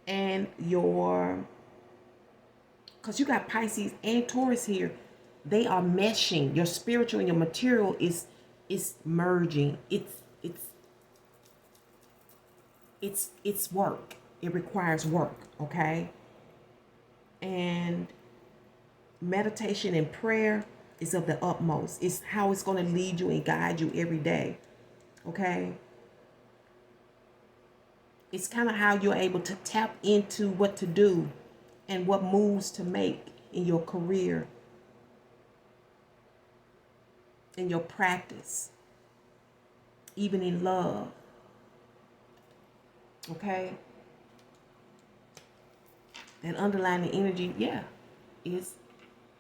and your, because you got Pisces and Taurus here, they are meshing. Your spiritual and your material is merging. It's work. It requires work, okay? And meditation and prayer is of the utmost. It's how it's going to lead you and guide you every day, okay? It's kind of how you're able to tap into what to do and what moves to make in your career, in your practice, even in love. Okay? That underlying energy, yeah, is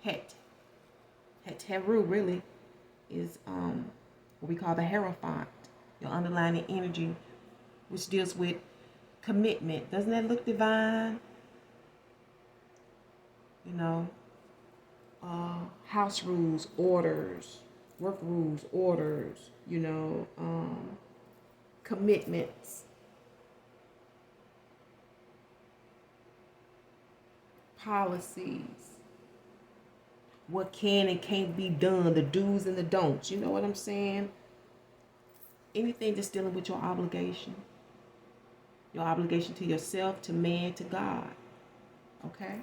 Het. Heteru really is what we call the Hierophant. Your underlying energy, which deals with commitment. Doesn't that look divine? You know, house rules, orders, work rules, orders, you know, commitments, policies, what can and can't be done, the do's and the don'ts, you know what I'm saying? Anything that's dealing with your obligation to yourself, to man, to God, okay?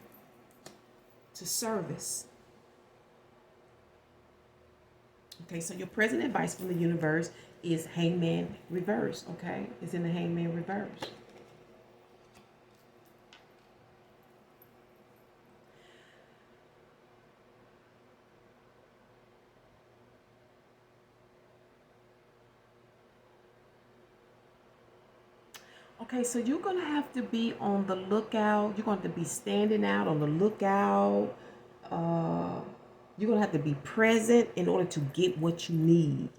To service. Okay, so your present advice from the universe is Hangman reverse, okay? It's in the Hangman reverse. Okay, so you're going to have to be on the lookout. You're going to have to be standing out on the lookout. You're going to have to be present in order to get what you need.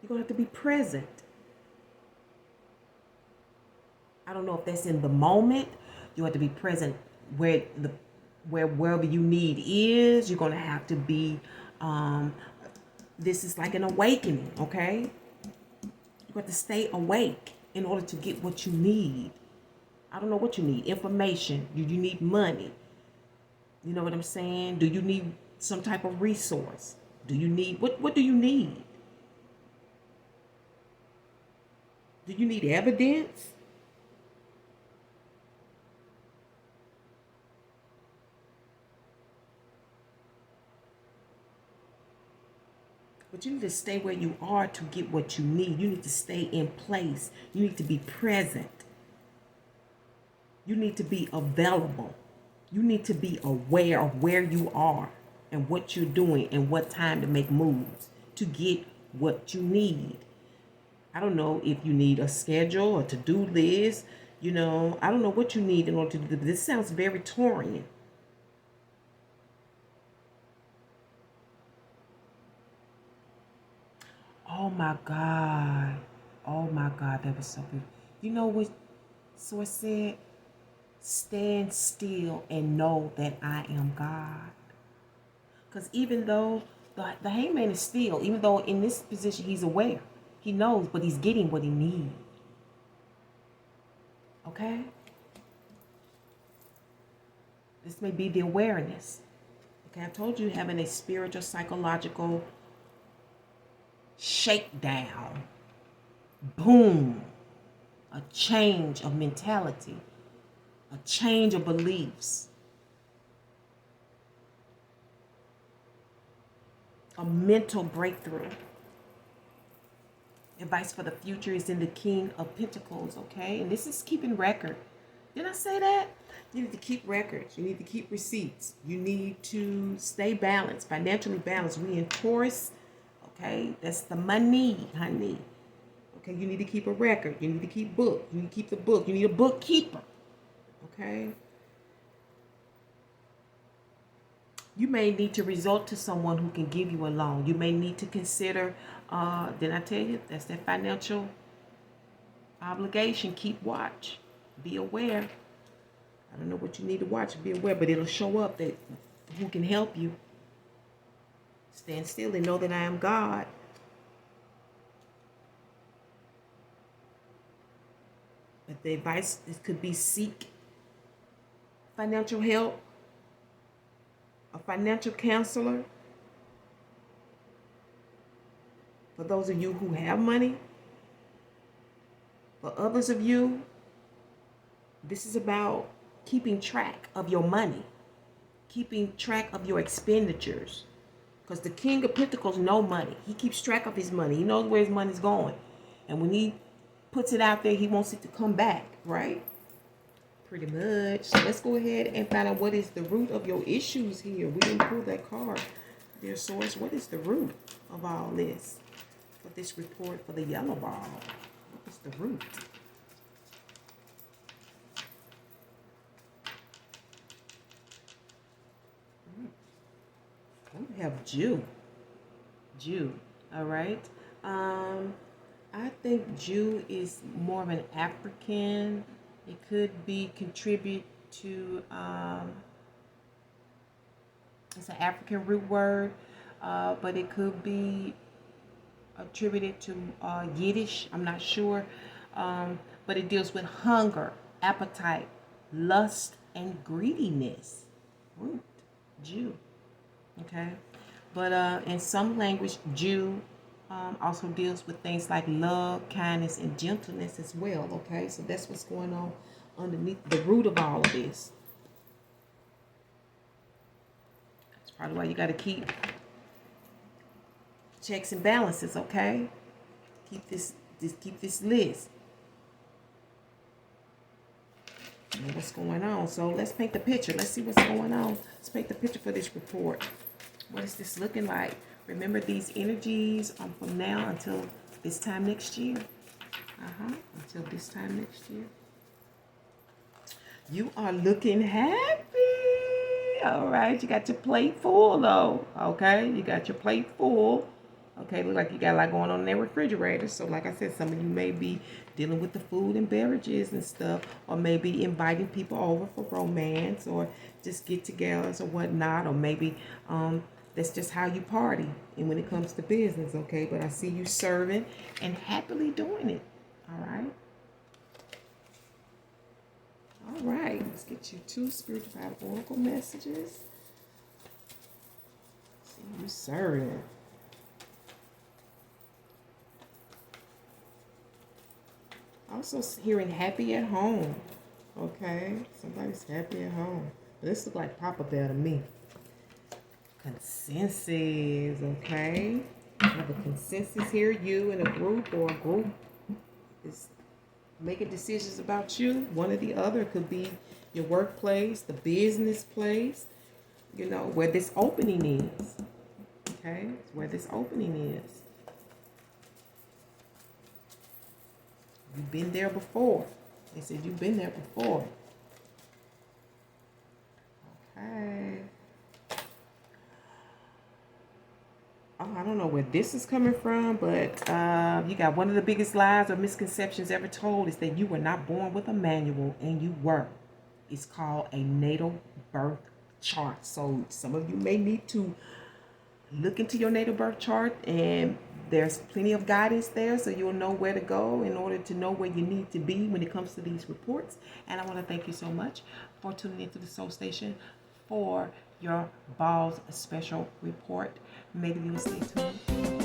You're going to have to be present. I don't know if that's in the moment. You have to be present wherever you need is. You're going to have to be, this is like an awakening, okay? You have to stay awake in order to get what you need. I don't know what you need. Information. Do you need money? You know what I'm saying? Do you need some type of resource? Do you need, what do you need? Do you need evidence? But you need to stay where you are to get what you need. You need to stay in place. You need to be present. You need to be available. You need to be aware of where you are and what you're doing and what time to make moves to get what you need. I don't know if you need a schedule or to-do list. You know, I don't know what you need in order to do this. This sounds very Taurian. Oh my God. Oh my God, that was so beautiful. You know what Source said? Stand still and know that I am God. Because even though the hangman is still, even though in this position he's aware, he knows, but he's getting what he needs. Okay? This may be the awareness. Okay, I told you having a spiritual, psychological shakedown. Boom. A change of mentality. A change of beliefs. A mental breakthrough. Advice for the future is in the King of Pentacles, okay? And this is keeping record. Did I say that? You need to keep records. You need to keep receipts. You need to stay balanced, financially balanced. We in Taurus, okay? That's the money, honey. Okay, you need to keep a record. You need to keep book. You need to keep the book. You need a bookkeeper, okay? You may need to resort to someone who can give you a loan. You may need to consider, did I tell you? That's that financial obligation. Keep watch. Be aware. I don't know what you need to watch. Be aware, but it'll show up that who can help you. Stand still and know that I am God. But the advice could be seek financial help, a financial counselor. For those of you who have money, for others of you, this is about keeping track of your money, keeping track of your expenditures. Because the King of Pentacles knows money. He keeps track of his money. He knows where his money's going. And when he puts it out there, he wants it to come back, right? Pretty much. So let's go ahead and find out what is the root of your issues here. We didn't pull that card. Dear source, what is the root of all this? For this report for the yellow ball. What is the root? We have Jew. All right. I think Jew is more of an African. It could be contribute to, it's an African root word, but it could be attributed to Yiddish. I'm not sure. But it deals with hunger, appetite, lust, and greediness. Root, Jew. Okay, but in some language, Jew also deals with things like love, kindness, and gentleness as well. Okay, so that's what's going on underneath the root of all of this. That's probably why you got to keep checks and balances. Okay, keep this list. And what's going on? So let's paint the picture. Let's see what's going on. Let's paint the picture for this report. What is this looking like? Remember, these energies from now until this time next year. Until this time next year. You are looking happy. All right. You got your plate full, though. Okay. You got your plate full. Okay, look like you got a lot going on in that refrigerator. So like I said, some of you may be dealing with the food and beverages and stuff, or maybe inviting people over for romance or just get-togethers or whatnot, or maybe that's just how you party and when it comes to business, okay? But I see you serving and happily doing it, all right? All right, let's get you 2 spiritual oracle messages. See you serving. Also hearing happy at home. Okay, somebody's happy at home. This looks like Papa Bear to me. Consensus, okay? I have a consensus here. You and a group, or a group is making decisions about you. One or the other. Could be your workplace, the business place, you know, where this opening is. Okay, it's where this opening is. You've been there before. They said you've been there before. Okay. Oh, I don't know where this is coming from, but you got one of the biggest lies or misconceptions ever told is that you were not born with a manual, and you were. It's called a natal birth chart. So some of you may need to look into your natal birth chart, and there's plenty of guidance there, so you'll know where to go in order to know where you need to be when it comes to these reports. And I want to thank you so much for tuning into the Soul Station for your Balls special report. May the viewers stay tuned.